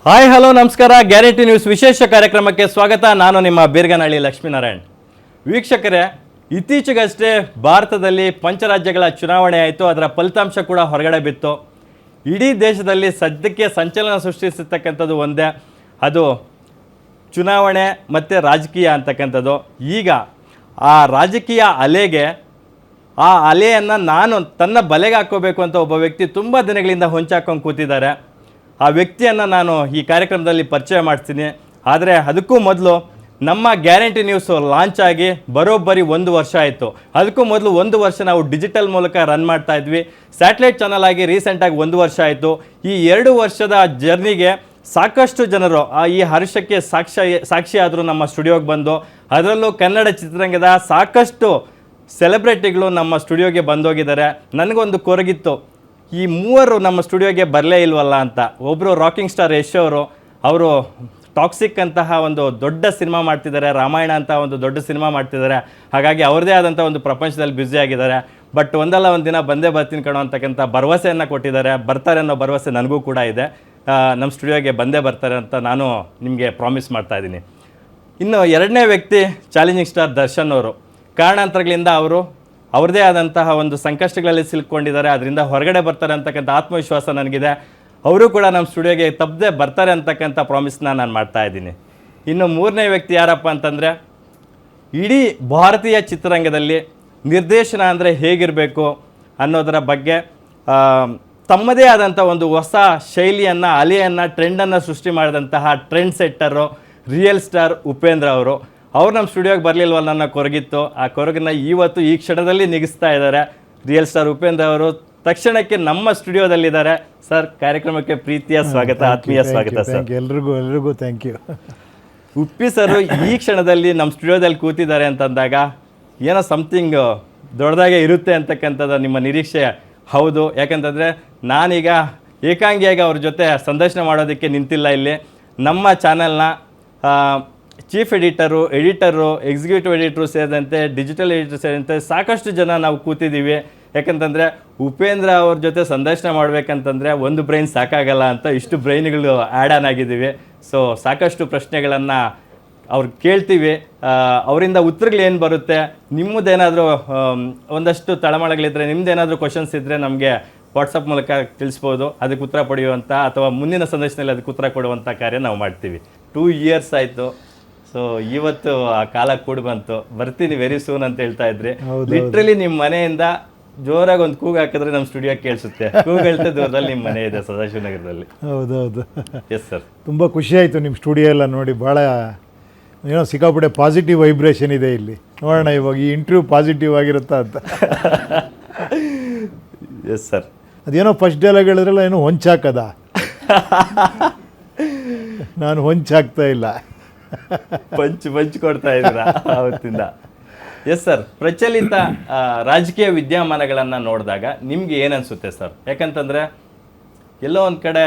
Hi hello ನಮಸ್ಕಾರ. Guarantee news ವಿಶೇಷ ಕಾರ್ಯಕ್ರಮಕ್ಕೆ ಸ್ವಾಗತ. ನಾನು ನಿಮ್ಮ ಬೀರ್ಗನಹಳ್ಳಿ ಲಕ್ಷ್ಮೀನಾರಾಯಣ್. ವೀಕ್ಷಕರೇ, ಇತ್ತೀಚೆಗಷ್ಟೇ ಭಾರತದಲ್ಲಿ ಪಂಚರಾಜ್ಯಗಳ ಚುನಾವಣೆ ಆಯಿತು. ಅದರ ಫಲಿತಾಂಶ ಕೂಡ ಹೊರಗಡೆ ಬಿತ್ತು. ಇಡೀ ದೇಶದಲ್ಲಿ ಸದ್ಯಕ್ಕೆ ಸಂಚಲನ ಸೃಷ್ಟಿಸಿರ್ತಕ್ಕಂಥದ್ದು ಒಂದೇ, ಅದು ಚುನಾವಣೆ ಮತ್ತು ರಾಜಕೀಯ ಅಂತಕ್ಕಂಥದ್ದು. ಈಗ ಆ ರಾಜಕೀಯ ಅಲೆಗೆ ಆ ಅಲೆಯನ್ನು ತನ್ನ ಬಲೆಗೆ ಹಾಕ್ಕೋಬೇಕು ಅಂತ ಒಬ್ಬ ವ್ಯಕ್ತಿ ತುಂಬ ದಿನಗಳಿಂದ ಹೊಂಚಾಕೊಂಡು ಕೂತಿದ್ದಾರೆ. ಆ ವ್ಯಕ್ತಿಯನ್ನು ನಾನು ಈ ಕಾರ್ಯಕ್ರಮದಲ್ಲಿ ಪರಿಚಯ ಮಾಡ್ತೀನಿ. ಆದರೆ ಅದಕ್ಕೂ ಮೊದಲು ನಮ್ಮ ಗ್ಯಾರಂಟಿ ನ್ಯೂಸ್ ಲಾಂಚ್ ಆಗಿ ಬರೋಬ್ಬರಿ 1 ವರ್ಷ ಆಯಿತು. ಅದಕ್ಕೂ ಮೊದಲು 1 ವರ್ಷ ನಾವು ಡಿಜಿಟಲ್ ಮೂಲಕ ರನ್ ಮಾಡ್ತಾ ಇದ್ವಿ. ಸ್ಯಾಟಲೈಟ್ ಚಾನಲ್ ಆಗಿ ರೀಸೆಂಟಾಗಿ 1 ವರ್ಷ ಆಯಿತು. ಈ 2 ವರ್ಷದ ಜರ್ನಿಗೆ ಸಾಕಷ್ಟು ಜನರು ಈ ಹರ್ಷಕ್ಕೆ ಸಾಕ್ಷಿಯಾದರು ನಮ್ಮ ಸ್ಟುಡಿಯೋಗೆ ಬಂದು. ಅದರಲ್ಲೂ ಕನ್ನಡ ಚಿತ್ರರಂಗದ ಸಾಕಷ್ಟು ಸೆಲೆಬ್ರಿಟಿಗಳು ನಮ್ಮ ಸ್ಟುಡಿಯೋಗೆ ಬಂದೋಗಿದ್ದಾರೆ. ನನಗೊಂದು ಕೊರಗಿತ್ತು, ಈ 3 ನಮ್ಮ ಸ್ಟುಡಿಯೋಗೆ ಬರಲೇ ಇಲ್ವಲ್ಲ ಅಂತ. ಒಬ್ಬರು ರಾಕಿಂಗ್ ಸ್ಟಾರ್ ಯಶ್ ಅವರು ಟಾಕ್ಸಿಕ್ ಅಂತಹ ಒಂದು ದೊಡ್ಡ ಸಿನಿಮಾ ಮಾಡ್ತಿದ್ದಾರೆ, ರಾಮಾಯಣ ಅಂತ ಒಂದು ದೊಡ್ಡ ಸಿನಿಮಾ ಮಾಡ್ತಿದ್ದಾರೆ. ಹಾಗಾಗಿ ಅವ್ರದ್ದೇ ಆದಂಥ ಒಂದು ಪ್ರಪಂಚದಲ್ಲಿ ಬ್ಯುಸಿ ಆಗಿದ್ದಾರೆ. ಬಟ್ ಒಂದಲ್ಲ ಒಂದು ದಿನ ಬಂದೇ ಬರ್ತೀನಿ ಕಣೋ ಅಂತಕ್ಕಂಥ ಭರವಸೆಯನ್ನು ಕೊಟ್ಟಿದ್ದಾರೆ. ಬರ್ತಾರೆ ಅನ್ನೋ ಭರವಸೆ ನನಗೂ ಕೂಡ ಇದೆ. ನಮ್ಮ ಸ್ಟುಡಿಯೋಗೆ ಬಂದೇ ಬರ್ತಾರೆ ಅಂತ ನಾನು ನಿಮಗೆ ಪ್ರಾಮಿಸ್ ಮಾಡ್ತಾಯಿದ್ದೀನಿ. ಇನ್ನು 2ನೇ ವ್ಯಕ್ತಿ ಚಾಲೆಂಜಿಂಗ್ ಸ್ಟಾರ್ ದರ್ಶನ್ ಅವರು. ಕಾರಣಾಂತರಗಳಿಂದ ಅವ್ರದ್ದೇ ಆದಂತಹ ಒಂದು ಸಂಕಷ್ಟಗಳಲ್ಲಿ ಸಿಲ್ಕೊಂಡಿದ್ದಾರೆ. ಅದರಿಂದ ಹೊರಗಡೆ ಬರ್ತಾರೆ ಅಂತಕ್ಕಂಥ ಆತ್ಮವಿಶ್ವಾಸ ನನಗಿದೆ. ಅವರು ಕೂಡ ನಮ್ಮ ಸ್ಟುಡಿಯೋಗೆ ತಪ್ಪದೆ ಬರ್ತಾರೆ ಅಂತಕ್ಕಂಥ ಪ್ರಾಮಿಸ್ನ ನಾನು ಮಾಡ್ತಾ ಇದ್ದೀನಿ. ಇನ್ನು 3ನೇ ವ್ಯಕ್ತಿ ಯಾರಪ್ಪ ಅಂತಂದರೆ, ಇಡೀ ಭಾರತೀಯ ಚಿತ್ರರಂಗದಲ್ಲಿ ನಿರ್ದೇಶನ ಅಂದರೆ ಹೇಗಿರಬೇಕು ಅನ್ನೋದರ ಬಗ್ಗೆ ತಮ್ಮದೇ ಆದಂಥ ಒಂದು ಹೊಸ ಶೈಲಿಯನ್ನು, ಅಲೆಯನ್ನು, ಟ್ರೆಂಡನ್ನು ಸೃಷ್ಟಿ ಮಾಡಿದಂತಹ trend setter real star Upendra ಅವರು ನಮ್ಮ ಸ್ಟುಡಿಯೋಗೆ ಬರಲಿಲ್ವಲ್ಲ ಅನ್ನೋ ಕೊರಗಿತ್ತು. ಆ ಕೊರಗನ್ನು ಇವತ್ತು ಈ ಕ್ಷಣದಲ್ಲಿ ನಿಗಿಸ್ತಾ ಇದ್ದಾರೆ. ರಿಯಲ್ ಸ್ಟಾರ್ ಉಪೇಂದ್ರ ಅವರು ತಕ್ಷಣಕ್ಕೆ ನಮ್ಮ ಸ್ಟುಡಿಯೋದಲ್ಲಿದ್ದಾರೆ. ಸರ್, ಕಾರ್ಯಕ್ರಮಕ್ಕೆ ಪ್ರೀತಿಯ ಸ್ವಾಗತ, ಆತ್ಮೀಯ ಸ್ವಾಗತ ಸರ್. ಎಲ್ರಿಗೂ ಥ್ಯಾಂಕ್ ಯು. ಉಪ್ಪಿ ಸರ್ ಈ ಕ್ಷಣದಲ್ಲಿ ನಮ್ಮ ಸ್ಟುಡಿಯೋದಲ್ಲಿ ಕೂತಿದ್ದಾರೆ ಅಂತಂದಾಗ ಏನೋ ಸಮಥಿಂಗ್ ದೊಡ್ಡದಾಗೆ ಇರುತ್ತೆ ಅಂತಕ್ಕಂಥದ್ದು ನಿಮ್ಮ ನಿರೀಕ್ಷೆ ಹೌದು. ಯಾಕಂತಂದರೆ ನಾನೀಗ ಏಕಾಂಗಿಯಾಗಿ ಅವ್ರ ಜೊತೆ ಸಂದರ್ಶನ ಮಾಡೋದಕ್ಕೆ ನಿಂತಿಲ್ಲ. ಇಲ್ಲಿ ನಮ್ಮ ಚಾನೆಲ್ನ ಚೀಫ್ ಎಡಿಟರು, ಎಕ್ಸಿಕ್ಯೂಟಿವ್ ಎಡಿಟರು ಸೇರಿದಂತೆ, ಡಿಜಿಟಲ್ ಎಡಿಟರ್ ಸೇರಿದಂತೆ ಸಾಕಷ್ಟು ಜನ ನಾವು ಕೂತಿದ್ದೀವಿ. ಯಾಕಂತಂದರೆ ಉಪೇಂದ್ರ ಅವ್ರ ಜೊತೆ ಸಂದರ್ಶನ ಮಾಡಬೇಕಂತಂದರೆ ಒಂದು ಬ್ರೈನ್ ಸಾಕಾಗಲ್ಲ ಅಂತ ಇಷ್ಟು ಬ್ರೈನ್ಗಳು ಆ್ಯಡ್ ಆನ್ ಆಗಿದ್ದೀವಿ. ಸೊ ಸಾಕಷ್ಟು ಪ್ರಶ್ನೆಗಳನ್ನು ಅವ್ರು ಕೇಳ್ತೀವಿ. ಅವರಿಂದ ಉತ್ತರಗಳೇನು ಬರುತ್ತೆ, ನಿಮ್ಮದೇನಾದರೂ ಒಂದಷ್ಟು ತಳಮಳಗಳಿದ್ದರೆ, ನಿಮ್ಮದೇನಾದರೂ ಕ್ವಶನ್ಸ್ ಇದ್ದರೆ ನಮಗೆ ವಾಟ್ಸಪ್ ಮೂಲಕ ತಿಳಿಸ್ಬೋದು. ಅದಕ್ಕೆ ಉತ್ತರ ಪಡೆಯುವಂಥ ಅಥವಾ ಮುಂದಿನ ಸಂದರ್ಶನದಲ್ಲಿ ಅದಕ್ಕೆ ಉತ್ತರ ಕೊಡುವಂಥ ಕಾರ್ಯ ನಾವು ಮಾಡ್ತೀವಿ. 2 ಇಯರ್ಸ್ ಆಯಿತು. ಸೊ ಇವತ್ತು ಆ ಕಾಲ ಕೂಡಿ ಬಂತು. ಬರ್ತೀನಿ ವೆರಿ ಸೂನ್ ಅಂತ ಹೇಳ್ತಾ ಇದ್ರಿ. ಲಿಟ್ರಲಿ ನಿಮ್ಮ ಮನೆಯಿಂದ ಜೋರಾಗಿ ಒಂದು ಕೂಗು ಹಾಕಿದ್ರೆ ನಮ್ಮ ಸ್ಟುಡಿಯೋ ಕೇಳಿಸುತ್ತೆ. ಕೂಗು ಹೇಳ್ತಾ ದೂರದಲ್ಲಿ ನಿಮ್ಮ ಮನೆ ಇದೆ ಸದಾಶಿವನಗರದಲ್ಲಿ. ಹೌದೌದು. ಎಸ್ ಸರ್, ತುಂಬ ಖುಷಿ ಆಯಿತು ನಿಮ್ಮ ಸ್ಟುಡಿಯೋ ಎಲ್ಲ ನೋಡಿ. ಭಾಳ ಏನೋ ಸಿಕ್ಕಾಪಟ್ಟೆ ಪಾಸಿಟಿವ್ ವೈಬ್ರೇಷನ್ ಇದೆ ಇಲ್ಲಿ. ನೋಡೋಣ ಇವಾಗ ಈ ಇಂಟರ್ವ್ಯೂ ಪಾಸಿಟಿವ್ ಆಗಿರುತ್ತಾ ಅಂತ. Yes sir. ಅದೇನೋ ಫಸ್ಟ್ ಡೈಲಾಗ್ ಹೇಳಿದ್ರಲ್ಲ, ಏನೋ ಹೊಂಚಾಕದ. ನಾನು ಹೊಂಚಾಗ್ತಾ ಇಲ್ಲ, ಪಂಚ್ ಕೊಡ್ತಾ ಇದ್ದೀರಾ ಆವತ್ತಿಂದ. ಎಸ್ ಸರ್, ಪ್ರಚಲಿತ ರಾಜಕೀಯ ವಿದ್ಯಮಾನಗಳನ್ನು ನೋಡಿದಾಗ ನಿಮಗೆ ಏನನ್ಸುತ್ತೆ ಸರ್? ಯಾಕಂತಂದರೆ ಎಲ್ಲೋ ಒಂದು ಕಡೆ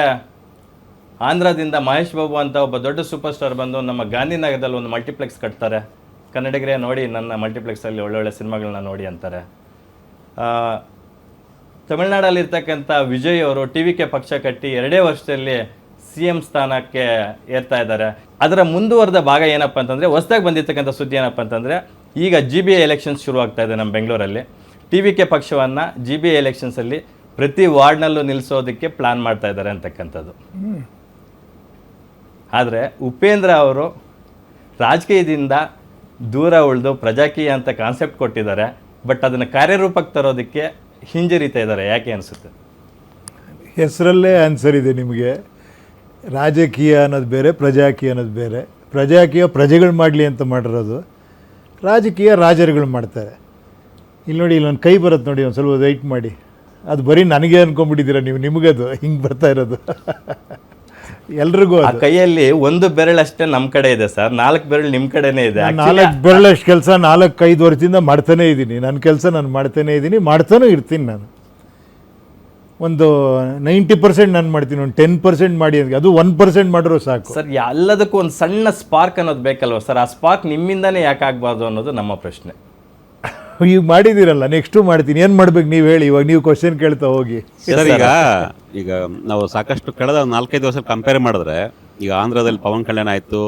ಆಂಧ್ರದಿಂದ ಮಹೇಶ್ ಬಾಬು ಅಂತ ಒಬ್ಬ ದೊಡ್ಡ ಸೂಪರ್ ಸ್ಟಾರ್ ಬಂದು ನಮ್ಮ ಗಾಂಧಿನಗರದಲ್ಲಿ ಒಂದು ಮಲ್ಟಿಪ್ಲೆಕ್ಸ್ ಕಟ್ತಾರೆ. ಕನ್ನಡಿಗರೇ ನೋಡಿ ನನ್ನ ಮಲ್ಟಿಪ್ಲೆಕ್ಸಲ್ಲಿ ಒಳ್ಳೊಳ್ಳೆ ಸಿನಿಮಾಗಳನ್ನ ನೋಡಿ ಅಂತಾರೆ. ತಮಿಳ್ನಾಡಲ್ಲಿರ್ತಕ್ಕಂಥ ವಿಜಯ್ ಅವರು TVK ಪಕ್ಷ ಕಟ್ಟಿ 2 ವರ್ಷದಲ್ಲಿ CM ಸ್ಥಾನಕ್ಕೆ ಏರ್ತಾ ಇದ್ದಾರೆ. ಅದರ ಮುಂದುವರೆದ ಭಾಗ ಏನಪ್ಪ ಅಂತಂದರೆ, ಹೊಸದಾಗಿ ಬಂದಿರ್ತಕ್ಕಂಥ ಸುದ್ದಿ ಏನಪ್ಪ ಅಂತಂದರೆ, ಈಗ GBA ಎಲೆಕ್ಷನ್ಸ್ ಶುರು ಆಗ್ತಾ ಇದೆ ನಮ್ಮ ಬೆಂಗಳೂರಲ್ಲಿ. TVK ಪಕ್ಷವನ್ನು GBA ಎಲೆಕ್ಷನ್ಸಲ್ಲಿ ಪ್ರತಿ ವಾರ್ಡ್ನಲ್ಲೂ ನಿಲ್ಲಿಸೋದಕ್ಕೆ ಪ್ಲ್ಯಾನ್ ಮಾಡ್ತಾ ಇದ್ದಾರೆ ಅಂತಕ್ಕಂಥದ್ದು. ಆದರೆ ಉಪೇಂದ್ರ ಅವರು ರಾಜಕೀಯದಿಂದ ದೂರ ಉಳಿದು ಪ್ರಜಾಕೀಯ ಅಂತ ಕಾನ್ಸೆಪ್ಟ್ ಕೊಟ್ಟಿದ್ದಾರೆ. ಬಟ್ ಅದನ್ನು ಕಾರ್ಯರೂಪಕ್ಕೆ ತರೋದಕ್ಕೆ ಹಿಂಜರಿತಾ ಇದ್ದಾರೆ. ಯಾಕೆ ಅನಿಸುತ್ತೆ? ಹೆಸರಲ್ಲೇ ಆನ್ಸರ್ ಇದೆ ನಿಮಗೆ. ರಾಜಕೀಯ ಅನ್ನೋದು ಬೇರೆ, ಪ್ರಜಾಕೀಯ ಅನ್ನೋದು ಬೇರೆ. ಪ್ರಜಾಕೀಯ ಪ್ರಜೆಗಳು ಮಾಡಲಿ ಅಂತ ಮಾಡಿರೋದು, ರಾಜಕೀಯ ರಾಜರುಗಳು ಮಾಡ್ತಾರೆ. ಇಲ್ಲಿ ನೋಡಿ, ಇಲ್ಲೊಂದು ಕೈ ಬರುತ್ತೆ ನೋಡಿ, ಒಂದು ಸ್ವಲ್ಪ ವೆಯ್ಟ್ ಮಾಡಿ. ಅದು ಬರೀ ನನಗೆ ಅಂದ್ಕೊಂಡ್ಬಿಟ್ಟಿದ್ದೀರ ನೀವು, ನಿಮಗದು ಹಿಂಗೆ ಬರ್ತಾ ಇರೋದು. ಎಲ್ರಿಗೂ ಆ ಕೈಯಲ್ಲಿ ಒಂದು ಬೆರಳಷ್ಟೇ ನಮ್ಮ ಕಡೆ ಇದೆ ಸರ್, 4 ಬೆರಳು ನಿಮ್ಮ ಕಡೆನೇ ಇದೆ. 4 ಬೆರಳಷ್ಟು ಕೆಲಸ 4-5 ವರ್ಷದಿಂದ ಮಾಡ್ತಾನೇ ಇದ್ದೀನಿ. ನನ್ನ ಕೆಲಸ ನಾನು ಮಾಡ್ತಾನೇ ಇದ್ದೀನಿ, ಮಾಡ್ತಾನೂ ಇರ್ತೀನಿ. ನಾನು ಒಂದು 90% ನಾನು ಮಾಡ್ತೀನಿ, ಒಂದು 10% ಮಾಡಿ. ಅದು 1% ಮಾಡಿರೋ ಸಾಕು ಸರ್. ಎಲ್ಲದಕ್ಕೂ ಒಂದು ಸಣ್ಣ ಸ್ಪಾರ್ಕ್ ಅನ್ನೋದು ಬೇಕಲ್ವ ಸರ್? ಆ ಸ್ಪಾರ್ಕ್ ನಿಮ್ಮಿಂದನೇ ಯಾಕೆ ಆಗಬಾರ್ದು ಅನ್ನೋದು ನಮ್ಮ ಪ್ರಶ್ನೆ. ಈಗ ಮಾಡಿದ್ದೀರಲ್ಲ, ನೆಕ್ಸ್ಟು ಮಾಡ್ತೀನಿ. ಏನು ಮಾಡ್ಬೇಕು ನೀವು ಹೇಳಿ, ಇವಾಗ ನೀವು ಕ್ವಶನ್ ಕೇಳ್ತಾ ಹೋಗಿ. ಸರ್, ಈಗ ನಾವು ಸಾಕಷ್ಟು ಕಳೆದ 4-5 ವರ್ಷ ಕಂಪೇರ್ ಮಾಡಿದ್ರೆ ಈಗ ಆಂಧ್ರದಲ್ಲಿ ಪವನ್ ಕಲ್ಯಾಣ್ ಆಯಿತು,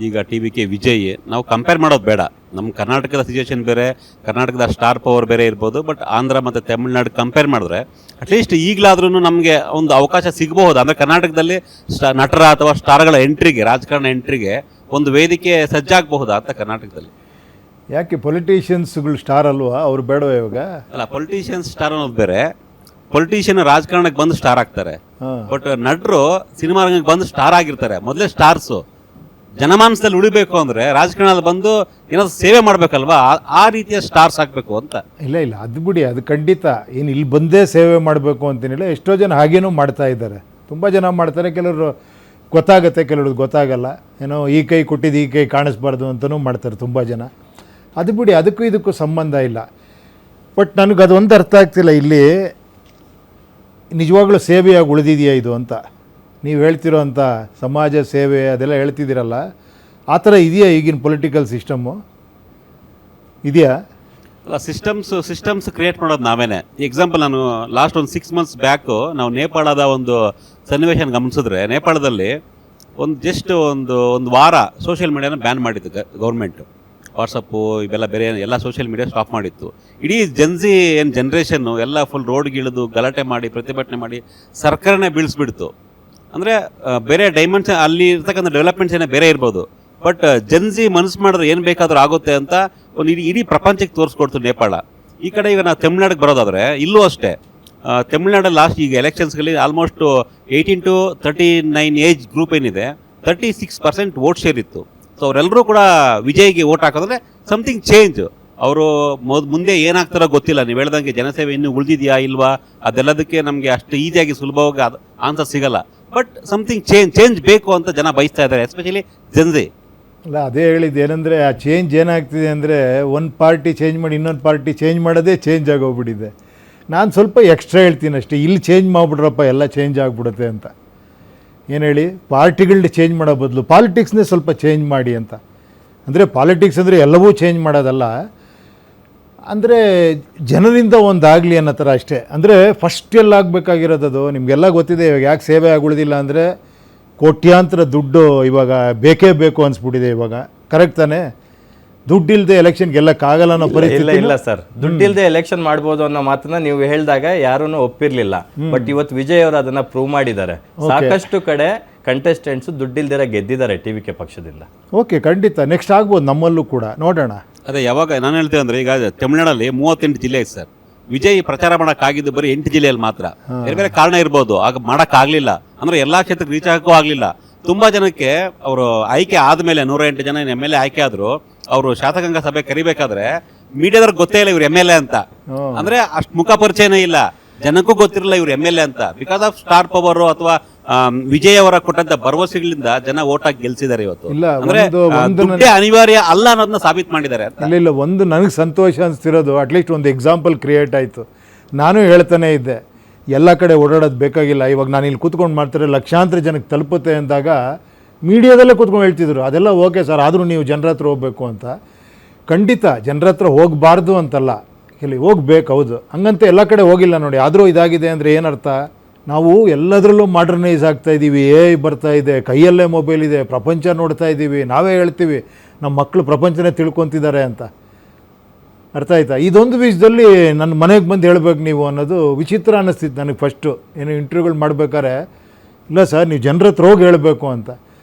ಈಗ TVK ವಿಜಯ್. ನಾವು ಕಂಪೇರ್ ಮಾಡೋದು ಬೇಡ. ನಮ್ಮ ಕರ್ನಾಟಕದ ಸಿಚುವೇಶನ್ ಬೇರೆ, ಕರ್ನಾಟಕದ ಸ್ಟಾರ್ ಪವರ್ ಬೇರೆ ಇರ್ಬೋದು. ಬಟ್ ಆಂಧ್ರ ಮತ್ತು ತಮಿಳ್ನಾಡು ಕಂಪೇರ್ ಮಾಡಿದ್ರೆ ಅಟ್ಲೀಸ್ಟ್ ಈಗಲಾದ್ರೂ ನಮಗೆ ಒಂದು ಅವಕಾಶ ಸಿಗಬಹುದು. ಅಂದರೆ ಕರ್ನಾಟಕದಲ್ಲಿ ನಟರ ಅಥವಾ ಸ್ಟಾರ್ಗಳ ಎಂಟ್ರಿಗೆ, ರಾಜಕಾರಣ ಎಂಟ್ರಿಗೆ ಒಂದು ವೇದಿಕೆ ಸಜ್ಜಾಗಬಹುದಾ ಅಂತ ಕರ್ನಾಟಕದಲ್ಲಿ. ಯಾಕೆ ಪೊಲಿಟಿಷಿಯನ್ಸ್ಗಳು ಸ್ಟಾರ್ ಅಲ್ವಾ, ಅವ್ರು ಬೇಡವಾ ಇವಾಗ? ಅಲ್ಲ, ಪೊಲಿಟಿಷಿಯನ್ ಸ್ಟಾರ್ ಅನ್ನೋದು ಬೇರೆ. ಪೊಲಿಟಿಷಿಯನ್ ರಾಜಕಾರಣಕ್ಕೆ ಬಂದು ಸ್ಟಾರ್ ಆಗ್ತಾರೆ, ಬಟ್ ನಟರು ಸಿನಿಮಾ ರಂಗಕ್ಕೆ ಬಂದು ಸ್ಟಾರ್ ಆಗಿರ್ತಾರೆ. ಮೊದಲೇ ಸ್ಟಾರ್ಸು ಜನಮಾನಸದಲ್ಲಿ ಉಳಿಬೇಕು ಅಂದ್ರೆ ರಾಜಕಾರಣದಲ್ಲಿ ಬಂದು ಏನಾದ್ರು ಸೇವೆ ಮಾಡ್ಬೇಕಲ್ವಾ, ಆ ರೀತಿಯ ಸ್ಟಾರ್ಸ್ ಆಗ್ಬೇಕು ಅಂತ. ಇಲ್ಲ ಅದು ಬಿಡಿ, ಅದು ಖಂಡಿತ. ಏನು ಇಲ್ಲಿ ಬಂದೇ ಸೇವೆ ಮಾಡಬೇಕು ಅಂತೇನಿಲ್ಲ. ಎಷ್ಟೋ ಜನ ಹಾಗೇನೂ ಮಾಡ್ತಾ ಇದ್ದಾರೆ, ತುಂಬ ಜನ ಮಾಡ್ತಾರೆ. ಕೆಲವರು ಗೊತ್ತಾಗುತ್ತೆ, ಕೆಲವ್ರಿಗೆ ಗೊತ್ತಾಗಲ್ಲ. ಏನೋ ಈ ಕೈ ಕೊಟ್ಟಿದ್ದು ಈ ಕೈ ಕಾಣಿಸ್ಬಾರ್ದು ಅಂತಲೂ ಮಾಡ್ತಾರೆ ತುಂಬ ಜನ. ಅದು ಬಿಡಿ, ಅದಕ್ಕೂ ಇದಕ್ಕೂ ಸಂಬಂಧ ಇಲ್ಲ. ಬಟ್ ನನಗೆ ಅದೊಂದು ಅರ್ಥ ಆಗ್ತಿಲ್ಲ, ಇಲ್ಲಿ ನಿಜವಾಗ್ಲೂ ಸೇವೆಯಾಗಿ ಉಳಿದಿದೆಯಾ ಇದು ಅಂತ. ನೀವು ಹೇಳ್ತಿರೋ ಅಂಥ ಸಮಾಜ ಸೇವೆ ಅದೆಲ್ಲ ಹೇಳ್ತಿದ್ದೀರಲ್ಲ, ಆ ಥರ ಇದೆಯಾ ಈಗಿನ ಪೊಲಿಟಿಕಲ್ ಸಿಸ್ಟಮ್ಮು? ಇದೆಯಾ? ಅಲ್ಲ, ಸಿಸ್ಟಮ್ಸ್ ಕ್ರಿಯೇಟ್ ಮಾಡೋದು ನಾವೇನೆ. ಎಕ್ಸಾಂಪಲ್, ನಾನು ಲಾಸ್ಟ್ ಒಂದು 6 months ಬ್ಯಾಕು ನಾವು ನೇಪಾಳದ ಒಂದು ಸನ್ನಿವೇಶನ ಗಮನಿಸಿದ್ರೆ, ನೇಪಾಳದಲ್ಲಿ ಒಂದು ವಾರ ಸೋಷಿಯಲ್ ಮೀಡಿಯಾನ ಬ್ಯಾನ್ ಮಾಡಿತ್ತು ಗೌರ್ಮೆಂಟು. ವಾಟ್ಸಪ್ಪು ಇವೆಲ್ಲ ಬೇರೆ ಎಲ್ಲ ಸೋಷಿಯಲ್ ಮೀಡಿಯಾ ಸ್ಟಾಪ್ ಮಾಡಿತ್ತು. ಇಡೀ ಜನ್ರೇಷನ್ನು ಎಲ್ಲ ಫುಲ್ ರೋಡ್ಗಿಳಿದು ಗಲಾಟೆ ಮಾಡಿ ಪ್ರತಿಭಟನೆ ಮಾಡಿ ಸರ್ಕಾರನೇ ಬೀಳಿಸ್ಬಿಡ್ತು. ಅಂದರೆ ಬೇರೆ ಡೈಮೆನ್ಷನ್ ಅಲ್ಲಿ ಇರ್ತಕ್ಕಂಥ ಡೆವಲಪ್ಮೆಂಟ್ಸ್ ಏನೇ ಬೇರೆ ಇರ್ಬೋದು, ಬಟ್ ಜನ್ಜಿ ಮನಸ್ಸು ಮಾಡಿದ್ರೆ ಏನು ಬೇಕಾದರೂ ಆಗುತ್ತೆ ಅಂತ ಒಂದು ಇಡೀ ಪ್ರಪಂಚಕ್ಕೆ ತೋರಿಸ್ಕೊಡ್ತು ನೇಪಾಳ. ಈ ಕಡೆ ಈಗ ನಾವು ತಮಿಳ್ನಾಡಿಗೆ ಬರೋದಾದರೆ ಇಲ್ಲೂ ಅಷ್ಟೇ. ತಮಿಳ್ನಾಡಲ್ಲಿ ಲಾಸ್ಟ್ ಈಗ ಎಲೆಕ್ಷನ್ಸ್ಗಳಲ್ಲಿ ಆಲ್ಮೋಸ್ಟ್ 18 to 39 ಏಜ್ ಗ್ರೂಪ್ ಏನಿದೆ 36% ವೋಟ್ ಶೇರ್ ಇತ್ತು. ಸೊ ಅವರೆಲ್ಲರೂ ಕೂಡ ವಿಜಯ್ಗೆ ವೋಟ್ ಹಾಕೋದ್ರೆ ಸಮಥಿಂಗ್ ಚೇಂಜ್. ಅವರು ಮುಂದೆ ಏನಾಗ್ತಾರೋ ಗೊತ್ತಿಲ್ಲ. ನೀವು ಹೇಳ್ದಂಗೆ ಜನಸೇವೆ ಇನ್ನೂ ಉಳಿದಿದೆಯಾ ಇಲ್ವಾ ಅದೆಲ್ಲದಕ್ಕೆ ನಮಗೆ ಅಷ್ಟು ಈಸಿಯಾಗಿ ಸುಲಭವಾಗಿ ಆನ್ಸರ್ ಸಿಗಲ್ಲ. ಬಟ್ ಸಮಥಿಂಗ್ ಚೇಂಜ್ ಬೇಕು ಅಂತ ಜನ ಬಯಸ್ತಾ ಇದ್ದಾರೆ, ಎಸ್ಪೆಷಲಿ ಜನ್ಜಿ. ಅಲ್ಲ, ಅದೇ ಹೇಳಿದ್ದು ಏನಂದರೆ, ಆ ಚೇಂಜ್ ಏನಾಗ್ತಿದೆ ಅಂದರೆ, ಒಂದು ಪಾರ್ಟಿ ಚೇಂಜ್ ಮಾಡಿ ಇನ್ನೊಂದು ಪಾರ್ಟಿ ಚೇಂಜ್ ಮಾಡೋದೇ ಚೇಂಜ್ ಆಗೋಗ್ಬಿಟ್ಟಿದೆ. ನಾನು ಸ್ವಲ್ಪ ಎಕ್ಸ್ಟ್ರಾ ಹೇಳ್ತೀನಿ ಅಷ್ಟೇ, ಇಲ್ಲಿ ಚೇಂಜ್ ಮಾಡಿಬಿಡ್ರಪ್ಪ ಎಲ್ಲ ಚೇಂಜ್ ಆಗಿಬಿಡುತ್ತೆ ಅಂತ. ಏನು ಹೇಳಿ, ಪಾರ್ಟಿಗಳನ್ನ ಚೇಂಜ್ ಮಾಡೋ ಬದಲು ಪಾಲಿಟಿಕ್ಸ್ನೇ ಸ್ವಲ್ಪ ಚೇಂಜ್ ಮಾಡಿ ಅಂತ. ಅಂದರೆ ಪಾಲಿಟಿಕ್ಸ್ ಅಂದರೆ ಎಲ್ಲವೂ ಚೇಂಜ್ ಮಾಡೋದಲ್ಲ, ಅಂದರೆ ಜನರಿಂದ ಒಂದಾಗಲಿ ಅನ್ನೋ ಥರ ಅಷ್ಟೇ. ಅಂದರೆ ಫಸ್ಟ್ ಎಲ್ಲ ಆಗಬೇಕಾಗಿರೋದು ನಿಮಗೆಲ್ಲ ಗೊತ್ತಿದೆ. ಇವಾಗ ಯಾಕೆ ಸೇವೆ ಆಗುಳಿದಿಲ್ಲ ಅಂದರೆ, ಕೋಟ್ಯಾಂತರ ದುಡ್ಡು ಇವಾಗ ಬೇಕೇ ಬೇಕು ಅನಿಸ್ಬಿಟ್ಟಿದೆ ಇವಾಗ. ಕರೆಕ್ಟ್ ತಾನೇ? ದುಡ್ಡಿಲ್ಲದೆ ಎಲೆಕ್ಷನ್ ಗೆಲ್ಲಕ್ಕಾಗಲ್ಲ ಅನ್ನೋ ಪರಿಸ್ಥಿತಿ. ಇಲ್ಲ ಸರ್, ದುಡ್ಡಿಲ್ಲದೆ ಎಲೆಕ್ಷನ್ ಮಾಡ್ಬೋದು ಅನ್ನೋ ಮಾತನ್ನ ನೀವು ಹೇಳಿದಾಗ ಯಾರೂ ಒಪ್ಪಿರ್ಲಿಲ್ಲ. ಬಟ್ ಇವತ್ತು ವಿಜಯ್ ಅವರು ಅದನ್ನ ಪ್ರೂವ್ ಮಾಡಿದ್ದಾರೆ. ಸಾಕಷ್ಟು ಕಡೆ ಕಂಟೆಸ್ಟೆಂಟ್ಸ್ ದುಡ್ಡಿಲ್ದಿರ ಗೆದ್ದಿದ್ದಾರೆ TVK ಪಕ್ಷದಿಂದ. ಓಕೆ, ಖಂಡಿತ ನೆಕ್ಸ್ಟ್ ಆಗ್ಬೋದು ನಮ್ಮಲ್ಲೂ ಕೂಡ, ನೋಡೋಣ. ಅದೇ ಯಾವಾಗ ನಾನು ಹೇಳ್ತೇವೆ ಅಂದರೆ, ಈಗ ತಮಿಳ್ನಾಡಲ್ಲಿ 38 ಜಿಲ್ಲೆ ಇದೆ ಸರ್. ವಿಜಯ್ ಪ್ರಚಾರ ಮಾಡೋಕ್ಕಾಗಿದ್ದು ಬರೀ 8 ಜಿಲ್ಲೆಯಲ್ಲಿ ಮಾತ್ರ. ಬೇರೆ ಬೇರೆ ಕಾರಣ ಇರ್ಬೋದು, ಆಗ ಮಾಡೋಕ್ಕಾಗಲಿಲ್ಲ. ಅಂದರೆ ಎಲ್ಲ ಕ್ಷೇತ್ರಕ್ಕೆ ರೀಚ್ ಆಗೋಕ್ಕೂ ಆಗಲಿಲ್ಲ. ತುಂಬ ಜನಕ್ಕೆ ಅವರು ಆಯ್ಕೆ ಆದಮೇಲೆ 108 ಜನ MLA ಆಯ್ಕೆ ಆದರು. ಅವರು ಶಾಸಕಾಂಗ ಸಭೆ ಕರಿಬೇಕಾದ್ರೆ ಮೀಡಿಯಾದವ್ರಿಗೆ ಗೊತ್ತೇ ಇಲ್ಲ ಇವ್ರು MLA ಅಂತ. ಅಂದರೆ ಅಷ್ಟು ಮುಖ ಪರಿಚಯನೇ ಇಲ್ಲ, ಜನಕ್ಕೂ ಗೊತ್ತಿರಲಿಲ್ಲ ಇವ್ರು MLA ಅಂತ. ಬಿಕಾಸ್ ಆಫ್ ಸ್ಟಾರ್ ಪವರ್ ಅಥವಾ ವಿಜಯ್ ಅವರ ಕೊಟ್ಟಂತ ಭರವಸೆಗಳಿಂದ ಜನ ಓಟ್ ಹಾಕಿ ಗೆಲ್ಸಿದ್ದಾರೆ ಇವತ್ತು. ಅಂದ್ರೆ ದುಡ್ಡೇ ಅನಿವಾರ್ಯ ಅಲ್ಲ ಅನ್ನೋದನ್ನ ಸಾಬೀತು ಮಾಡಿದ್ದಾರೆ. ಇಲ್ಲ, ಒಂದು ನನಗೆ ಸಂತೋಷ ಅನಿಸ್ತಿರೋದು, ಅಟ್ಲೀಸ್ಟ್ ಒಂದು ಎಕ್ಸಾಂಪಲ್ ಕ್ರಿಯೇಟ್ ಆಯಿತು. ನಾನು ಹೇಳ್ತಾನೆ ಇದ್ದೆ, ಎಲ್ಲ ಕಡೆ ಓಡಾಡೋದು ಬೇಕಾಗಿಲ್ಲ. ಇವಾಗ ನಾನು ಇಲ್ಲಿ ಕೂತ್ಕೊಂಡು ಮಾಡ್ತಾರೆ ಲಕ್ಷಾಂತರ ಜನಕ್ಕೆ ತಲುಪುತ್ತೆ ಅಂದಾಗ ಮೀಡಿಯಾದಲ್ಲೇ ಕೂತ್ಕೊಂಡು ಹೇಳ್ತಿದ್ರು, ಅದೆಲ್ಲ ಓಕೆ ಸರ್, ಆದರೂ ನೀವು ಜನರ ಹತ್ರ ಹೋಗಬೇಕು ಅಂತ. ಖಂಡಿತ ಜನರ ಹತ್ರ ಹೋಗಬಾರ್ದು ಅಂತಲ್ಲ, ಇಲ್ಲಿ ಹೋಗ್ಬೇಕು, ಹೌದು. ಹಂಗಂತ ಎಲ್ಲ ಕಡೆ ಹೋಗಿಲ್ಲ ನೋಡಿ. ಆದರೂ ಇದಾಗಿದೆ ಅಂದರೆ ಏನರ್ಥ? ನಾವು ಎಲ್ಲದರಲ್ಲೂ ಮಾಡರ್ನೈಸ್ ಆಗ್ತಾ ಇದ್ದೀವಿ, ಬರ್ತಾ ಇದೆ, ಕೈಯಲ್ಲೇ ಮೊಬೈಲ್ ಇದೆ, ಪ್ರಪಂಚ ನೋಡ್ತಾ ಇದ್ದೀವಿ. ನಾವೇ ಹೇಳ್ತೀವಿ ನಮ್ಮ ಮಕ್ಕಳು ಪ್ರಪಂಚನೇ ತಿಳ್ಕೊತಿದ್ದಾರೆ ಅಂತ. ಅರ್ಥ ಆಯ್ತಾ? ಇದೊಂದು ವಿಷಯದಲ್ಲಿ ನನ್ನ ಮನೆಗೆ ಬಂದು ಹೇಳ್ಬೇಕು ನೀವು ಅನ್ನೋದು ವಿಚಿತ್ರ ಅನ್ನಿಸ್ತಿತ್ತು ನನಗೆ. ಫಸ್ಟು ಏನು ಇಂಟರ್ವ್ಯೂಗಳು ಮಾಡಬೇಕಾದ್ರೆ, ಇಲ್ಲ ಸರ್ ನೀವು ಜನರ ಹತ್ರ ಹೋಗಿ ಹೇಳಬೇಕು ಅಂತ.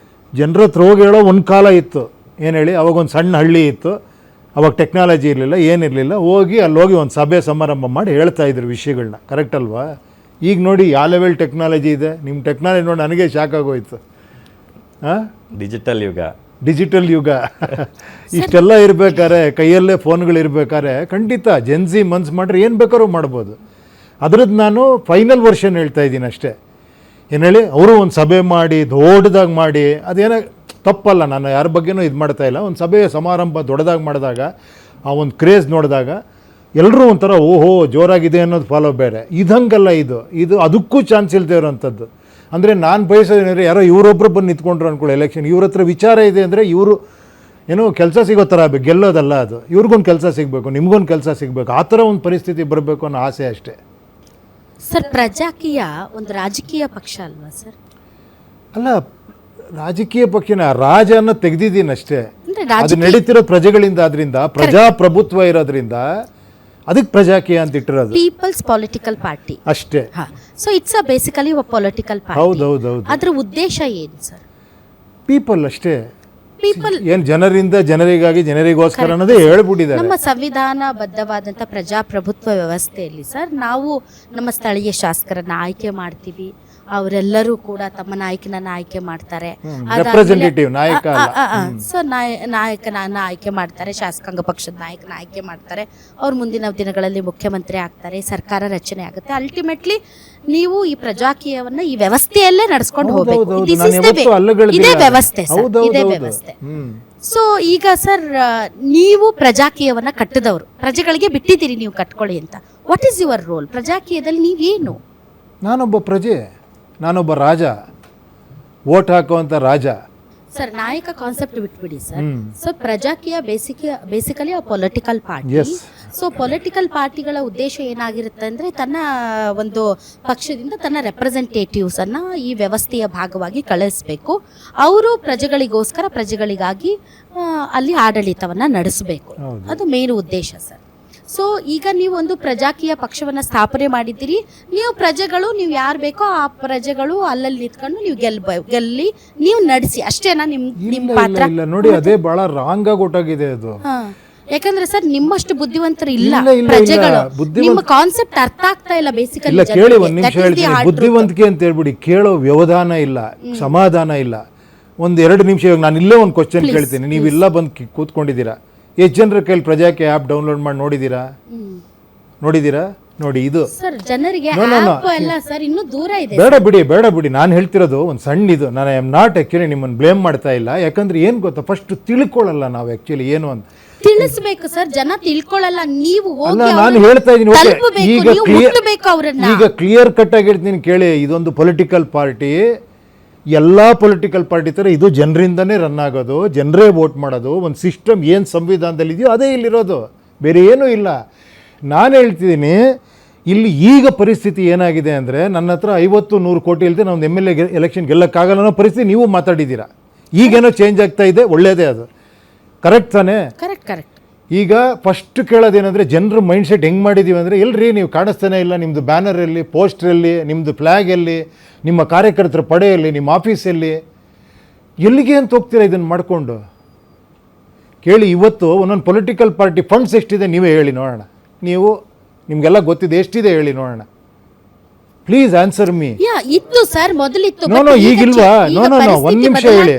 ಜನರ ಹತ್ರ ಹೋಗಿ ಹೇಳೋ ಒಂದು ಕಾಲ ಇತ್ತು. ಏನು ಹೇಳಿ, ಅವಾಗೊಂದು ಸಣ್ಣ ಹಳ್ಳಿ ಇತ್ತು, ಅವಾಗ ಟೆಕ್ನಾಲಜಿ ಇರಲಿಲ್ಲ, ಏನಿರಲಿಲ್ಲ. ಹೋಗಿ ಅಲ್ಲೋಗಿ ಒಂದು ಸಭೆ ಸಮಾರಂಭ ಮಾಡಿ ಹೇಳ್ತಾಯಿದ್ರು ವಿಷಯಗಳನ್ನ. ಕರೆಕ್ಟ್ ಅಲ್ವಾ? ಈಗ ನೋಡಿ ಯಾವ ಲೆವೆಲ್ ಟೆಕ್ನಾಲಜಿ ಇದೆ. ನಿಮ್ಮ ಟೆಕ್ನಾಲಜಿ ನೋಡಿ ನನಗೆ ಶಾಕ್ ಆಗೋಯ್ತು. ಹಾಂ, ಡಿಜಿಟಲ್ ಯುಗ ಇಷ್ಟೆಲ್ಲ ಇರಬೇಕಾದ್ರೆ, ಕೈಯಲ್ಲೇ ಫೋನ್ಗಳು ಇರಬೇಕಾದ್ರೆ, ಖಂಡಿತ ಜೆನ್ಸಿ ಮನ್ಸು ಮಾಡ್ರೆ ಏನು ಬೇಕಾದ್ರೂ ಮಾಡ್ಬೋದು. ಅದ್ರದ್ದು ನಾನು ಫೈನಲ್ ವರ್ಷನ್ ಹೇಳ್ತಾ ಇದ್ದೀನಿ ಅಷ್ಟೇ. ಏನು ಹೇಳಿ, ಅವರು ಒಂದು ಸಭೆ ಮಾಡಿ ದೊಡ್ಡದಾಗಿ ಮಾಡಿ, ಅದೇನೋ ತಪ್ಪಲ್ಲ, ನಾನು ಯಾರ ಬಗ್ಗೆನೂ ಇದು ಮಾಡ್ತಾ ಇಲ್ಲ. ಒಂದು ಸಭೆ ಸಮಾರಂಭ ದೊಡ್ಡದಾಗಿ ಮಾಡಿದಾಗ, ಆ ಒಂದು ಕ್ರೇಜ್ ನೋಡಿದಾಗ ಎಲ್ಲರೂ ಒಂಥರ ಓಹೋ ಜೋರಾಗಿದೆ ಅನ್ನೋದು ಫಾಲೋ ಬೇರೆ. ಇದಂಗಲ್ಲ, ಇದು ಅದಕ್ಕೂ ಚಾನ್ಸ್ ಇಲ್ಲದೆ ಇರೋವಂಥದ್ದು. ಅಂದರೆ ನಾನು ಬಯಸೋದೇನೆಂದರೆ, ಯಾರೋ ಇವರೊಬ್ಬರು ಬಂದು ನಿಂತ್ಕೊಂಡ್ರು ಅಂದ್ಕೊಳ್ಳಿ ಎಲೆಕ್ಷನ್, ಇವ್ರ ಹತ್ರ ವಿಚಾರ ಇದೆ ಅಂದರೆ ಇವರು ಏನೋ ಕೆಲಸ ಸಿಗೋ ಥರ ಗೆಲ್ಲೋದಲ್ಲ ಅದು. ಇವ್ರಿಗೊಂದು ಕೆಲಸ ಸಿಗಬೇಕು, ನಿಮಗೊಂದು ಕೆಲಸ ಸಿಗಬೇಕು, ಆ ಥರ ಒಂದು ಪರಿಸ್ಥಿತಿ ಬರಬೇಕು ಅನ್ನೋ ಆಸೆ ಅಷ್ಟೇ. ಸರ್, ಪ್ರಜಾಕೀಯ ಒಂದು ರಾಜಕೀಯ ಪಕ್ಷ ಅಲ್ವಾ ಸರ್? ಅಲ್ಲ, ರಾಜಕೀಯ ಪಕ್ಷನ ರಾಜನ ತೆಗೆದಿದ್ದೀನಿ ಅಷ್ಟೇ. ಅಂದ್ರೆ ಅದು ನಡೀತಿರೋ ಪ್ರಜೆಗಳಿಂದ, ಆದ್ರಿಂದ ಪ್ರಜಾಪ್ರಭುತ್ವ ಇರೋದ್ರಿಂದ ಅದಕ್ಕೆ ಪ್ರಜಾಕೀಯ ಅಂತ ಇಟ್ಟಿರೋದು. ಪೀಪಲ್ಸ್ ಪೊಲಿಟಿಕಲ್ ಪಾರ್ಟಿ ಅಷ್ಟೇ. So it's a basically political party. ಹೌದೌದು. ಅದ್ರ ಉದ್ದೇಶ ಏನು ಸರ್? ಪೀಪಲ್ ಅಷ್ಟೇ. ಪೀಪಲ್ ಏನ್ ಜನರಿಂದ ಜನರಿಗಾಗಿ ಜನರಿಗೋಸ್ಕರ ಅನ್ನೋದೇ ಹೇಳ್ಬಿಟ್ಟಿದ್ದಾರೆ. ನಮ್ಮ ಸಂವಿಧಾನಬದ್ಧವಾದಂಥ ಪ್ರಜಾಪ್ರಭುತ್ವ ವ್ಯವಸ್ಥೆಯಲ್ಲಿ ಸರ್ ನಾವು ನಮ್ಮ ಸ್ಥಳೀಯ ಶಾಸಕರನ್ನ ಆಯ್ಕೆ ಮಾಡ್ತೀವಿ. ಅವರೆಲ್ಲರೂ ಕೂಡ ತಮ್ಮ ನಾಯಕನನ್ನ ಆಯ್ಕೆ ಮಾಡ್ತಾರೆ. ರೆಪ್ರೆಸೆಂಟೇಟಿವ್ ನಾಯಕ ಸೊ ನಾಯಕನನ್ನ ಆಯ್ಕೆ ಮಾಡ್ತಾರೆ, ಶಾಸಕಾಂಗ ಪಕ್ಷದ ನಾಯಕನ ಆಯ್ಕೆ ಮಾಡ್ತಾರೆ. ಅವ್ರು ಮುಂದಿನ ದಿನಗಳಲ್ಲಿ ಮುಖ್ಯಮಂತ್ರಿ ಆಗ್ತಾರೆ, ಸರ್ಕಾರ ರಚನೆ ಆಗುತ್ತೆ. ಅಲ್ಟಿಮೇಟ್ಲಿ ನೀವು ಈ ಪ್ರಜಾಕೀಯವನ್ನ ಈ ವ್ಯವಸ್ಥೆಯಲ್ಲೇ ನಡೆಸ್ಕೊಂಡು ಹೋಗ್ಬೇಕು. ಇದೇ ವ್ಯವಸ್ಥೆ ಸರ್, ಇದೇ ವ್ಯವಸ್ಥೆ. ಸೊ ಈಗ ಸರ್ ನೀವು ಪ್ರಜಾಕೀಯವನ್ನ ಕಟ್ಟಿದವರು, ಪ್ರಜೆಗಳಿಗೆ ಬಿಟ್ಟಿದ್ದೀರಿ ನೀವು ಕಟ್ಕೊಳ್ಳಿ ಅಂತ. ವಾಟ್ ಈಸ್ ಯುವರ್ ರೋಲ್ ಪ್ರಜಾಕೀಯದಲ್ಲಿ? ನೀವೇನು? ನಾನೊಬ್ಬ ಪ್ರಜೆ, ನಾನೊಬ್ಬ ರಾಜ, ವೋಟ್ ಹಾಕುವಂತ ರಾಜ. ಸರ್ ನಾಯಕ ಕಾನ್ಸೆಪ್ಟ್ ಬಿಟ್ಬಿಡಿ sir. So Prajaakeeya basically political party. So political ಪಾರ್ಟಿಗಳ ಉದ್ದೇಶ ಏನಾಗಿರುತ್ತೆ ಅಂದ್ರೆ ತನ್ನ ಒಂದು ಪಕ್ಷದಿಂದ ತನ್ನ ರೆಪ್ರೆಸೆಂಟೇಟಿವ್ಸ್ ಅನ್ನ ಈ ವ್ಯವಸ್ಥೆಯ ಭಾಗವಾಗಿ ಕಳಿಸ್ಬೇಕು. ಅವರು ಪ್ರಜೆಗಳಿಗೋಸ್ಕರ ಪ್ರಜೆಗಳಿಗಾಗಿ ಅಲ್ಲಿ ಆಡಳಿತವನ್ನ ನಡೆಸಬೇಕು. ಅದು ಮೇನ್ ಉದ್ದೇಶ ಸರ್. ಸೊ ಈಗ ನೀವು ಒಂದು ಪ್ರಜಾಕೀಯ ಪಕ್ಷವನ್ನ ಸ್ಥಾಪನೆ ಮಾಡಿದ್ದೀರಿ. ನೀವು ಪ್ರಜೆಗಳು, ನೀವು ಯಾರು ಬೇಕೋ ಆ ಪ್ರಜೆಗಳು ಅಲ್ಲಲ್ಲಿ ನಿಂತ್ಕೊಂಡು ನೀವು ಗೆಲ್ಲಿ ನೀವು ನಡೆಸಿ ಅಷ್ಟೇನಾ ನಿಮ್ ಪಾತ್ರ? ಇಲ್ಲ ನೋಡಿ, ಅದೇ ಬಹಳ ರಾಂಗ್ ಆಗಿ ಒಟ್ಟಾಗಿದೆ ಅದು. ಯಾಕಂದ್ರೆ ಸರ್ ನಿಮ್ಮಷ್ಟು ಬುದ್ಧಿವಂತರು ಇಲ್ಲ ಪ್ರಜೆಗಳು. ನಿಮ್ಮ ಕಾನ್ಸೆಪ್ಟ್ ಅರ್ಥ ಆಗ್ತಾ ಇಲ್ಲ ಬೇಸಿಕಲಿ. ಇಲ್ಲ ಕೇಳಿ, ಒಂದ್ ನಿಮಿಷ ಹೇಳ್ತೀನಿ. ಬುದ್ಧಿವಂತಿಕೆ ಅಂತ ಹೇಳ್ಬಿಡಿ, ಕೇಳೋ ವ್ಯವಧಾನ ಇಲ್ಲ, ಸಮಾಧಾನ ಇಲ್ಲ. ಒಂದ್ 2 ನಿಮಿಷ. ಇವಾಗ ನಾನು ಇಲ್ಲೇ ಒಂದು ಕ್ವಶನ್ ಕೇಳ್ತೀನಿ. ನೀವಿಲ್ಲ ಬಂದು ಕೂತ್ಕೊಂಡಿದ್ದೀರಾ. ಎಷ್ಟು ಜನರ ಕೈಲಿ ಪ್ರಜಾಕೀಯ ಆ್ಯಪ್ ಡೌನ್ಲೋಡ್ ಮಾಡಿ ನೋಡಿದ್ದೀರಾ? ನೋಡಿ ಇದು ಸರ್ ಜನರಿಗೆ ಸರ್ ಇನ್ನೂ ದೂರ ಇದೆ. ಬೇಡ ಬಿಡಿ. ನಾನು ಹೇಳ್ತಿರೋದು ಒಂದು ಸಣ್ಣ ಇದು. ನಾನು ಐ ಆಮ್ ನಾಟ್ ಆ್ಯಕ್ಚುಲಿ ನಿಮ್ಮನ್ನು ಬ್ಲೇಮ್ ಮಾಡ್ತಾ ಇಲ್ಲ. ಯಾಕಂದ್ರೆ ಏನು ಗೊತ್ತಾ, ಫಸ್ಟ್ ತಿಳ್ಕೊಳ್ಳಲ್ಲ ನಾವು ಆ್ಯಕ್ಚುಲಿ ಏನು ಅಂತ. ತಿಳಿಸ್ಬೇಕು ಸರ್, ಜನ ತಿಳ್ಕೊಳ್ಳಲ್ಲ. ನೀವು ನಾನು ಹೇಳ್ತಾ ಇದ್ದೀನಿ. ಈಗ ಕ್ಲಿಯರ್ ಕಟ್ ಆಗಿ ಹೇಳ್ತೀನಿ ಕೇಳಿ. ಇದೊಂದು ಪೊಲಿಟಿಕಲ್ ಪಾರ್ಟಿ, ಎಲ್ಲ ಪೊಲಿಟಿಕಲ್ ಪಾರ್ಟಿ ಥರ ಇದು ಜನರಿಂದನೇ ರನ್ ಆಗೋದು, ಜನರೇ ವೋಟ್ ಮಾಡೋದು. ಒಂದು ಸಿಸ್ಟಮ್ ಏನು ಸಂವಿಧಾನದಲ್ಲಿ ಇದೆಯೋ ಅದೇ ಇಲ್ಲಿರೋದು, ಬೇರೆ ಏನೂ ಇಲ್ಲ. ನಾನು ಹೇಳ್ತಿದ್ದೀನಿ ಇಲ್ಲಿ ಈಗ ಪರಿಸ್ಥಿತಿ ಏನಾಗಿದೆ ಅಂದರೆ, ನನ್ನ ಹತ್ರ 50-100 ಕೋಟಿ ಇಲ್ಲದೆ ನಾವು MLA ಎಲೆಕ್ಷನ್ ಗೆಲ್ಲಕ್ಕಾಗಲ್ಲ ಅನ್ನೋ ಪರಿಸ್ಥಿತಿ ನೀವು ಮಾತಾಡಿದ್ದೀರಾ. ಈಗೇನೋ ಚೇಂಜ್ ಆಗ್ತಾ ಇದೆ, ಒಳ್ಳೇದೇ ಅದು. ಕರೆಕ್ಟ್ ತಾನೇ? ಕರೆಕ್ಟ್. ಈಗ ಫಸ್ಟ್ ಕೇಳೋದೇನೆಂದರೆ, ಜನರ ಮೈಂಡ್ ಸೆಟ್ ಹೆಂಗೆ ಮಾಡಿದ್ದೀವಿ ಅಂದರೆ, ಎಲ್ರಿ ನೀವು ಕಾಣಿಸ್ತಾನೆ ಇಲ್ಲ, ನಿಮ್ಮದು ಬ್ಯಾನರಲ್ಲಿ, ಪೋಸ್ಟ್ರಲ್ಲಿ, ನಿಮ್ಮದು ಫ್ಲ್ಯಾಗಲ್ಲಿ, ನಿಮ್ಮ ಕಾರ್ಯಕರ್ತರ ಪಡೆಯಲ್ಲಿ, ನಿಮ್ಮ ಆಫೀಸಲ್ಲಿ, ಎಲ್ಲಿಗೆ ಅಂತ ಹೋಗ್ತೀರಾ ಇದನ್ನು ಮಾಡಿಕೊಂಡು? ಕೇಳಿ, ಇವತ್ತು ಒಂದೊಂದು ಪೊಲಿಟಿಕಲ್ ಪಾರ್ಟಿ ಫಂಡ್ಸ್ ಎಷ್ಟಿದೆ ನೀವೇ ಹೇಳಿ ನೋಡೋಣ. ನಿಮಗೆಲ್ಲ ಗೊತ್ತಿದೆ, ಎಷ್ಟಿದೆ ಹೇಳಿ ನೋಡೋಣ. Please answer me. ಇತ್ತು ಸರ್, ಮೊದಲಿತ್ತು. ನೋ ಈಗಿಲ್ವಾ? ನೋ ಒಂದು ನಿಮಿಷ ಹೇಳಿ.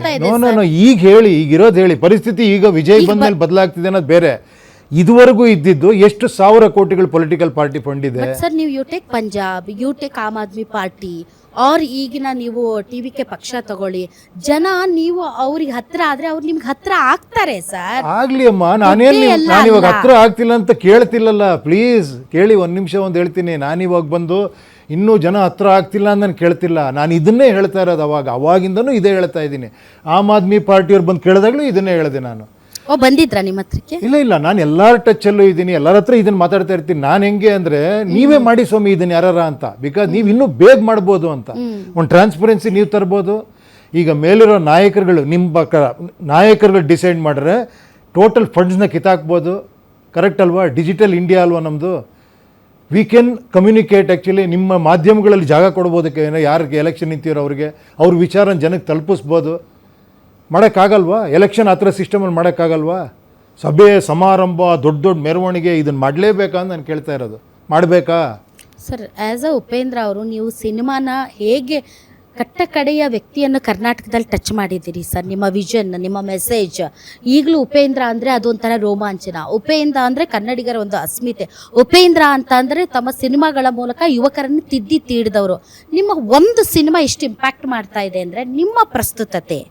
ನೋ ಈಗ ಹೇಳಿ, ಈಗಿರೋದು ಹೇಳಿ. ಪರಿಸ್ಥಿತಿ ಈಗ ವಿಜಯ್ ಬಂದ್ಮೇಲೆ ಬದಲಾಗ್ತಿದೆ ಅನ್ನೋದು ಬೇರೆ. ಇದುವರೆಗೂ ಇದ್ದಿದ್ದು ಎಷ್ಟು 1000 ಕೋಟಿಗಳು ಪೊಲಿಟಿಕಲ್ ಪಾರ್ಟಿ ಫಂಡ್ ಇದೆ ಸರ್. ನೀವು you take Punjab, you take Aam Aadmi Party, ಅವ್ರ ಈಗಿನ ನೀವು TVK ಪಕ್ಷ ತಗೊಳ್ಳಿ. ಜನ ನೀವು ಅವ್ರಿಗೆ ಹತ್ರ ಆದ್ರೆ ಅವ್ರು ನಿಮ್ಗೆ ಹತ್ರ ಆಗ್ತಾರೆ ಸರ್. ಆಗ್ಲಿ ಅಮ್ಮ, ನಾನು ಇವಾಗ ಹತ್ರ ಆಗ್ತಿಲ್ಲ ಅಂತ ಕೇಳ್ತಿಲ್ಲಲ್ಲ. ಪ್ಲೀಸ್ ಕೇಳಿ, ಒಂದು ನಿಮಿಷ ಒಂದು ಹೇಳ್ತೀನಿ. ನಾನಿವಾಗ ಬಂದು ಇನ್ನೂ ಜನ ಹತ್ರ ಆಗ್ತಿಲ್ಲ ಅಂತ ನಾನು ಕೇಳ್ತಿಲ್ಲ. ನಾನು ಇದನ್ನೇ ಹೇಳ್ತಾ ಇರೋದು. ಅವಾಗಿಂದನೂ ಇದೇ ಹೇಳ್ತಾ ಇದ್ದೀನಿ. ಆಮ್ ಆದ್ಮಿ ಪಾರ್ಟಿಯವ್ರು ಬಂದು ಕೇಳಿದಾಗಲೂ ಇದನ್ನೇ ಹೇಳಿದೆ ನಾನು. ಬಂದಿದ್ರಾ ನಿಮ್ಮ ಹತ್ರಕ್ಕೆ? ಇಲ್ಲ, ನಾನು ಎಲ್ಲರ ಟಚ್ಚಲ್ಲೂ ಇದ್ದೀನಿ, ಎಲ್ಲರ ಹತ್ರ ಇದನ್ನು ಮಾತಾಡ್ತಾ ಇರ್ತೀನಿ. ನಾನು ಹೆಂಗೆ ಅಂದರೆ, ನೀವೇ ಮಾಡಿ ಸ್ವಾಮಿ ಇದನ್ನು ಯಾರ ಅಂತ. ಬಿಕಾಸ್ ನೀವು ಇನ್ನೂ ಬೇಗ ಮಾಡ್ಬೋದು ಅಂತ ಒಂದು ಟ್ರಾನ್ಸ್ಪರೆನ್ಸಿ ನೀವು ತರ್ಬೋದು. ಈಗ ಮೇಲಿರೋ ನಾಯಕರುಗಳು ಡಿಸೈಡ್ ಮಾಡಿದ್ರೆ ಟೋಟಲ್ ಫಂಡ್ಸ್ನ ಕಿತ್ತಾಕ್ಬೋದು. ಕರೆಕ್ಟ್ ಅಲ್ವಾ? ಡಿಜಿಟಲ್ ಇಂಡಿಯಾ ಅಲ್ವಾ ನಮ್ಮದು? We can communicate. ಆ್ಯಕ್ಚುಲಿ ನಿಮ್ಮ ಮಾಧ್ಯಮಗಳಲ್ಲಿ ಜಾಗ ಕೊಡ್ಬೋದಕ್ಕೆ, ಯಾರಿಗೆ ಎಲೆಕ್ಷನ್ ನಿಂತಿರೋ ಅವ್ರಿಗೆ ಅವ್ರ ವಿಚಾರನ ಜನಕ್ಕೆ ತಲುಪಿಸ್ಬೋದು. ಮಾಡೋಕ್ಕಾಗಲ್ವಾ? ಎಲೆಕ್ಷನ್ ಆ ಥರ ಸಿಸ್ಟಮಲ್ಲಿ ಮಾಡೋಕ್ಕಾಗಲ್ವಾ? ಸಭೆ ಸಮಾರಂಭ, ದೊಡ್ಡ ಮೆರವಣಿಗೆ, ಇದನ್ನು ಮಾಡಲೇಬೇಕಾ ಅಂತ ನಾನು ಕೇಳ್ತಾ ಇರೋದು. ಮಾಡಬೇಕಾ ಸರ್? ಆ್ಯಸ್ ಅ ಉಪೇಂದ್ರ ಅವರು, ನೀವು ಸಿನಿಮಾನ ಹೇಗೆ ಕಟ್ಟಕಡೆಯ ವ್ಯಕ್ತಿಯನ್ನು ಕರ್ನಾಟಕದಲ್ಲಿ ಟಚ್ ಮಾಡಿದ್ದೀರಿ ಸರ್. ನಿಮ್ಮ ವಿಷನ್, ನಿಮ್ಮ ಮೆಸೇಜ್. ಈಗಲೂ ಉಪೇಂದ್ರ ಅಂದರೆ ಅದೊಂಥರ ರೋಮಾಂಚನ. ಉಪೇಂದ್ರ ಅಂದರೆ ಕನ್ನಡಿಗರ ಒಂದು ಅಸ್ಮಿತೆ. ಉಪೇಂದ್ರ ಅಂತ ಅಂದರೆ ತಮ್ಮ ಸಿನಿಮಾಗಳ ಮೂಲಕ ಯುವಕರನ್ನು ತೀಡಿದವರು. ನಿಮ್ಮ ಒಂದು ಸಿನಿಮಾ ಎಷ್ಟು ಇಂಪ್ಯಾಕ್ಟ್ ಮಾಡ್ತಾ ಇದೆ ಅಂದರೆ ನಿಮ್ಮ ಪ್ರಸ್ತುತತೆ,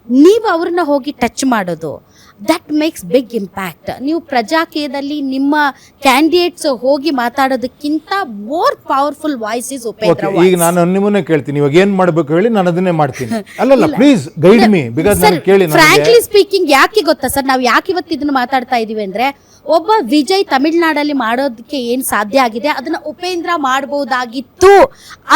ನೀವು ಅವ್ರನ್ನ ಹೋಗಿ ಟಚ್ ಮಾಡೋದು, ದಟ್ ಮೇಕ್ಸ್ ಬಿಗ್ ಇಂಪ್ಯಾಕ್ಟ್. ನೀವು ಪ್ರಜಾಕೀಯದಲ್ಲಿ ನಿಮ್ಮ ಕ್ಯಾಂಡಿಡೇಟ್ಸ್ ಹೋಗಿ ಮಾತಾಡೋದಕ್ಕಿಂತ more powerful voice is Upendra ಈಗ ನಾನು ನಿಮ್ಮನ್ನೇ ಕೇಳ್ತೀನಿ, ಇವಾಗ ಏನ್ ಮಾಡ್ಬೇಕು ಹೇಳಿ, ನಾನು ಅದನ್ನೇ ಮಾಡ್ತೀನಿ. ಅಲ್ಲಲ್ಲ, ಪ್ಲೀಸ್ ಗೈಡ್ ಮೀ, ಬಿಕಾಸ್ ನಾನು ಕೇಳಿ. ಫ್ರಾಂಕ್ಲಿ ಸ್ಪೀಕಿಂಗ್ ಯಾಕೆ ಗೊತ್ತಾ ಸರ್, ನಾವು ಯಾಕೆ ಇವತ್ತು ಇದನ್ನ ಮಾತಾಡ್ತಾ ಇದೀವಿ ಅಂದ್ರೆ, ಒಬ್ಬ ವಿಜಯ್ ತಮಿಳ್ನಾಡಲ್ಲಿ ಮಾಡೋದಕ್ಕೆ ಏನ್ ಸಾಧ್ಯ ಆಗಿದೆ ಅದನ್ನ ಉಪೇಂದ್ರ ಮಾಡಬಹುದಾಗಿತ್ತು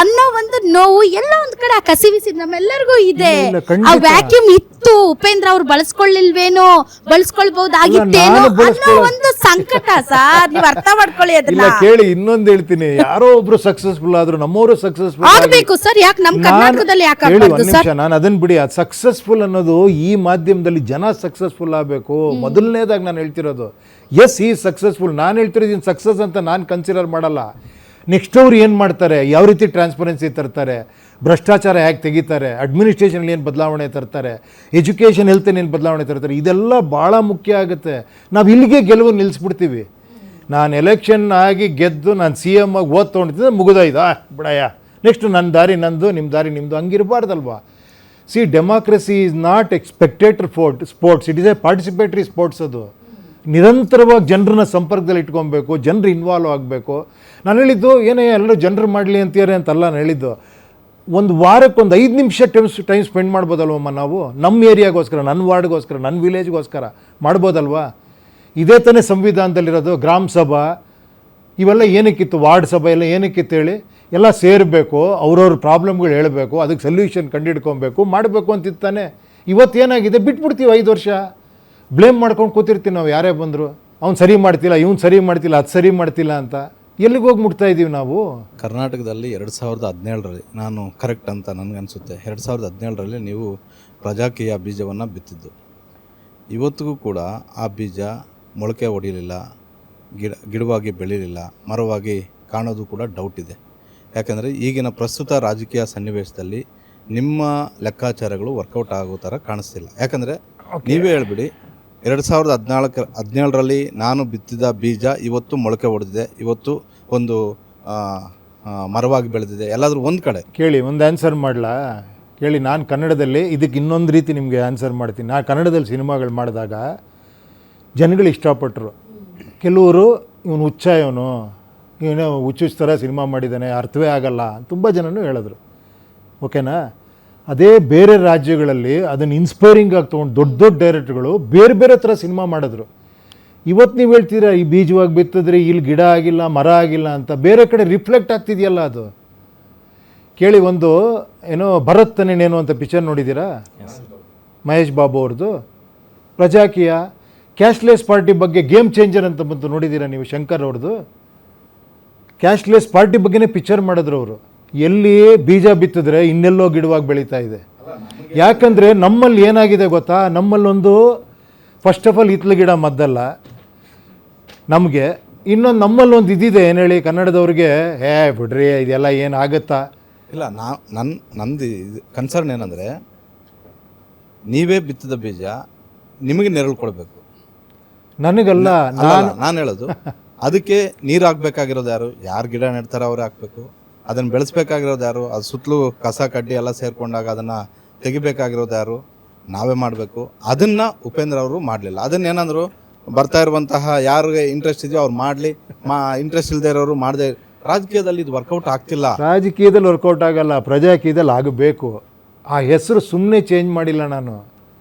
ಅನ್ನೋ ಒಂದು ನೋವು ಎಲ್ಲ ಒಂದ್ ಕಡೆ ಆ ಕಸಿವಿಸಿ ನಮ್ಮೆಲ್ಲರಿಗೂ ಇದೆ. ಇಲ್ಲ, ಖಂಡಿತ. ಆ ವ್ಯಾಕ್ಯೂಮ್ ಇತ್ತು, ಉಪೇಂದ್ರ ಅವ್ರು ಬಳಸ್ಕೊಳ್ಳಿಲ್ವೇನೋ, ಬಳಸ್ಕೊಳ್ಬಹುದಾಗಿತ್ತೇನೋ ಅನ್ನೋ ಒಂದು ಸಂಕಟ ಸರ್. ನೀವು ಅರ್ಥ ಮಾಡ್ಕೊಳ್ಳಿ ಇಲ್ಲ ಅದನ್ನ. ಕೇಳಿ, ಇನ್ನೊಂದು ಹೇಳ್ತೀನಿ, ಯಾರೋ ಒಬ್ರು ಸಕ್ಸಸ್ಫುಲ್ ಆದ್ರು, ನಮ್ಮವರು ಸಕ್ಸಸ್ಫುಲ್ ಆಗ್ಬೇಕು ಸರ್. ಯಾಕೆ ನಮ್ ಕರ್ನಾಟಕದಲ್ಲಿ ಯಾಕೆ ಹೇಳಿ ಆಗ್ಬಾರ್ದು ಒಂದ್ ಸರ್? ನಿಮಿಷ, ನಾನು ಅದನ್ನ ಬಿಡಿ. ಅದು ಸಕ್ಸಸ್ಫುಲ್ ಅನ್ನೋದು ಈ ಮಾಧ್ಯಮದಲ್ಲಿ ಜನ ಸಕ್ಸಸ್ಫುಲ್ ಆಗಬೇಕು, ಮೊದಲನೇದಾಗಿ ನಾನು ಹೇಳ್ತಿರೋದು. ಎಸ್, ಈ ಸಕ್ಸಸ್ಫುಲ್, ನಾನು ಹೇಳ್ತಿರೋದು ಸಕ್ಸಸ್ ಅಂತ ನಾನು ಕನ್ಸಿಡರ್ ಮಾಡಲ್ಲ. ನೆಕ್ಸ್ಟ್ ಅವ್ರು ಏನು ಮಾಡ್ತಾರೆ, ಯಾವ ರೀತಿ ಟ್ರಾನ್ಸ್ಪರೆನ್ಸಿ ತರ್ತಾರೆ, ಭ್ರಷ್ಟಾಚಾರ ಹೇಗೆ ತೆಗಿತಾರೆ, ಅಡ್ಮಿನಿಸ್ಟ್ರೇಷನಲ್ಲಿ ಏನು ಬದಲಾವಣೆ ತರ್ತಾರೆ, ಎಜುಕೇಷನ್ ಹೆಲ್ತಲ್ಲಿ ಏನು ಬದಲಾವಣೆ ತರ್ತಾರೆ, ಇದೆಲ್ಲ ಭಾಳ ಮುಖ್ಯ ಆಗುತ್ತೆ. ನಾವು ಇಲ್ಲಿಗೆ ಗೆಲುವು ನಿಲ್ಲಿಸ್ಬಿಡ್ತೀವಿ. ನಾನು ಎಲೆಕ್ಷನ್ ಆಗಿ ಗೆದ್ದು ನಾನು CM ಆಗಿ ಓದ್ ತೊಗೊಂಡಿದ್ದೆ, ಮುಗಿದೋಯ್ದು, ಬಿಡಯ್ಯ, ನೆಕ್ಸ್ಟ್ ನನ್ನ ದಾರಿ ನಂದು, ನಿಮ್ಮ ದಾರಿ ನಿಮ್ಮದು, ಹಂಗಿರಬಾರ್ದಲ್ವಾ? See, democracy is not spectator sports, it is a participatory sports. ಅದು ನಿರಂತರವಾಗಿ ಜನರನ್ನ ಸಂಪರ್ಕದಲ್ಲಿ ಇಟ್ಕೊಬೇಕು, ಜನರು ಇನ್ವಾಲ್ವ್ ಆಗಬೇಕು. ನಾನು ಹೇಳಿದ್ದು ಏನೇ ಎಲ್ಲರೂ ಜನರು ಮಾಡಲಿ ಅಂತೀರಿ ಅಂತಲ್ಲ ನಾನು ಹೇಳಿದ್ದು. ಒಂದು ವಾರಕ್ಕೆ ಒಂದು 5 ನಿಮಿಷ ಟೈಮ್ ಸ್ಪೆಂಡ್ ಮಾಡ್ಬೋದಲ್ವಮ್ಮ ನಾವು, ನಮ್ಮ ಏರಿಯಾಗೋಸ್ಕರ, ನನ್ನ ವಾರ್ಡ್ಗೋಸ್ಕರ, ನನ್ನ ವಿಲೇಜ್ಗೋಸ್ಕರ ಮಾಡ್ಬೋದಲ್ವಾ? ಇದೇ ತಾನೇ ಸಂವಿಧಾನದಲ್ಲಿರೋದು. ಗ್ರಾಮ ಸಭಾ ಇವೆಲ್ಲ ಏನಕ್ಕಿತ್ತು, ವಾರ್ಡ್ ಸಭೆ ಎಲ್ಲ ಏನಕ್ಕಿತ್ತು ಹೇಳಿ? ಎಲ್ಲ ಸೇರಬೇಕು, ಅವ್ರವ್ರ ಪ್ರಾಬ್ಲಮ್ಗಳು ಹೇಳಬೇಕು, ಅದಕ್ಕೆ ಸೊಲ್ಯೂಷನ್ ಕಂಡುಹಿಡ್ಕೊಬೇಕು, ಮಾಡಬೇಕು ಅಂತಿತ್ತಾನೆ. ಇವತ್ತೇನಾಗಿದೆ, ಬಿಟ್ಬಿಡ್ತೀವಿ 5 ವರ್ಷ, ಬ್ಲೇಮ್ ಮಾಡ್ಕೊಂಡು ಕೂತಿರ್ತೀವಿ ನಾವು. ಯಾರೇ ಬಂದರು ಅವ್ನು ಸರಿ ಮಾಡ್ತಿಲ್ಲ, ಇವ್ನು ಸರಿ ಮಾಡ್ತಿಲ್ಲ, ಅದು ಸರಿ ಮಾಡ್ತಿಲ್ಲ ಅಂತ. ಎಲ್ಲಿಗೆ ಹೋಗಿ ಮುಟ್ತಾ ಇದ್ದೀವಿ ನಾವು? ಕರ್ನಾಟಕದಲ್ಲಿ 2017ರಲ್ಲಿ, ನಾನು ಕರೆಕ್ಟ್ ಅಂತ ನನಗನ್ಸುತ್ತೆ, 2017ರಲ್ಲಿ ನೀವು ಪ್ರಜಾಕೀಯ ಬೀಜವನ್ನು ಬಿತ್ತಿದ್ದು. ಇವತ್ತಿಗೂ ಕೂಡ ಆ ಬೀಜ ಮೊಳಕೆ ಹೊಡಿಲಿಲ್ಲ, ಗಿಡವಾಗಿ ಬೆಳೀಲಿಲ್ಲ, ಮರವಾಗಿ ಕಾಣೋದು ಕೂಡ ಡೌಟ್ ಇದೆ. ಯಾಕಂದರೆ ಈಗಿನ ಪ್ರಸ್ತುತ ರಾಜಕೀಯ ಸನ್ನಿವೇಶದಲ್ಲಿ ನಿಮ್ಮ ಲೆಕ್ಕಾಚಾರಗಳು ವರ್ಕೌಟ್ ಆಗೋ ಥರ ಕಾಣಿಸ್ತಿಲ್ಲ. ಯಾಕಂದರೆ ನೀವೇ ಹೇಳ್ಬಿಡಿ, 2017ರಲ್ಲಿ ನಾನು ಬಿತ್ತಿದ ಬೀಜ ಇವತ್ತು ಮೊಳಕೆ ಹೊಡೆದಿದೆ, ಇವತ್ತು ಒಂದು ಮರವಾಗಿ ಬೆಳೆದಿದೆ, ಎಲ್ಲಾದರೂ ಒಂದು ಕಡೆ. ಕೇಳಿ, ಒಂದು ಆನ್ಸರ್ ಮಾಡಲಾ? ಕೇಳಿ, ನಾನು ಕನ್ನಡದಲ್ಲಿ ಇದಕ್ಕೆ ಇನ್ನೊಂದು ರೀತಿ ನಿಮಗೆ ಆನ್ಸರ್ ಮಾಡ್ತೀನಿ. ನಾನು ಕನ್ನಡದಲ್ಲಿ ಸಿನಿಮಾಗಳು ಮಾಡಿದಾಗ ಜನಗಳು ಇಷ್ಟಪಟ್ಟರು. ಕೆಲವರು ಇವನು ಹುಚ್ಚ, ಇವನು ಹುಚ್ಚುಚ್ತರ ಸಿನಿಮಾ ಮಾಡಿದ್ದಾನೆ, ಅರ್ಥವೇ ಆಗಲ್ಲ, ತುಂಬ ಜನನೂ ಹೇಳಿದ್ರು. ಓಕೆನಾ? ಅದೇ ಬೇರೆ ರಾಜ್ಯಗಳಲ್ಲಿ ಅದನ್ನು ಇನ್ಸ್ಪೈರಿಂಗ್ ಆಗಿ ತೊಗೊಂಡು ದೊಡ್ಡ ದೊಡ್ಡ ಡೈರೆಕ್ಟರ್ಗಳು ಬೇರೆ ಬೇರೆ ಥರ ಸಿನಿಮಾ ಮಾಡಿದ್ರು. ಇವತ್ತು ನೀವು ಹೇಳ್ತೀರಾ ಈ ಬೀಜವಾಗಿ ಬಿತ್ತಿದ್ರೆ ಇಲ್ಲಿ ಗಿಡ ಆಗಿಲ್ಲ, ಮರ ಆಗಿಲ್ಲ ಅಂತ. ಬೇರೆ ಕಡೆ ರಿಫ್ಲೆಕ್ಟ್ ಆಗ್ತಿದೆಯಲ್ಲ ಅದು. ಕೇಳಿ, ಒಂದು ಭರತ್ ತನೇನೇನು ಅಂತ ಪಿಕ್ಚರ್ ನೋಡಿದ್ದೀರಾ? ಮಹೇಶ್ ಬಾಬು ಅವ್ರದ್ದು ಪ್ರಜಾಕೀಯ. ಕ್ಯಾಶ್ಲೆಸ್ ಪಾರ್ಟಿ ಬಗ್ಗೆ ಗೇಮ್ ಚೇಂಜರ್ ಅಂತ ಬಂತು, ನೋಡಿದ್ದೀರಾ ನೀವು? ಶಂಕರ್ ಅವ್ರದ್ದು ಕ್ಯಾಶ್ಲೆಸ್ ಪಾರ್ಟಿ ಬಗ್ಗೆನೇ ಪಿಕ್ಚರ್ ಮಾಡಿದ್ರು ಅವರು. ಎಲ್ಲಿ ಬೀಜ ಬಿತ್ತಿದ್ರೆ ಇನ್ನೆಲ್ಲೋ ಗಿಡವಾಗಿ ಬೆಳೀತಾ ಇದೆ. ಯಾಕಂದರೆ ನಮ್ಮಲ್ಲಿ ಏನಾಗಿದೆ ಗೊತ್ತಾ, ನಮ್ಮಲ್ಲೊಂದು ಫಸ್ಟ್ ಆಫ್ ಆಲ್ ಹಿತ್ಲ ಗಿಡ ಮದ್ದಲ್ಲ ನಮಗೆ. ಇನ್ನೊಂದು ನಮ್ಮಲ್ಲೊಂದು ಇದಿದೆ, ಏನು ಹೇಳಿ, ಕನ್ನಡದವ್ರಿಗೆ, ಬಿಡ್ರಿ ಇದೆಲ್ಲ ಏನು ಆಗುತ್ತಾ? ಇಲ್ಲ, ನಂದು ಕನ್ಸರ್ನ್ ಏನಂದರೆ, ನೀವೇ ಬಿತ್ತಿದ ಬೀಜ ನಿಮಗೆ ನೆರಳು ಕೊಡಬೇಕು. ನನಗಲ್ಲ, ನಾನು ಹೇಳೋದು, ಅದಕ್ಕೆ ನೀರು ಹಾಕ್ಬೇಕಾಗಿರೋದು ಯಾರು ಗಿಡ ನೆಡ್ತಾರೋ ಅವ್ರು ಹಾಕಬೇಕು. ಅದನ್ನು ಬೆಳೆಸ್ಬೇಕಾಗಿರೋದು ಯಾರು? ಅದು ಸುತ್ತಲೂ ಕಸ ಕಡ್ಡಿ ಎಲ್ಲ ಸೇರಿಕೊಂಡಾಗ ಅದನ್ನು ತೆಗಿಬೇಕಾಗಿರೋದು ಯಾರು? ನಾವೇ ಮಾಡಬೇಕು. ಅದನ್ನು ಉಪೇಂದ್ರ ಅವರು ಮಾಡಲಿಲ್ಲ. ಅದನ್ನೇನಂದ್ರು, ಬರ್ತಾ ಇರುವಂತಹ ಯಾರಿಗೆ ಇಂಟ್ರೆಸ್ಟ್ ಇದೆಯೋ ಅವ್ರು ಮಾಡಲಿ, ಇಂಟ್ರೆಸ್ಟ್ ಇಲ್ಲದೆ ಇರೋರು ಮಾಡದೆ. ರಾಜಕೀಯದಲ್ಲಿ ಇದು ವರ್ಕೌಟ್ ಆಗ್ತಿಲ್ಲ. ರಾಜಕೀಯದಲ್ಲಿ ವರ್ಕೌಟ್ ಆಗಲ್ಲ, ಪ್ರಜಾಕೀಯದಲ್ಲಿ ಆಗಬೇಕು. ಆ ಹೆಸರು ಸುಮ್ಮನೆ ಚೇಂಜ್ ಮಾಡಿಲ್ಲ ನಾನು.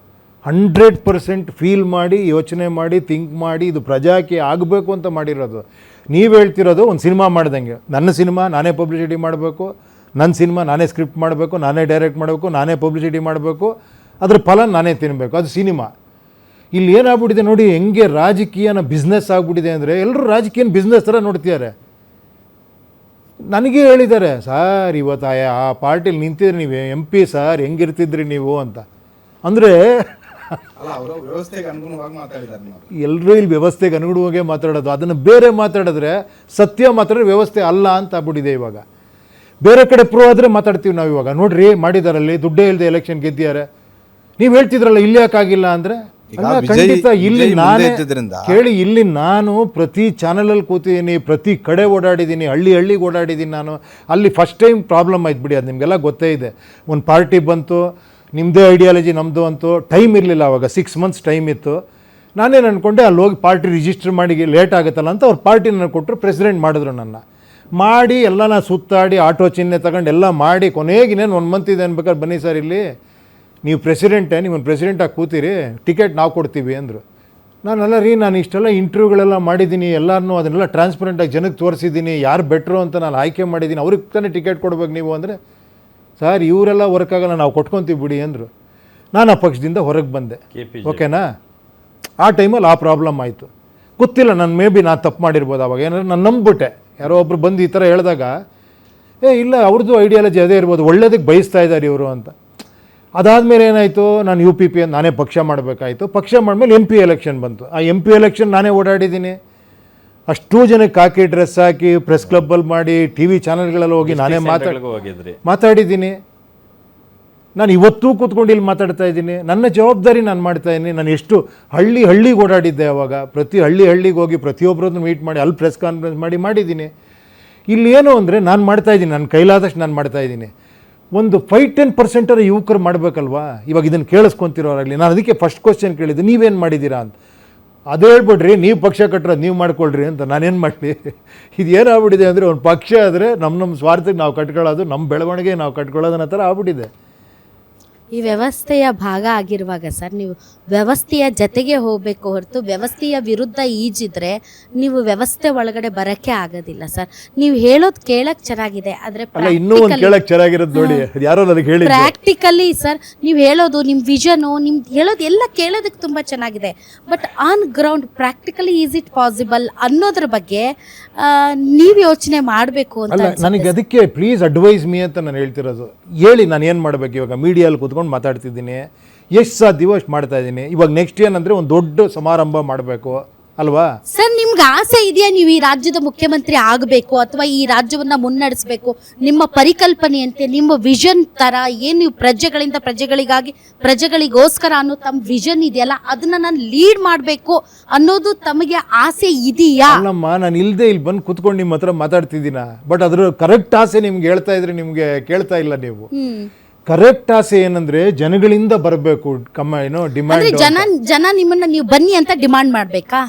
100% ಫೀಲ್ ಮಾಡಿ, ಯೋಚನೆ ಮಾಡಿ, ಥಿಂಕ್ ಮಾಡಿ ಇದು ಪ್ರಜಾಕೀಯ ಆಗಬೇಕು ಅಂತ ಮಾಡಿರೋದು. ನೀವು ಹೇಳ್ತಿರೋದು ಒಂದು ಸಿನಿಮಾ ಮಾಡ್ದಂಗೆ. ನನ್ನ ಸಿನಿಮಾ ನಾನೇ ಪಬ್ಲಿಸಿಟಿ ಮಾಡಬೇಕು, ನನ್ನ ಸಿನಿಮಾ ನಾನೇ ಸ್ಕ್ರಿಪ್ಟ್ ಮಾಡಬೇಕು, ನಾನೇ ಡೈರೆಕ್ಟ್ ಮಾಡಬೇಕು, ನಾನೇ ಪಬ್ಲಿಸಿಟಿ ಮಾಡಬೇಕು, ಅದ್ರ ಫಲ ನಾನೇ ತಿನ್ನಬೇಕು. ಅದು ಸಿನಿಮಾ. ಇಲ್ಲಿ ಏನಾಗ್ಬಿಟ್ಟಿದೆ ನೋಡಿ, ಹೆಂಗೆ ರಾಜಕೀಯನ ಬಿಸ್ನೆಸ್ ಆಗಿಬಿಟ್ಟಿದೆ ಅಂದರೆ, ಎಲ್ಲರೂ ರಾಜಕೀಯನ ಬಿಸ್ನೆಸ್ ಥರ ನೋಡ್ತಿದ್ದಾರೆ. ನನಗೇ ಹೇಳಿದ್ದಾರೆ, ಸರ್ ಇವತ್ತು ಆ ಪಾರ್ಟಿಲಿ ನಿಂತಿದ್ರೆ ನೀವು MP ಸರ್ ಹೆಂಗಿರ್ತಿದ್ರಿ ನೀವು ಅಂತ. ಅಂದರೆ ಎಲ್ಲರೂ ಇಲ್ಲಿ ವ್ಯವಸ್ಥೆಗೆ ಅನುಗುಣವಾಗೇ ಮಾತಾಡೋದು. ಅದನ್ನು ಬೇರೆ ಮಾತಾಡಿದ್ರೆ, ಸತ್ಯ ಮಾತಾಡಿದ್ರೆ ವ್ಯವಸ್ಥೆ ಅಲ್ಲ ಅಂತ ಆಗ್ಬಿಟ್ಟಿದೆ ಇವಾಗ. ಬೇರೆ ಕಡೆ ಪ್ರೂವ್ ಆದರೆ ಮಾತಾಡ್ತೀವಿ ನಾವು. ಇವಾಗ ನೋಡ್ರಿ, ಮಾಡಿದಾರಲ್ಲಿ ದುಡ್ಡೇ ಇಲ್ಲದೆ ಎಲೆಕ್ಷನ್ ಗೆದ್ದಿದ್ದಾರೆ. ನೀವು ಹೇಳ್ತಿದ್ರಲ್ಲ ಇಲ್ಲಿ ಯಾಕಾಗಿಲ್ಲ ಅಂದರೆ, ಖಂಡಿತ ಇಲ್ಲಿ ನಾನೇ ಕೇಳಿ, ಇಲ್ಲಿ ನಾನು ಪ್ರತಿ ಚಾನಲಲ್ಲಿ ಕೂತಿದ್ದೀನಿ, ಪ್ರತಿ ಕಡೆ ಓಡಾಡಿದ್ದೀನಿ, ಹಳ್ಳಿಗೆ ಓಡಾಡಿದ್ದೀನಿ ನಾನು. ಅಲ್ಲಿ ಫಸ್ಟ್ ಟೈಮ್ ಪ್ರಾಬ್ಲಮ್ ಆಯ್ತು ಬಿಡಿ, ಅದು ನಿಮಗೆಲ್ಲ ಗೊತ್ತೇ ಇದೆ. ಒಂದು ಪಾರ್ಟಿ ಬಂತು, ನಿಮ್ಮದೇ ಐಡಿಯಾಲಜಿ ನಮ್ಮದು ಅಂತೂ ಟೈಮ್ ಇರಲಿಲ್ಲ. ಆವಾಗ 6 months ಟೈಮ್ ಇತ್ತು. ನಾನೇನು ಅಂದ್ಕೊಂಡೆ ಅಲ್ಲಿ ಹೋಗಿ ಪಾರ್ಟಿ ರಿಜಿಸ್ಟರ್ ಮಾಡಿ ಲೇಟ್ ಆಗುತ್ತಲ್ಲ ಅಂತ ಅವ್ರು ಪಾರ್ಟಿ ನನಗೆ ಕೊಟ್ಟರು, ಪ್ರೆಸಿಡೆಂಟ್ ಮಾಡಿದ್ರು ನನ್ನ. ಮಾಡಿ ಎಲ್ಲ ಸುತ್ತಾಡಿ ಆಟೋ ಚಿಹ್ನೆ ತಗೊಂಡು ಎಲ್ಲ ಮಾಡಿ ಕೊನೆಗೆ ಇನ್ನೇನು 1 ಮಂತ್ ಇದೆ ಅನ್ಬೇಕಾದ್ರೆ, ಬನ್ನಿ ಸರ್ ಇಲ್ಲಿ ನೀವು ಪ್ರೆಸಿಡೆಂಟೇ, ನೀವು ಪ್ರೆಸಿಡೆಂಟಾಗಿ ಕೂತೀರಿ, ಟಿಕೆಟ್ ನಾವು ಕೊಡ್ತೀವಿ ಅಂದರು. ನಾನಲ್ಲ ರೀ, ನಾನು ಇಷ್ಟೆಲ್ಲ ಇಂಟರ್ವ್ಯೂಗಳೆಲ್ಲ ಮಾಡಿದ್ದೀನಿ, ಎಲ್ಲರನ್ನೂ ಅದನ್ನೆಲ್ಲ ಟ್ರಾನ್ಸ್ಪರೆಂಟಾಗಿ ಜನಕ್ಕೆ ತೋರಿಸಿದ್ದೀನಿ, ಯಾರು ಬೆಟ್ರು ಅಂತ ನಾನು ಆಯ್ಕೆ ಮಾಡಿದ್ದೀನಿ, ಅವ್ರಿಗೆ ತಾನೇ ಟಿಕೆಟ್ ಕೊಡ್ಬೇಕು ನೀವು ಅಂದರೆ, ಸರ್ ಇವರೆಲ್ಲ ವರ್ಕ್ ಆಗಲ್ಲ, ನಾವು ಕೊಟ್ಕೊತೀವಿ ಬಿಡಿ ಅಂದರು. ನಾನು ಆ ಪಕ್ಷದಿಂದ ಹೊರಗೆ ಬಂದೆ. ಓಕೆನಾ? ಆ ಟೈಮಲ್ಲಿ ಆ ಪ್ರಾಬ್ಲಮ್ ಆಯಿತು. ಗೊತ್ತಿಲ್ಲ, ನಾನು ಮೇ ಬಿ ನಾನು ತಪ್ಪು ಮಾಡಿರ್ಬೋದು ಅವಾಗ. ಏನಾದ್ರು ನಾನು ನಂಬಿಬಿಟ್ಟೆ. ಯಾರೋ ಒಬ್ರು ಬಂದು ಈ ಥರ ಹೇಳಿದಾಗ, ಇಲ್ಲ ಅವ್ರದ್ದು ಐಡಿಯಾಲಜಿ ಅದೇ ಇರ್ಬೋದು, ಒಳ್ಳೇದಕ್ಕೆ ಬಯಸ್ತಾ ಇದ್ದಾರೆ ಇವರು ಅಂತ. ಅದಾದಮೇಲೆ ಏನಾಯಿತು, ನಾನು UPP ಅಂತ ನಾನೇ ಪಕ್ಷ ಮಾಡಬೇಕಾಯಿತು. ಪಕ್ಷ ಮಾಡಿದ್ಮೇಲೆ MP ಎಲೆಕ್ಷನ್ ಬಂತು. ಆ MP ಎಲೆಕ್ಷನ್ ನಾನೇ ಓಡಾಡಿದ್ದೀನಿ. ಅಷ್ಟೂ ಜನಕ್ಕೆ ಹಾಕಿ ಡ್ರೆಸ್ ಹಾಕಿ ಪ್ರೆಸ್ ಕ್ಲಬ್ಬಲ್ಲಿ ಮಾಡಿ TV ಚಾನಲ್ಗಳಲ್ಲಿ ಹೋಗಿ ನಾನೇ ಮಾತಾಡಿದ್ದೀನಿ. ನಾನು ಇವತ್ತೂ ಕೂತ್ಕೊಂಡು ಇಲ್ಲಿ ಮಾತಾಡ್ತಾ ಇದ್ದೀನಿ. ನನ್ನ ಜವಾಬ್ದಾರಿ ನಾನು ಮಾಡ್ತಾ ಇದ್ದೀನಿ. ನಾನು ಎಷ್ಟು ಹಳ್ಳಿಗೆ ಓಡಾಡಿದ್ದೆ ಅವಾಗ. ಪ್ರತಿ ಹಳ್ಳಿಗೆ ಹೋಗಿ ಪ್ರತಿಯೊಬ್ಬರನ್ನು ಮೀಟ್ ಮಾಡಿ ಅಲ್ಲಿ ಪ್ರೆಸ್ ಕಾನ್ಫರೆನ್ಸ್ ಮಾಡಿದ್ದೀನಿ. ಇಲ್ಲಿ ಏನು ಅಂದರೆ ನಾನು ಮಾಡ್ತಾಯಿದ್ದೀನಿ, ನನ್ನ ಕೈಲಾದಷ್ಟು ನಾನು ಮಾಡ್ತಾಯಿದ್ದೀನಿ. ಒಂದು 5-10% ಯುವಕರು ಮಾಡಬೇಕಲ್ವಾ? ಇವಾಗ ಇದನ್ನು ಕೇಳಿಸ್ಕೊತಿರೋರಾಗಲಿ. ನಾನು ಅದಕ್ಕೆ ಫಸ್ಟ್ ಕ್ವಶನ್ ಕೇಳಿದ್ದೆ, ನೀವೇನು ಮಾಡಿದ್ದೀರಾ ಅಂತ. ಅದು ಹೇಳ್ಬಿಡ್ರಿ, ನೀವು ಪಕ್ಷ ಕಟ್ಟರೋದು ನೀವು ಮಾಡ್ಕೊಳ್ರಿ ಅಂತ. ನಾನೇನು ಮಾಡಲಿ? ಇದು ಏನಾಗ್ಬಿಟ್ಟಿದೆ ಅಂದರೆ, ಒಂದು ಪಕ್ಷ ಆದರೆ ನಮ್ಮ ಸ್ವಾರ್ಥಕ್ಕೆ ನಾವು ಕಟ್ಕೊಳ್ಳೋದು, ನಮ್ಮ ಬೆಳವಣಿಗೆ ನಾವು ಕಟ್ಕೊಳ್ಳೋದು ಅನ್ನೋ ಥರ ಆಗ್ಬಿಟ್ಟಿದೆ. ಈ ವ್ಯವಸ್ಥೆಯ ಭಾಗ ಆಗಿರುವಾಗ ಸರ್, ನೀವು ವ್ಯವಸ್ಥೆಯ ಜೊತೆಗೆ ಹೋಗಬೇಕು ಹೊರತು ವ್ಯವಸ್ಥೆಯ ವಿರುದ್ಧ ಈಜಿದ್ರೆ ನೀವು ವ್ಯವಸ್ಥೆ ಒಳಗಡೆ ಬರಕ್ಕೆ ಆಗೋದಿಲ್ಲ ಸರ್. ನೀವು ಹೇಳೋದು ಕೇಳಕ್ ಚೆನ್ನಾಗಿದೆ, ಆದ್ರೆ ಇನ್ನೂ ಒಂದು ಕೇಳಕ್ ಚೆನ್ನಾಗಿರೋದು ನೋಡಿ, ಯಾರೋ ನನಗೆ ಹೇಳಿ ಪ್ರಾಕ್ಟಿಕಲಿ ಸರ್ ನೀವು ಹೇಳೋದು, ನಿಮ್ಮ ವಿಷನು, ನಿಮ್ದು ಹೇಳೋದು ಎಲ್ಲ ಕೇಳೋದಕ್ಕೆ ತುಂಬಾ ಚೆನ್ನಾಗಿದೆ. But on ground practically is it possible ಅನ್ನೋದ್ರ ಬಗ್ಗೆ ನೀವು ಯೋಚನೆ ಮಾಡಬೇಕು ಅಂತ. ನನಗೆ ಅದಕ್ಕೆ ಪ್ಲೀಸ್ ಅಡ್ವೈಸ್ ಮೀ ಅಂತ ನಾನು ಹೇಳ್ತಿರೋದು. ಹೇಳಿ ನಾನು ಏನು ಮಾಡಬೇಕು? ಇವಾಗ ಮೀಡಿಯಲ್ಲಿ ಕೂತ್ಕೊಂಡು ಮಾತಾಡ್ತಿದ್ದೀನಿ, ಎಷ್ಟು ಸಾಧ್ಯವೋ ಅಷ್ಟು ಮಾಡ್ತಾ ಇದ್ದೀನಿ. ಇವಾಗ ನೆಕ್ಸ್ಟ್ ಏನಂದ್ರೆ ಒಂದು ದೊಡ್ಡ ಸಮಾರಂಭ ಮಾಡಬೇಕು ಅಲ್ವಾ ಸರ್? ನಿಮ್ಗೆ ಆಸೆ ಇದೆಯಾ ನೀವು ಈ ರಾಜ್ಯದ ಮುಖ್ಯಮಂತ್ರಿ ಆಗಬೇಕು ಅಥವಾ ಈ ರಾಜ್ಯವನ್ನ ಮುನ್ನಡೆಸಬೇಕು? ನಿಮ್ಮ ಪರಿಕಲ್ಪನೆಯಂತೆ ನಿಮ್ಮ ವಿಷನ್ ತರ ಏನು ನೀವು ಪ್ರಜೆಗಳಿಂದ ಪ್ರಜೆಗಳಿಗಾಗಿ ಪ್ರಜೆಗಳಿಗೋಸ್ಕರ ಅನ್ನೋ ತಮ್ಮ ವಿಷನ್ ಇದೆಯಲ್ಲ, ಅದನ್ನ ನಾನು ಲೀಡ್ ಮಾಡಬೇಕು ಅನ್ನೋದು ತಮಗೆ ಆಸೆ ಇದೆಯಾ? ಅಲ್ಲಮ್ಮ, ನಾನು ಇಲ್ಲದೆ ಇಲ್ಲಿ ಬಂದು ಕುತ್ಕೊಂಡು ನಿಮ್ಮ ಹತ್ರ ಮಾತಾಡ್ತಿದ್ದೀನ. ಬಟ್ ಅದ್ರ ಕರೆಕ್ಟ್ ಆಸೆ ನಿಮ್ಗೆ ಹೇಳ್ತಾ ಇದ್ರೆ ನಿಮ್ಗೆ ಕೇಳ್ತಾ ಇಲ್ಲ ನೀವು. ಕರೆಕ್ಟ್ ಆಸೆ ಏನಂದ್ರೆ ಜನಗಳಿಂದ ಬರಬೇಕು. ಡಿಮ್ಯಾಂಡ್ ಜನ ನಿಮ್ಮನ್ನ ನೀವು ಬನ್ನಿ ಅಂತ ಡಿಮಾಂಡ್ ಮಾಡ್ಬೇಕಾ?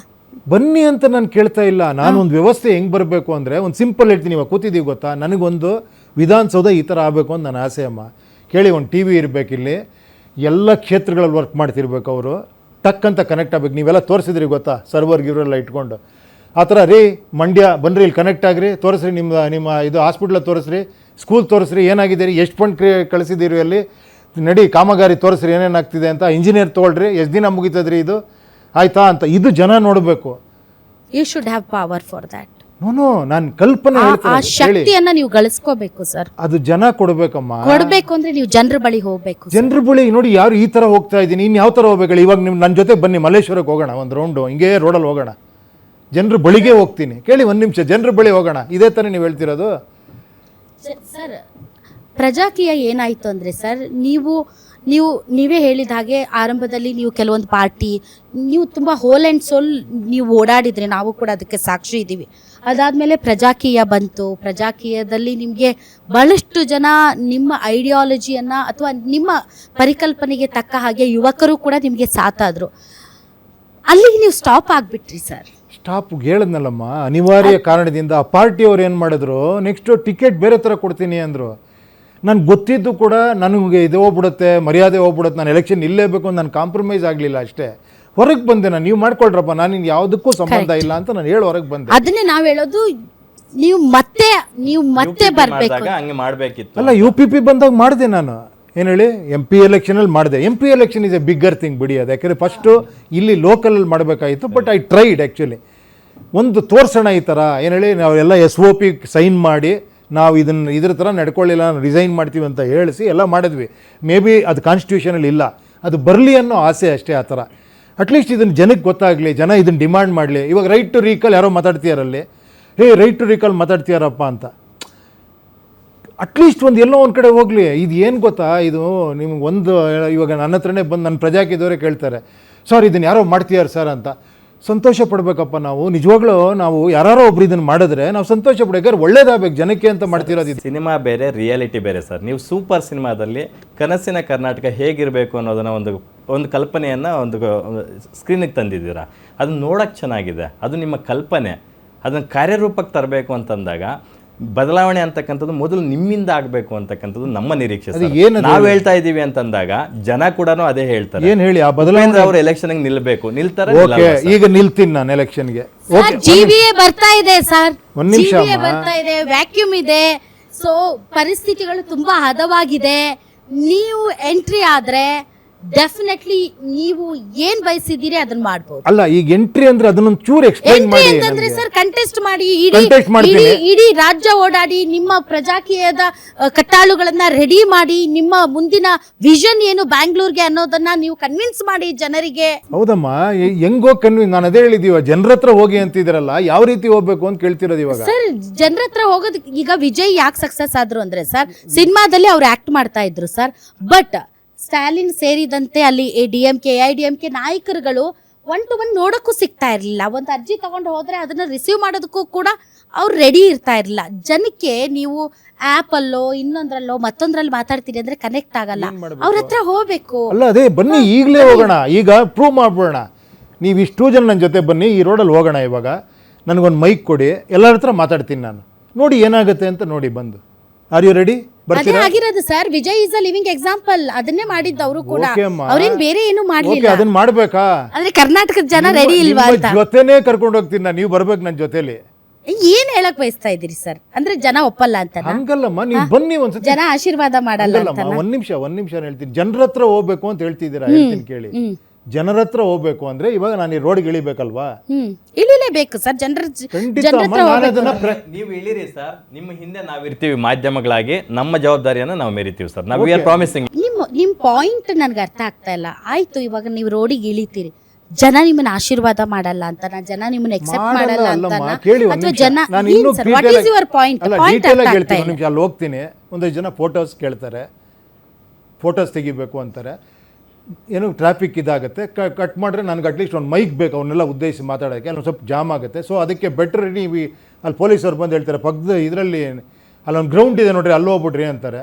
ಬನ್ನಿ ಅಂತ ನಾನು ಕೇಳ್ತಾ ಇಲ್ಲ. ನಾನು ಒಂದು ವ್ಯವಸ್ಥೆ ಹೆಂಗೆ ಬರಬೇಕು ಅಂದರೆ, ಒಂದು ಸಿಂಪಲ್ ಹೇಳ್ತೀನಿ. ಇವಾಗ ಕೂತಿದ್ದೀವಿ ಗೊತ್ತಾ, ನನಗೊಂದು ವಿಧಾನಸೌಧ ಈ ಥರ ಆಗಬೇಕು ಅಂತ ನನ್ನ ಆಸೆ ಅಮ್ಮ. ಕೇಳಿ, ಒಂದು TV ಇರಬೇಕಿಲ್ಲಿ, ಎಲ್ಲ ಕ್ಷೇತ್ರಗಳಲ್ಲಿ ವರ್ಕ್ ಮಾಡ್ತಿರ್ಬೇಕು. ಅವರು ಟಕ್ ಅಂತ ಕನೆಕ್ಟ್ ಆಗಬೇಕು. ನೀವೆಲ್ಲ ತೋರಿಸಿದ್ರಿ ಗೊತ್ತಾ, ಸರ್ವರ್ ಗಿವ್ರೆಲ್ಲ ಇಟ್ಕೊಂಡು ಆ ಥರ. ರೀ ಮಂಡ್ಯ ಬನ್ನಿರಿ, ಇಲ್ಲಿ ಕನೆಕ್ಟ್ ಆಗಿರಿ, ತೋರಿಸ್ರಿ ನಿಮ್ಮ ಇದು ಹಾಸ್ಪಿಟ್ಲ ತೋರಿಸ್ರಿ, ಸ್ಕೂಲ್ ತೋರಿಸ್ರಿ, ಏನಾಗಿದ್ದೀರಿ, ಎಷ್ಟು ಫಂಡ್ ಕಳಿಸಿದ್ದೀರಿ ಅಲ್ಲಿ, ನಡಿ ಕಾಮಗಾರಿ ತೋರಿಸ್ರಿ ಏನೇನಾಗ್ತಿದೆ ಅಂತ, ಇಂಜಿನಿಯರ್ ತೊಗೊಳ್ರಿ, ಎಷ್ಟು ದಿನ ಮುಗಿತದ್ರಿ ಇದು ಆಯ್ತಾ ಅಂತ. ಇದು ಜನ ನೋಡಬೇಕು. You should have power for that. No ನಾನು ಕಲ್ಪನೆ ಆ ಶಕ್ತಿಯನ್ನ ನೀವು ಗಳಿಸ್ಕೋಬೇಕು ಸರ್. ಅದು ಜನ ಕೊಡಬೇಕಮ್ಮ. ಕೊಡಬೇಕು ಅಂದ್ರೆ ನೀವು ಜನರ ಬಳಿ ಹೋಗ್ಬೇಕು. ಜನರ ಬಳಿ ನೋಡಿ, ಯಾರು ಈ ಥರ ಹೋಗ್ತಾ ಇದ್ದೀನಿ, ಇನ್ನು ಯಾವ ಥರ ಹೋಗ್ಬೇಕು? ಇವಾಗ ನಿಮ್ಮ ನನ್ನ ಜೊತೆ ಬನ್ನಿ, ಮಲ್ಲೇಶ್ವರಕ್ಕೆ ಹೋಗೋಣ, ಒಂದು ರೌಂಡು ಹಿಂಗೆ ರೋಡಲ್ಲಿ ಹೋಗೋಣ. ಜನರ ಬಳಿಗೆ ಹೋಗ್ತೀನಿ. ಕೇಳಿ, ಒಂದು ನಿಮಿಷ, ಜನರ ಬಳಿ ಹೋಗೋಣ. ಇದೇ ಥರ ನೀವು ಹೇಳ್ತಿರೋದು ಸರ್. ಪ್ರಜಾಕೀಯ ಏನಾಯ್ತು ಅಂದ್ರೆ ಸರ್, ನೀವೇ ಹೇಳಿದ ಹಾಗೆ ಆರಂಭದಲ್ಲಿ ನೀವು ಕೆಲವೊಂದು ಪಾರ್ಟಿ ನೀವು ತುಂಬ ಹೋಲ್ ಆ್ಯಂಡ್ ಸೋಲ್ ನೀವು ಓಡಾಡಿದ್ರೆ, ನಾವು ಕೂಡ ಅದಕ್ಕೆ ಸಾಕ್ಷಿ ಇದ್ದೀವಿ. ಅದಾದಮೇಲೆ ಪ್ರಜಾಕೀಯ ಬಂತು. ಪ್ರಜಾಕೀಯದಲ್ಲಿ ನಿಮಗೆ ಬಹಳಷ್ಟು ಜನ ನಿಮ್ಮ ಐಡಿಯಾಲಜಿಯನ್ನು ಅಥವಾ ನಿಮ್ಮ ಪರಿಕಲ್ಪನೆಗೆ ತಕ್ಕ ಹಾಗೆ ಯುವಕರು ಕೂಡ ನಿಮಗೆ ಸಾಥಾದರು. ಅಲ್ಲಿಗೆ ನೀವು ಸ್ಟಾಪ್ ಆಗಿಬಿಟ್ರಿ ಸರ್. ಸ್ಟಾಪ್ ಹೇಳಿದ್ನಲ್ಲಮ್ಮ, ಅನಿವಾರ್ಯ ಕಾರಣದಿಂದ. ಆ ಪಾರ್ಟಿಯವ್ರು ಏನು ಮಾಡಿದ್ರು, ನೆಕ್ಸ್ಟು ಟಿಕೆಟ್ ಬೇರೆ ಥರ ಕೊಡ್ತೀನಿ ಅಂದರು. ನನಗೆ ಗೊತ್ತಿದ್ದು ಕೂಡ ನನಗೆ ಇದು ಹೋಗ್ಬಿಡುತ್ತೆ, ಮರ್ಯಾದೆ ಹೋಗ್ಬಿಡುತ್ತೆ, ನಾನು ಎಲೆಕ್ಷನ್ ಇಲ್ಲೇಬೇಕು ಅಂತ ನಾನು ಕಾಂಪ್ರಮೈಸ್ ಆಗಲಿಲ್ಲ. ಅಷ್ಟೇ ಹೊರಗೆ ಬಂದೆ ನಾನು. ನೀವು ಮಾಡ್ಕೊಳ್ರಪ್ಪ, ನಾನು ಇನ್ನು ಯಾವುದಕ್ಕೂ ಸಂಬಂಧ ಇಲ್ಲ ಅಂತ ನಾನು ಹೇಳಿ ಹೊರಗೆ ಬಂದೆ. ಅದನ್ನೇ ನಾವು ಹೇಳೋದು, ನೀವು ಮತ್ತೆ ಬರಬೇಕು. ಹಂಗೆ ಮಾಡಬೇಕಿತ್ತು. ಅಲ್ಲ, UPP ಬಂದಾಗ ಮಾಡಿದೆ ನಾನು. ಏನು ಹೇಳಿ, MP ಎಲೆಕ್ಷನಲ್ಲಿ ಮಾಡಿದೆ. MP election is a bigger thing ಬಿಡಿ. ಅದು ಯಾಕೆಂದರೆ ಫಸ್ಟು ಇಲ್ಲಿ ಲೋಕಲಲ್ಲಿ ಮಾಡಬೇಕಾಯಿತು. But I tried actually. ಒಂದು ತೋರಿಸೋಣ ಈ ಥರ, ಏನು ಹೇಳಿ, ನಾವೆಲ್ಲ SOP ಸೈನ್ ಮಾಡಿ ನಾವು ಇದ್ರ ಥರ ನಡ್ಕೊಳ್ಳಿಲ್ಲ, ರಿಸೈನ್ ಮಾಡ್ತೀವಿ ಅಂತ ಹೇಳಿಸಿ ಎಲ್ಲ ಮಾಡಿದ್ವಿ. ಮೇ ಬಿ ಅದು ಕಾನ್ಸ್ಟಿಟ್ಯೂಷನಲ್ಲಿ ಇಲ್ಲ, ಅದು ಬರಲಿ ಅನ್ನೋ ಆಸೆ ಅಷ್ಟೇ. ಆ ಥರ ಅಟ್ಲೀಸ್ಟ್ ಇದನ್ನು ಜನಕ್ಕೆ ಗೊತ್ತಾಗಲಿ, ಜನ ಇದನ್ನು ಡಿಮ್ಯಾಂಡ್ ಮಾಡಲಿ. ಇವಾಗ ರೈಟ್ ಟು ರೀಕಾಲ್ ಯಾರೋ ಮಾತಾಡ್ತೀಯಾರಲ್ಲಿ, ರೈಟ್ ಟು ರೀಕಾಲ್ ಮಾತಾಡ್ತೀಯಾರಪ್ಪ ಅಂತ. ಅಟ್ಲೀಸ್ಟ್ ಒಂದು ಎಲ್ಲೋ ಒಂದು ಕಡೆ ಹೋಗಲಿ. ಇದು ಏನು ಗೊತ್ತಾ, ಇದು ನಿಮ್ಗೆ ಒಂದು ಇವಾಗ ನನ್ನ ಹತ್ರನೇ ಬಂದು ನನ್ನ ಪ್ರಜಾಕೀಯದವರೇ ಕೇಳ್ತಾರೆ, ಸರ್ ಇದನ್ನು ಯಾರೋ ಮಾಡ್ತೀಯಾರ ಸರ್ ಅಂತ. ಸಂತೋಷ ಪಡಬೇಕಪ್ಪ ನಾವು. ನಿಜವಾಗ್ಲೂ ನಾವು ಯಾರೋ ಒಬ್ರು ಇದನ್ನು ಮಾಡಿದ್ರೆ ನಾವು ಸಂತೋಷ ಪಡಬೇಕಾದ್ರೆ ಒಳ್ಳೇದಾಗಬೇಕು ಜನಕ್ಕೆ ಅಂತ ಮಾಡ್ತಿರೋದು. ಸಿನಿಮಾ ಬೇರೆ, ರಿಯಾಲಿಟಿ ಬೇರೆ ಸರ್. ನೀವು ಸೂಪರ್ ಸಿನಿಮಾದಲ್ಲಿ ಕನಸಿನ ಕರ್ನಾಟಕ ಹೇಗಿರಬೇಕು ಅನ್ನೋದನ್ನ ಒಂದು ಒಂದು ಕಲ್ಪನೆಯನ್ನು ಒಂದು ಸ್ಕ್ರೀನಿಗೆ ತಂದಿದ್ದೀರಾ, ಅದನ್ನ ನೋಡೋಕ್ಕೆ ಚೆನ್ನಾಗಿದೆ, ಅದು ನಿಮ್ಮ ಕಲ್ಪನೆ. ಅದನ್ನು ಕಾರ್ಯರೂಪಕ್ಕೆ ತರಬೇಕು ಅಂತಂದಾಗ ಬದಲಾವಣೆ ಅಂತಕ್ಕಂಥದ್ದು ಮೊದಲು ನಿಮ್ಮಿಂದ ಆಗಬೇಕು ಅಂತಕ್ಕಂಥದ್ದು ನಮ್ಮ ನಿರೀಕ್ಷೆ. ನಾವು ಹೇಳ್ತಾ ಇದ್ದೀವಿ ಅಂತಂದಾಗ ಜನ ಕೂಡ ಅದೇ ಹೇಳ್ತಾರೆ. ಏನು ಹೇಳಿ ಆ ಬದಲಾವಣೆ? ಅವರು ಎಲೆಕ್ಷನ್ಗೆ ನಿಲ್ಬೇಕು, ನಿಲ್ತಾರೆ. ಓಕೆ, ಈಗ ನಿಲ್ತೀನಿ ನಾನು ಎಲೆಕ್ಷನ್ಗೆ. ಜಿವಿಎ ಬರ್ತಾ ಇದೆ ಸರ್, ಒಂದ್ ನಿಮಿಷ ಜಿವಿಎ ಬರ್ತಾ ಇದೆ, ವ್ಯಾಕ್ಯೂಮ್ ಇದೆ. ಸೊ ಪರಿಸ್ಥಿತಿಗಳು ತುಂಬಾ ಹದವಾಗಿದೆ. ನೀವು ಎಂಟ್ರಿ ಆದ್ರೆ ಡೆಫಿನೆಟ್ಲಿ ನೀವು ಏನ್ ಬಯಸಿದ್ದೀರಿ ಅದನ್ನ ಮಾಡ್ಬೋದು. ಅಲ್ಲ, ಈಗ ಎಂಟ್ರಿ ಅಂದ್ರೆ ಅದನ್ನೊಂದು ಚೂರು ಎಕ್ಸ್ಪ್ಲೈನ್ ಎಂಟ್ರಿ ಮಾಡಿ. ಅಂತಂದ್ರೆ ಸರ್ ಕಂಟೆಸ್ಟ್ ಮಾಡಿ, Contest ಮಾಡ್ತೀನಿ. ಇಡೀ ರಾಜ್ಯ ಓಡಾಡಿ, ನಿಮ್ಮ ಪ್ರಜಾಕೀಯದ ಕಟ್ಟಾಳುಗಳನ್ನ ರೆಡಿ ಮಾಡಿ, ನಿಮ್ಮ ಮುಂದಿನ ವಿಷನ್ ಏನು ಬ್ಯಾಂಗ್ಳೂರ್ಗೆ ಅನ್ನೋದನ್ನ ನೀವು ಕನ್ವಿನ್ಸ್ ಮಾಡಿ ಜನರಿಗೆ. ಹೌದಮ್ಮ, ಹೆಂಗೋ ನಾನು ಅದೇ ಹೇಳಿದೀವ, ಜನರ ಹತ್ರ ಹೋಗಿ ಅಂತಿದ್ರಲ್ಲ, ಯಾವ ರೀತಿ ಹೋಗ್ಬೇಕು ಅಂತ ಕೇಳ್ತಿರೋದು ಇವಾಗ. ಸರ್ ಜನರ ಹತ್ರ ಹೋಗೋದು, ಈಗ ವಿಜಯ್ ಯಾಕೆ ಸಕ್ಸಸ್ ಆದ್ರು ಅಂದ್ರೆ ಸರ್ ಸಿನಿಮಾದಲ್ಲಿ ಅವ್ರು ಆಕ್ಟ್ ಮಾಡ್ತಾ ಇದ್ರು ಸರ್, ಬಟ್ ಸ್ಟಾಲಿನ್ ಸೇರಿದಂತೆ ಅಲ್ಲಿ DMK AIDMK ನಾಯಕರುಗಳು 1 to 1 ನೋಡಕ್ಕೂ ಸಿಗ್ತಾ ಇರಲಿಲ್ಲ. ಒಂದು ಅರ್ಜಿ ತಗೊಂಡು ಹೋದ್ರೆ ಅದನ್ನ ರಿಸೀವ್ ಮಾಡೋದಕ್ಕೂ ಕೂಡ ಅವ್ರು ರೆಡಿ ಇರ್ತಾ ಇರಲಿಲ್ಲ. ಜನಕ್ಕೆ ನೀವು ಆ್ಯಪಲ್ಲೋ ಇನ್ನೊಂದ್ರಲ್ಲೋ ಮತ್ತೊಂದ್ರಲ್ಲಿ ಮಾತಾಡ್ತೀರಿ ಅಂದ್ರೆ ಕನೆಕ್ಟ್ ಆಗಲ್ಲ, ಅವ್ರ ಹತ್ರ ಹೋಗ್ಬೇಕು. ಅಲ್ಲ, ಅದೇ ಬನ್ನಿ ಈಗಲೇ ಹೋಗೋಣ, ಈಗ ಪ್ರೂವ್ ಮಾಡ್ಬೋಣ. ನೀವು ಇಷ್ಟು ಜನ ನನ್ನ ಜೊತೆ ಬನ್ನಿ, ಈ ರೋಡಲ್ಲಿ ಹೋಗೋಣ. ಇವಾಗ ನನಗೊಂದು ಮೈಕ್ ಕೊಡಿ, ಎಲ್ಲರ ಹತ್ರ ಮಾತಾಡ್ತೀನಿ ನಾನು, ನೋಡಿ ಏನಾಗುತ್ತೆ ಅಂತ ನೋಡಿ ಬಂದು. Are you ready? ಅದೇ ಆಗಿರೋದು sir. Vijay is a living example. ಅದನ್ನೇ ಮಾಡಿದ್ದವರು ಕೂಡ, ಅವ್ರೇನ್ ಬೇರೆ ಏನು ಮಾಡ್ಲಿಲ್ಲ. ಅದನ್ನ ಮಾಡ್ಬೇಕಾ? ಅಂದ್ರೆ ಕರ್ನಾಟಕದ ಜನ ರೆಡಿ ಇಲ್ವಾ ಅಂತ. ಜೊತೆನೇ ಕರ್ಕೊಂಡು ಹೋಗ್ತೀನಿ ನಾನು, ನೀವು ಬರ್ಬೇಕು ನನ್ನ ಜೊತೆಲಿ. ಏನ್ ಹೇಳಕ್ ಬಯಸ್ತಾ ಇದ್ದೀರಿ ಸರ್? ಅಂದ್ರೆ ಜನ ಒಪ್ಪಲ್ಲ ಅಂತ? ಹಂಗಲ್ಲಮ್ಮ, ನೀವು ಬನ್ನಿ ಒಂದ್ಸತಿ. ಜನ ಆಶೀರ್ವಾದ ಮಾಡಲ್ಲ ಅಂತ? ಒಂದ್ ನಿಮಿಷ ಹೇಳ್ತೀನಿ. ಜನರ ಹತ್ರ ಹೋಗ್ಬೇಕು ಅಂತ ಹೇಳ್ತಿದ್ದೀರಾ, ಹೇಳ್ತೀನಿ ಕೇಳಿ. ಜನರ ಹತ್ರ ಹೋಗ್ಬೇಕು ಅಂದ್ರೆ ಇವಾಗ ನಾನು ಈ ರೋಡ್ಗೆ ಇಳಿಬೇಕಲ್ವಾ? ಇಳಿಲೇಬೇಕು ಸರ್. ಜನರ ನೀವು ಇಳಿರಿ ಸರ್, ನಿಮ್ಮ ಹಿಂದೆ ನಾವಿರ್ತೀವಿ ಮಾಧ್ಯಮಗಳಾಗಿ, ನಮ್ಮ ಜವಾಬ್ದಾರಿಯನ್ನು ನಾವು ಮೆರಿತೀವಿ ಸರ್. ನಾವು ವಿ ಆರ್ ಪ್ರಾಮಿಸಿಂಗ್. ನಿಮ್ ಪಾಯಿಂಟ್ ನನ್ಗೆ ಅರ್ಥ ಆಗ್ತಾ ಇಲ್ಲ. ಆಯ್ತು, ಇವಾಗ ನೀವು ರೋಡಿಗೆ ಇಳಿತೀರಿ, ಜನ ನಿಮ್ಮನ್ನ ಆಶೀರ್ವಾದ ಮಾಡಲ್ಲ ಅಂತ, ಜನ ನಿಮ್ಮನ್ನ ಎಕ್ಸೆಪ್ಟ್ ಮಾಡಲ್ಲ ಅಂತ, ಅಥವಾ ಜನ ವಾಟ್ ಇಸ್ ಯುವರ್ ಪಾಯಿಂಟ್? ಅಲ್ಲಿ ಹೋಗ್ತೀನಿ, ಒಂದಷ್ಟು ಜನ ಫೋಟೋಸ್ ಕೇಳ್ತಾರೆ, ಫೋಟೋಸ್ ತೆಗಿಬೇಕು ಅಂತಾರೆ. ಏನು ಟ್ರಾಫಿಕ್ ಇದಾಗುತ್ತೆ, ಕಟ್ ಮಾಡಿದ್ರೆ ನನಗೆ ಅಟ್ಲೀಸ್ಟ್ ಒಂದು ಮೈಕ್ ಬೇಕು, ಅವನ್ನೆಲ್ಲ ಉದ್ದೇಶಿಸಿ ಮಾತಾಡೋಕ್ಕೆ. ಅಲ್ಲಿ ಸ್ವಲ್ಪ ಜಾಮ್ ಆಗುತ್ತೆ. ಸೊ ಅದಕ್ಕೆ ಬೆಟ್ರ್ ನೀವು ಅಲ್ಲಿ ಪೊಲೀಸವ್ರು ಬಂದು ಹೇಳ್ತಾರೆ, ಪಕ್ಕದ ಇದರಲ್ಲಿ ಅಲ್ಲೊಂದು ಗ್ರೌಂಡ್ ಇದೆ ನೋಡ್ರಿ, ಅಲ್ಲಿ ಹೋಗ್ಬಿಡ್ರಿ ಅಂತಾರೆ.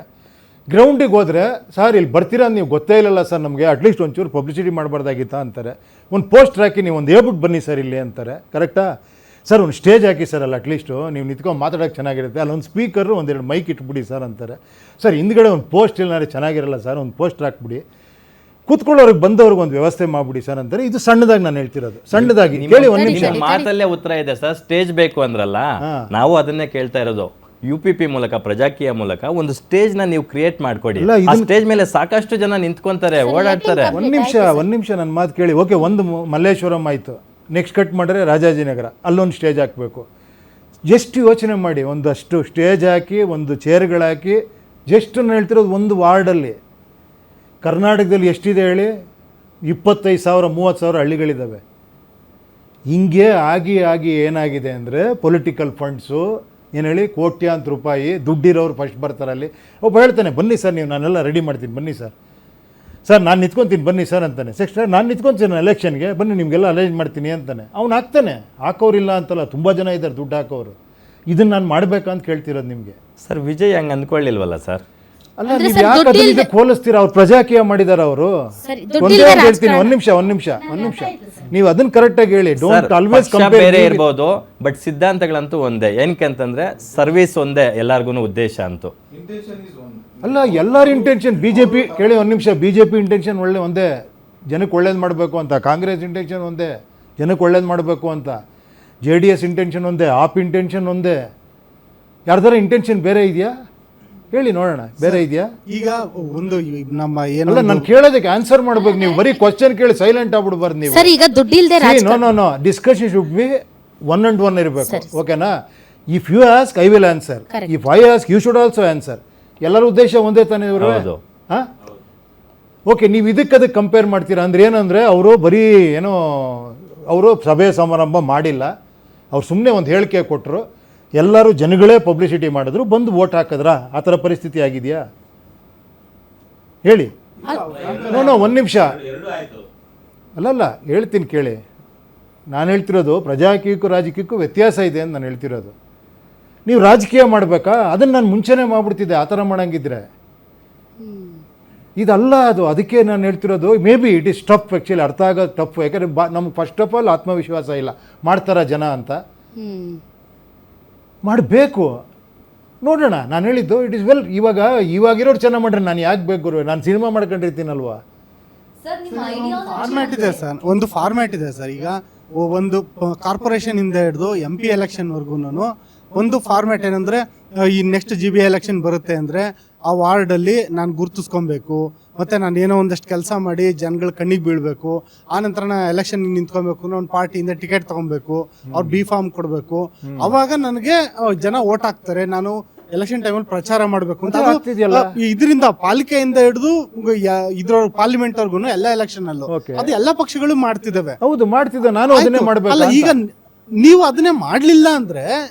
ಗ್ರೌಂಡಿಗೆ ಹೋದರೆ, ಸರ್ ಇಲ್ಲಿ ಬರ್ತೀರಾ ನೀವು ಗೊತ್ತೇ ಇಲ್ಲಲ್ಲ ಸರ್ ನಮಗೆ, ಅಟ್ಲೀಸ್ಟ್ ಒಂಚೂರು ಪಬ್ಲಿಸಿಟಿ ಮಾಡಬಾರ್ದಾಗಿತ್ತಾ ಅಂತಾರೆ. ಒಂದು ಪೋಸ್ಟರ್ ಹಾಕಿ ನೀವು ಒಂದು ಹೇಳ್ಬಿಟ್ಟು ಬನ್ನಿ ಸರ್ ಇಲ್ಲಿ ಅಂತಾರೆ. ಕರೆಕ್ಟಾ ಸರ್? ಒಂದು ಸ್ಟೇಜ್ ಹಾಕಿ ಸರ್, ಅಲ್ಲಿ ಅಟ್ಲೀಸ್ಟು ನೀವು ನಿಂತ್ಕೊಂಡು ಮಾತಾಡೋಕ್ಕೆ ಚೆನ್ನಾಗಿರುತ್ತೆ, ಅಲ್ಲೊಂದು ಸ್ಪೀಕರು ಒಂದೆರಡು ಮೈಕ್ ಇಟ್ಬಿಡಿ ಸರ್ ಅಂತಾರೆ. ಸರ್ ಹಿಂದ್ಗಡೆ ಒಂದು ಪೋಸ್ಟ್ ಇಲ್ಲ ಚೆನ್ನಾಗಿರಲ್ಲ ಸರ್, ಒಂದು ಪೋಸ್ಟರ್ ಹಾಕ್ಬಿಡಿ, ಕೂತ್ಕೊಳ್ಳೋರಿಗೆ ಬಂದವ್ರಿಗೆ ಒಂದು ವ್ಯವಸ್ಥೆ ಮಾಡ್ಬಿಡಿ ಸರ್ ಅಂತಾರೆ. ಇದು ಸಣ್ಣದಾಗಿ ನಾನು ಹೇಳ್ತಿರೋದು, ಸಣ್ಣದಾಗಿ ಕೇಳಿ. ಒಂದು ನಿಮಿಷ, ಮಾತಲ್ಲೇ ಉತ್ತರ ಇದೆ ಸರ್. ಸ್ಟೇಜ್ ಬೇಕು ಅಂದ್ರಲ್ಲ, ನಾವು ಅದನ್ನೇ ಕೇಳ್ತಾ ಇರೋದು. UPP ಮೂಲಕ, ಪ್ರಜಾಕೀಯ ಮೂಲಕ ಒಂದು ಸ್ಟೇಜ್ ನ ನೀವು ಕ್ರಿಯೇಟ್ ಮಾಡ್ಕೊಡಿ. ಆ ಸ್ಟೇಜ್ ಮೇಲೆ ಸಾಕಷ್ಟು ಜನ ನಿಂತ್ಕೊಂತಾರೆ, ಓಡಾಡ್ತಾರೆ. ಒಂದ್ ನಿಮಿಷ ನನ್ನ ಮಾತು ಕೇಳಿ. ಓಕೆ, ಒಂದು ಮಲ್ಲೇಶ್ವರಂ ಆಯ್ತು, ನೆಕ್ಸ್ಟ್ ಕಟ್ ಮಾಡಿದ್ರೆ ರಾಜಾಜಿನಗರ, ಅಲ್ಲೊಂದು ಸ್ಟೇಜ್ ಹಾಕಬೇಕು. ಜಸ್ಟ್ ಯೋಚನೆ ಮಾಡಿ, ಒಂದಷ್ಟು ಸ್ಟೇಜ್ ಹಾಕಿ, ಒಂದು ಚೇರ್ಗಳಾಕಿ, ಜಸ್ಟ್ ನಾನು ಹೇಳ್ತಿರೋದು ಒಂದು ವಾರ್ಡಲ್ಲಿ. ಕರ್ನಾಟಕದಲ್ಲಿ ಎಷ್ಟಿದೆ ಹೇಳಿ? 25,000 30,000 ಹಳ್ಳಿಗಳಿದ್ದಾವೆ. ಹಿಂಗೆ ಆಗಿ ಏನಾಗಿದೆ ಅಂದರೆ, ಪೊಲಿಟಿಕಲ್ ಫಂಡ್ಸು ಏನು ಹೇಳಿ, ಕೋಟ್ಯಾಂತರ ರೂಪಾಯಿ ದುಡ್ಡಿರೋರು ಫಸ್ಟ್ ಬರ್ತಾರೆ. ಅಲ್ಲಿ ಒಬ್ಬ ಹೇಳ್ತಾನೆ, ಬನ್ನಿ ಸರ್ ನೀವು, ನಾನೆಲ್ಲ ರೆಡಿ ಮಾಡ್ತೀನಿ, ಬನ್ನಿ ಸರ್, ಸರ್ ನಾನು ನಿಂತ್ಕೊತೀನಿ ಬನ್ನಿ ಸರ್ ಅಂತಾನೆ. ಸರ್ ನಾನು ನಿಂತ್ಕೊತೀನಿ ನಾನು ಎಲೆಕ್ಷನ್ಗೆ, ಬನ್ನಿ ನಿಮಗೆಲ್ಲ ಅರೇಂಜ್ ಮಾಡ್ತೀನಿ ಅಂತಾನೆ. ಅವ್ನು ಹಾಕ್ತಾನೆ, ಹಾಕೋರಿಲ್ಲ ಅಂತಲ್ಲ, ತುಂಬ ಜನ ಇದ್ದಾರೆ ದುಡ್ಡು ಹಾಕೋರು. ಇದನ್ನು ನಾನು ಮಾಡಬೇಕಂತ ಕೇಳ್ತಿರೋದು ನಿಮಗೆ. ಸರ್ ವಿಜಯ್ ಹಂಗೆ ಅಂದ್ಕೊಳ್ಳಿಲ್ವಲ್ಲ ಸರ್? ಅಲ್ಲ, ನೀವು ಯಾಕೆ ಅದನ್ನ ಹೋಲಿಸ್ತೀರಾ? ಅವ್ರು ಪ್ರಜಾಕೀಯ ಮಾಡಿದಾರ ಅವರು. ಹೇಳ್ತೀನಿ, ಒಂದ್ ನಿಮಿಷ ನೀವು ಅದನ್ನ ಕರೆಕ್ಟಾಗಿ ಹೇಳಿ. Don't always compare. ಬೇರೆ ಇರ್ಬೋದು, ಬಟ್ ಸಿದ್ಧಾಂತಗಳಂತೂ ಒಂದೇ. ಏನಕ್ಕಂತಂದ್ರೆ ಸರ್ವಿಸ್ ಒಂದೇ ಎಲ್ಲಾರ್ಗು ಉದ್ದೇಶ ಅಂತೂ. ಅಲ್ಲ, ಎಲ್ಲರ ಇಂಟೆನ್ಷನ್ ಬಿಜೆಪಿ ಕೇಳಿ, ಒಂದು ನಿಮಿಷ, ಬಿಜೆಪಿ ಇಂಟೆನ್ಷನ್ ಒಂದೇ, ಜನಕ್ಕೆ ಒಳ್ಳೇದು ಮಾಡಬೇಕು ಅಂತ. ಕಾಂಗ್ರೆಸ್ ಇಂಟೆನ್ಷನ್ ಒಂದೇ, ಜನಕ್ಕೆ ಒಳ್ಳೇದು ಮಾಡಬೇಕು ಅಂತ. JDS ಇಂಟೆನ್ಷನ್ ಒಂದೇ, ಆಪ್ ಇಂಟೆನ್ಷನ್ ಒಂದೇ. ಯಾರ್ದಾರ ಇಂಟೆನ್ಷನ್ ಬೇರೆ ಇದೆಯಾ ಹೇಳಿ ನೋಡೋಣ, ಬೇರೆ ಇದೆಯಾ? ಈಗ ಒಂದು ನಮ್ಮ ಏನು, ನಾನು ಕೇಳೋದಕ್ಕೆ ಆನ್ಸರ್ ಮಾಡ್ಬೇಕು. ನೀವು ಬರೀ ಕ್ವಶನ್ ಕೇಳಿ ಸೈಲೆಂಟ್ ಆಗ್ಬಿಡ್ಬಾರ್ದು ನೀವು. ಸರ್ ಈಗ ದುಡ್ಡಿಲ್ದೆ no discussion should be 1-on-1 ಇರಬೇಕು. ಓಕೆನಾ? If you ask I will answer, if I ask you should also answer. ಎಲ್ಲರ ಉದ್ದೇಶ ಒಂದೇ ತಾನೇ ಇವರು? ಹಾಂ, ಓಕೆ. ನೀವು ಇದಕ್ಕೆ ಕಂಪೇರ್ ಮಾಡ್ತೀರಾ ಅಂದ್ರೆ ಏನಂದರೆ, ಅವರು ಬರೀ ಏನೋ ಅವರು ಸಭೆ ಸಮಾರಂಭ ಮಾಡಿಲ್ಲ, ಅವ್ರು ಸುಮ್ಮನೆ ಒಂದು ಹೇಳಿಕೆ ಕೊಟ್ಟರು, ಎಲ್ಲರೂ ಜನಗಳೇ ಪಬ್ಲಿಸಿಟಿ ಮಾಡಿದ್ರು, ಬಂದು ವೋಟ್ ಹಾಕಿದ್ರಾ? ಆ ಥರ ಪರಿಸ್ಥಿತಿ ಆಗಿದೆಯಾ ಹೇಳಿ? ಒಂದು ನಿಮಿಷ, ಅಲ್ಲಲ್ಲ ಹೇಳ್ತೀನಿ ಕೇಳಿ. ನಾನು ಹೇಳ್ತಿರೋದು ಪ್ರಜಾಕೀಯಕ್ಕೂ ರಾಜಕೀಯಕ್ಕೂ ವ್ಯತ್ಯಾಸ ಇದೆ ಅಂತ ನಾನು ಹೇಳ್ತಿರೋದು. ನೀವು ರಾಜಕೀಯ ಮಾಡಬೇಕಾ? ಅದನ್ನು ನಾನು ಮುಂಚೆನೇ ಮಾಡ್ಬಿಡ್ತಿದ್ದೆ ಆ ಥರ ಮಾಡಂಗಿದ್ರೆ. ಇದಲ್ಲ ಅದು. ಅದಕ್ಕೆ ನಾನು ಹೇಳ್ತಿರೋದು may be it is tough, actually ಅರ್ಥ ಆಗೋದು ಟಫ್. ಯಾಕಂದರೆ ನಮ್ಗೆ ಫಸ್ಟ್ ಆಫ್ ಆಲ್ ಆತ್ಮವಿಶ್ವಾಸ ಇಲ್ಲ, ಮಾಡ್ತಾರ ಜನ ಅಂತ. ಮಾಡಬೇಕು, ನೋಡೋಣ. ನಾನು ಹೇಳಿದ್ದು ಇಟ್ ಈಸ್ ವೆಲ್. ಇವಾಗಿರೋರು ಚೆನ್ನಾಗಿ ಮಾಡ್ರೆ ನಾನು ಯಾಕೆ ಬೇಕು ಗುರು? ನಾನು ಸಿನಿಮಾ ಮಾಡ್ಕೊಂಡಿರ್ತೀನಲ್ವಾ. ಫಾರ್ಮ್ಯಾಟ್ ಇದೆ ಸರ್, ಒಂದು ಫಾರ್ಮ್ಯಾಟ್ ಇದೆ ಸರ್. ಈಗ ಒಂದು ಕಾರ್ಪೊರೇಷನ್ ಇಂದ ಹಿಡಿದು MP ಎಲೆಕ್ಷನ್ವರೆಗೂ ಒಂದು ಫಾರ್ಮ್ಯಾಟ್ ಏನಂದರೆ, ಈ ನೆಕ್ಸ್ಟ್ GB ಎಲೆಕ್ಷನ್ ಬರುತ್ತೆ ಅಂದರೆ ಆ ವಾರ್ಡಲ್ಲಿ ನಾನು ಗುರುತಿಸ್ಕೊಬೇಕು, ಮತ್ತು ನಾನು ಏನೋ ಒಂದಷ್ಟು ಕೆಲಸ ಮಾಡಿ ಜನಗಳ ಕಣ್ಣಿಗೆ ಬೀಳಬೇಕು, ಆನಂತರ ನಾನು ಎಲೆಕ್ಷನ್ ನಿಂತ್ಕೊಬೇಕು, ಒಂದು ಪಾರ್ಟಿಯಿಂದ ಟಿಕೆಟ್ ತೊಗೊಬೇಕು, ಅವ್ರು B.Pharm ಕೊಡಬೇಕು, ಅವಾಗ ನನಗೆ ಜನ ಓಟ್ ಹಾಕ್ತಾರೆ, ನಾನು ಎಲೆಕ್ಷನ್ ಟೈಮಲ್ಲಿ ಪ್ರಚಾರ ಮಾಡಬೇಕು ಅಂತ. ಇದರಿಂದ ಪಾಲಿಕೆಯಿಂದ ಹಿಡಿದು ಇದ್ರ ಪಾರ್ಲಿಮೆಂಟ್ ವರ್ಗು ಎಲ್ಲ ಎಲೆಕ್ಷನ್ ಅಲ್ಲೂ ಅದು ಎಲ್ಲ ಪಕ್ಷಗಳು ಮಾಡ್ತಿದ್ದಾವೆ. ಹೌದು, ಮಾಡ್ತಿದ್ದೆ ನಾನು, ಅದನ್ನೇ ಮಾಡಬೇಕು. ಅಲ್ಲ, ಈಗ ನೀವು ಅದನ್ನೇ ಮಾಡ್ಲಿಲ್ಲ ಅಂದ್ರೆ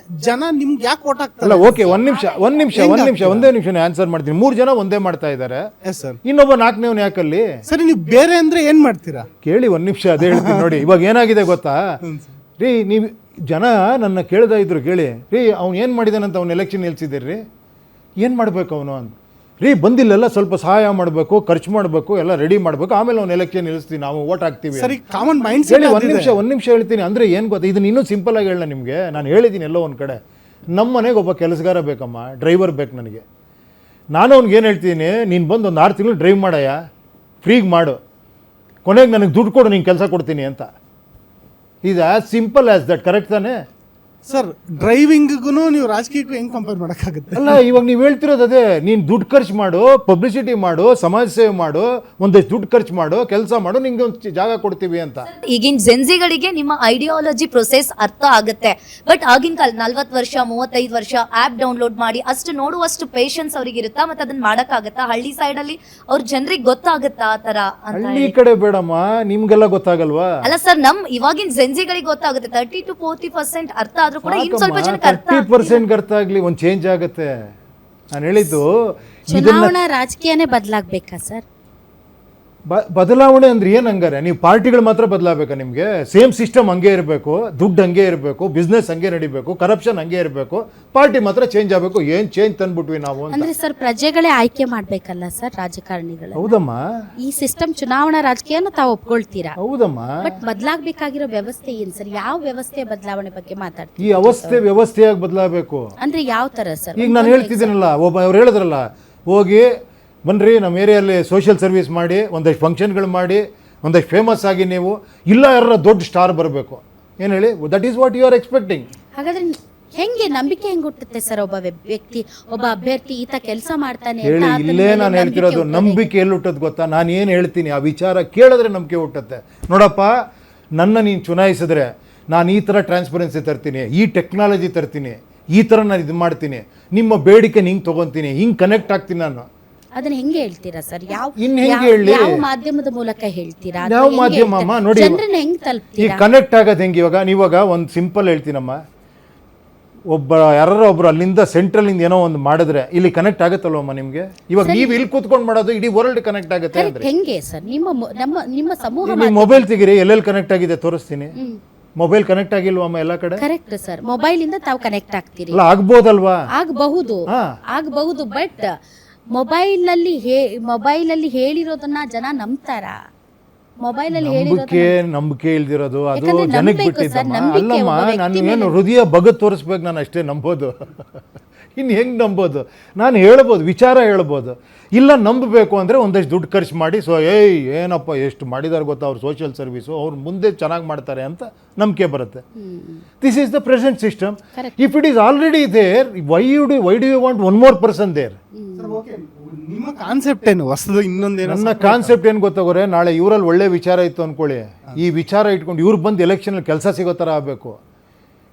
ಜನ ನಿಮ್ಗೆ ಯಾಕೆ ಓಟ್ ಹಾಕ್ತಾರಲ್ಲ? ಓಕೆ, ಒಂದೇ ನಿಮಿಷ ಆನ್ಸರ್ ಮಾಡ್ತೀನಿ. 3 ಜನ ಒಂದೇ ಮಾಡ್ತಾ ಇದ್ದಾರೆ, ಸರ್, ಇನ್ನೊಬ್ಬ 4ನೇವ್ನು ಯಾಕಲ್ಲಿ? ಸರಿ, ನೀವು ಬೇರೆ ಅಂದ್ರೆ ಏನ್ ಮಾಡ್ತೀರಾ? ಕೇಳಿ, 1 ನಿಮಿಷ ಅದೇ ಹೇಳ್ತೀನಿ ನೋಡಿ. ಇವಾಗ ಏನಾಗಿದೆ ಗೊತ್ತಾ ರೀ, ನೀವು ಜನ ನನ್ನ ಕೇಳ್ತಾ ಇದ್ರು, ಕೇಳಿ ರೀ ಅವ್ನು ಏನು ಮಾಡಿದಾನಂತ, ಅವ್ನು ಎಲೆಕ್ಷನ್ ನಿಲ್ಸಿದ್ದೀರಿ ರೀ, ಏನು ಮಾಡಬೇಕು ಅವನು ಅಂತ. ರೀ ಬಂದಿಲ್ಲೆಲ್ಲ ಸ್ವಲ್ಪ ಸಹಾಯ ಮಾಡಬೇಕು, ಖರ್ಚು ಮಾಡಬೇಕು, ಎಲ್ಲ ರೆಡಿ ಮಾಡಬೇಕು, ಆಮೇಲೆ ಅವ್ನು ಎಲೆಕ್ಷನ್ ನಿಲ್ಲಿಸ್ತೀವಿ, ನಾವು ಓಟ್ ಹಾಕ್ತೀವಿ. ಸರಿ, ಕಾಮನ್ ಮೈಂಡ್ ಹೇಳಿ, ಒಂದು ನಿಮಿಷ ಹೇಳ್ತೀನಿ. ಅಂದರೆ ಏನು ಗೊತ್ತಾ, ಇದನ್ನ ಇನ್ನೂ ಸಿಂಪಲ್ ಆಗಿ ಹೇಳ ನಿಮಗೆ. ನಾನು ಹೇಳಿದ್ದೀನಿ ಎಲ್ಲೋ ಒಂದು ಕಡೆ, ನಮ್ಮ ಮನೆಗೆ ಒಬ್ಬ ಕೆಲಸಗಾರ ಬೇಕಮ್ಮ, ಡ್ರೈವರ್ ಬೇಕು ನನಗೆ. ನಾನು ಅವ್ನಿಗೆ ಏನು ಹೇಳ್ತೀನಿ, ನೀನು ಬಂದು ಒಂದು 6 ತಿಂಗಳು ಡ್ರೈವ್ ಮಾಡಯ್ಯ, ಫ್ರೀಗೆ ಮಾಡು, ಕೊನೆಗೆ ನನಗೆ ದುಡ್ಡು ಕೊಡು, ನೀನು ಕೆಲಸ ಕೊಡ್ತೀನಿ ಅಂತ. ಇದು as simple as that. Correct ತಾನೇ ಸರ್? ಡ್ರೈವಿಂಗ್ಗೂ ನೀವು ರಾಜಕೀಯಕ್ಕೂ ಹೆಂಗೆ ಕಂಪೇರ್ ಮಾಡೋಕ್ಕಾಗುತ್ತೆ? ಅಲ್ಲ, ಇವಾಗ ನೀವು ಹೇಳ್ತಿರೋದು ಅದೇ. ನೀನು ದುಡ್ಡು ಖರ್ಚು ಮಾಡು, ಪಬ್ಲಿಸಿಟಿ ಮಾಡು, ಸಮಾಜ ಸೇವೆ ಮಾಡು, ಒಂದಷ್ಟು ದುಡ್ಡು ಖರ್ಚು ಮಾಡು, ಕೆಲಸ ಮಾಡು, ನಿಂಗೆ ಒಂದು ಜಾಗ ಕೊಡ್ತೀವಿ ಅಂತ. ಈಗಿನ ಜೆನ್ಸಿಗಳಿಗೆ ನಿಮ್ಮ ಐಡಿಯಾಲಜಿ ಪ್ರೊಸೆಸ್ ಅರ್ಥ ಆಗುತ್ತೆ. ಬಟ್ ಆಗಿನ ಕಾಲ 40 ವರ್ಷ 35 ವರ್ಷ ಆ್ಯಪ್ ಡೌನ್ಲೋಡ್ ಮಾಡಿ ಅಷ್ಟು ನೋಡುವಷ್ಟು ಪೇಷನ್ಸ್ ಅವ್ರಿಗೆ ಇರುತ್ತಾ? ಮತ್ತೆ ಅದನ್ನ ಮಾಡೋಕ್ಕಾಗತ್ತಾ? ಹಳ್ಳಿ ಸೈಡಲ್ಲಿ ಅವ್ರ ಜನರಿಗೆ ಗೊತ್ತಾಗುತ್ತಾ ಆ ಥರ ಅಂತ? ಹಳ್ಳಿ ಕಡೆ ಬೇಡಮ್ಮ, ನಿಮ್ಗೆಲ್ಲ ಗೊತ್ತಾಗಲ್ವಾ? ಅಲ್ಲ ಸರ್, ಇವಾಗಿನ ಜೆನ್ಸಿಗಳಿಗೆ ಗೊತ್ತಾಗುತ್ತೆ. 30 to 40% ಅರ್ಥ ಆದ್ರೂ ಕೂಡ ಇನ್ನು ಸ್ವಲ್ಪ ಜನಕ್ಕೆ ಅರ್ಥ 30% ಅರ್ಥ ಆಗಲಿ, ಒಂದು ಚೇಂಜ್ ಆಗುತ್ತೆ. ನಾನು ಹೇಳಿದ್ದು ಚುನಾವಣಾ ರಾಜಕೀಯನೇ ಬದಲಾಗಬೇಕಾ ಸರ್? ಬದಲಾವಣೆ ಅಂದ್ರೆ ಏನು ಹಂಗಾರೆ? ನೀವು ಪಾರ್ಟಿಗಳು ಮಾತ್ರ ಬದಲಾಗಬೇಕಾ? ನಿಮಗೆ ಸೇಮ್ ಸಿಸ್ಟಮ್ ಹಂಗೆ ಇರಬೇಕು, ದುಡ್ಡು ಹಂಗೆ ಇರಬೇಕು, ಬಿಸ್ನೆಸ್ ಹಂಗೆ ನಡಿಬೇಕು, ಕರಪ್ಷನ್ ಹಂಗೆ ಇರಬೇಕು, ಪಾರ್ಟಿ ಮಾತ್ರ ಚೇಂಜ್ ಆಗಬೇಕು. ಏನು ಚೇಂಜ್ ತಂದ್ಬಿಟ್ವಿ ನಾವು ಅಂದ್ರೆ ಸರ್, ಪ್ರಜೆಗಳೇ ಆಯ್ಕೆ ಮಾಡ್ಬೇಕಲ್ಲ ಸರ್ ರಾಜಕಾರಣಿಗಳು? ಹೌದಮ್ಮ, ಈ ಸಿಸ್ಟಮ್ ಚುನಾವಣಾ ರಾಜಕೀಯನ ತಾವು ಒಪ್ಕೊಳ್ತೀರಾ? ಹೌದಮ್ಮ. ಬಟ್ ಬದಲಾಗಬೇಕಾಗಿರೋ ವ್ಯವಸ್ಥೆ ಏನ್ ಸರ್? ಯಾವ ವ್ಯವಸ್ಥೆ ಬದಲಾವಣೆ ಬಗ್ಗೆ ಮಾತಾಡ್ತೀವಿ? ಈ ವ್ಯವಸ್ಥೆಯಾಗಿ ಬದಲಾಗಬೇಕು. ಅಂದ್ರೆ ಯಾವ ತರ ಸರ್? ಈಗ ನಾನು ಹೇಳ್ತಿದ್ದೀನಲ್ಲ, ಅವ್ರು ಹೇಳಿದ್ರಲ್ಲ, ಹೋಗಿ ಬನ್ನಿರಿ ನಮ್ಮ ಏರಿಯಲ್ಲಿ ಸೋಷಿಯಲ್ ಸರ್ವಿಸ್ ಮಾಡಿ, ಒಂದಷ್ಟು ಫಂಕ್ಷನ್ಗಳು ಮಾಡಿ, ಒಂದಷ್ಟು ಫೇಮಸ್ ಆಗಿ, ನೀವು ಇಲ್ಲ ಯಾರ ದೊಡ್ಡ ಸ್ಟಾರ್ ಬರಬೇಕು. ಏನು ಹೇಳಿ? That is what you are expecting. ಹಾಗಾದ್ರೆ ಹೆಂಗೆ ನಂಬಿಕೆ ಹೆಂಗ್ ಹುಟ್ಟುತ್ತೆ ಸರ್? ಒಬ್ಬ ವ್ಯಕ್ತಿ, ಒಬ್ಬ ಅಭ್ಯರ್ಥಿ ಈತ ಕೆಲಸ ಮಾಡ್ತಾನೆ ಹೇಳಿ. ಇಲ್ಲೇ ನಾನು ಹೇಳ್ತಿರೋದು, ನಂಬಿಕೆ ಎಲ್ಲಿ ಹುಟ್ಟೋದು ಗೊತ್ತಾ? ನಾನು ಏನು ಹೇಳ್ತೀನಿ ಆ ವಿಚಾರ ಕೇಳಿದ್ರೆ ನಂಬಿಕೆ ಹುಟ್ಟುತ್ತೆ. ನೋಡಪ್ಪ, ನನ್ನ ನೀನು ಚುನಾಯಿಸಿದ್ರೆ ನಾನು ಈ ಥರ ಟ್ರಾನ್ಸ್ಪರೆನ್ಸಿ ತರ್ತೀನಿ, ಈ ಟೆಕ್ನಾಲಜಿ ತರ್ತೀನಿ, ಈ ಥರ ನಾನು ಇದು ಮಾಡ್ತೀನಿ, ನಿಮ್ಮ ಬೇಡಿಕೆ ಹಿಂಗೆ ತೊಗೊತೀನಿ, ಹಿಂಗೆ ಕನೆಕ್ಟ್ ಆಗ್ತೀನಿ ನಾನು. ಅದನ್ನ ಹೆಂಗೆ ಹೇಳ್ತೀರಾ ಸರ್? ಯಾವ ಮಾಧ್ಯಮದ ಮೂಲಕ ಹೇಳ್ತೀರಾ? ಯಾವ ಮಾಧ್ಯಮ ಅಮ್ಮ? ನೋಡಿ, ಜನರನ್ನ ಹೆಂಗ್ ಈ ತಲುಪ್ತೀರಾ? ಕನೆಕ್ಟ್ ಆಗೋದು ಹೆಂಗೆ? ನೀವಾಗ ಒಂದು ಸಿಂಪಲ್ ಹೇಳ್ತೀನಮ್ಮ, ಯಾರೋ ಒಬ್ರು ಅಲ್ಲಿಂದ ಸೆಂಟ್ರಲಿಂದ ಏನೋ ಒಂದು ಮಾಡಿದ್ರೆ ಇಲ್ಲಿ ಕನೆಕ್ಟ್ ಆಗುತ್ತಲ್ವಮ್ಮ ನಿಮಗೆ? ಇವಾಗ ನೀವು ಇಲ್ಲಿ ಕೂತ್ಕೊಂಡು ಮಾಡೋದು ಇಡೀ ವರ್ಲ್ಡ್ ಕನೆಕ್ಟ್ ಆಗುತ್ತೆ ಅಂದ್ರೆ ಹೆಂಗೆ ಸರ್? ನಿಮ್ಮ ಸಮೂಹ ನೀವು ಮೊಬೈಲ್ ತೆಗಿರಿ, ಎಲ್ಲೆಲ್ಲಿ ಕನೆಕ್ಟ್ ಆಗಿದೆ ತೋರಿಸ್ತೀನಿ. ಮೊಬೈಲ್ ಕನೆಕ್ಟ್ ಆಗಿಲ್ವಮ್ಮ ಎಲ್ಲ ಕಡೆ? ಕರೆಕ್ಟ್ ಸರ್, ಮೊಬೈಲ್ ಇಂದ ತಾವು ಕನೆಕ್ಟ್ ಆಗ್ತೀರಿ. ಅಲ್ಲ, ಆಗ್ಬೋದಲ್ವಾ? ಆಗಬಹುದು. ಬಟ್ ಮೊಬೈಲ್ ಅಲ್ಲಿ ಹೇಳಿರೋದನ್ನ ಜನ ನಂಬ್ತಾರ? ಮೊಬೈಲ್ ಅಲ್ಲಿ ನಂಬಿಕೆ ಇಲ್ದಿರೋದು ಅದು ಜನಕ್ಕೆ ಬಿಟ್ಟಿದ್ದಮ್ಮ. ಅಲ್ಲಮ್ಮ, ನಾನು ಏನು ಹೃದಯ ಬಗದ್ ತೋರಿಸ್ಬೇಕು, ನಾನು ಅಷ್ಟೇ ನಂಬೋದು. ಇನ್ನು ಹೆಂಗೆ ನಂಬೋದು? ನಾನು ಹೇಳ್ಬೋದು, ವಿಚಾರ ಹೇಳ್ಬೋದು. ಇಲ್ಲ ನಂಬಬೇಕು ಅಂದರೆ ಒಂದಷ್ಟು ದುಡ್ಡು ಖರ್ಚು ಮಾಡಿ, ಏನಪ್ಪ ಎಷ್ಟು ಮಾಡಿದಾರೆ ಗೊತ್ತಾ ಅವ್ರು ಸೋಷಿಯಲ್ ಸರ್ವಿಸು, ಅವ್ರು ಮುಂದೆ ಚೆನ್ನಾಗಿ ಮಾಡ್ತಾರೆ ಅಂತ ನಂಬಿಕೆ ಬರುತ್ತೆ. This is the present system. If it is already there, why do you want one more person there? ನಿಮ್ಮ ಕಾನ್ಸೆಪ್ಟ್ ಏನು ಹೊಸದು? ಇನ್ನೊಂದೇನು? ನನ್ನ ಕಾನ್ಸೆಪ್ಟ್ ಏನು ಗೊತ್ತಾಗೋರೆ, ನಾಳೆ ಇವರಲ್ಲಿ ಒಳ್ಳೆ ವಿಚಾರ ಇತ್ತು ಅಂದ್ಕೊಳ್ಳಿ, ಈ ವಿಚಾರ ಇಟ್ಕೊಂಡು ಇವ್ರು ಬಂದು ಎಲೆಕ್ಷನಲ್ಲಿ ಕೆಲಸ ಸಿಗೋ ಥರ ಆಗಬೇಕು.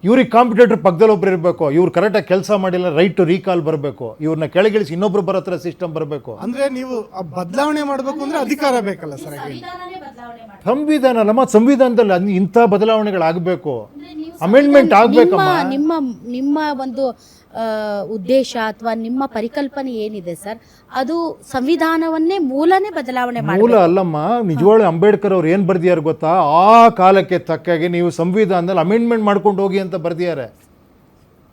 ಇವ್ರಿಗೆ ಕಾಂಪಿಟೇಟರ್ ಪಕ್ಕದಲ್ಲಿ ಒಬ್ರು ಇರಬೇಕು, ಇವ್ರು ಕರೆಕ್ಟಾಗಿ ಕೆಲಸ ಮಾಡಿಲ್ಲ, ರೈಟ್ ಟು ರೀಕಾಲ್ ಬರಬೇಕು, ಇವ್ರನ್ನ ಕೆಳಗಿಳಿಸಿ ಇನ್ನೊಬ್ರು ಬರೋ ಥರ ಸಿಸ್ಟಮ್ ಬರಬೇಕು. ಅಂದ್ರೆ ನೀವು ಬದಲಾವಣೆ ಮಾಡಬೇಕು ಅಂದ್ರೆ ಅಧಿಕಾರ ಬೇಕಲ್ಲ ಸರ್? ಸಂವಿಧಾನ ಅಲ್ಲಮ್ಮ, ಸಂವಿಧಾನದಲ್ಲಿ ಇಂಥ ಬದಲಾವಣೆಗಳಾಗಬೇಕು, ಅಮೆಂಡ್ಮೆಂಟ್ ಆಗಬೇಕಮ್ಮ. ನಿಮ್ಮ ಒಂದು ಉದ್ದೇಶ ಅಥವಾ ನಿಮ್ಮ ಪರಿಕಲ್ಪನೆ ಏನಿದೆ ಸರ್, ಅದು ಸಂವಿಧಾನವನ್ನೇ ಮೂಲನೇ ಬದಲಾವಣೆ ಮೂಲ ಅಲ್ಲಮ್ಮ. ನಿಜವಾಗ್ಲೂ ಅಂಬೇಡ್ಕರ್ ಅವ್ರು ಏನು ಬರ್ದಿಯಾರ ಗೊತ್ತಾ? ಆ ಕಾಲಕ್ಕೆ ತಕ್ಕಾಗೆ ನೀವು ಸಂವಿಧಾನದಲ್ಲಿ ಅಮೆಂಡ್ಮೆಂಟ್ ಮಾಡ್ಕೊಂಡು ಹೋಗಿ ಅಂತ ಬರ್ದಿದ್ದಾರೆ.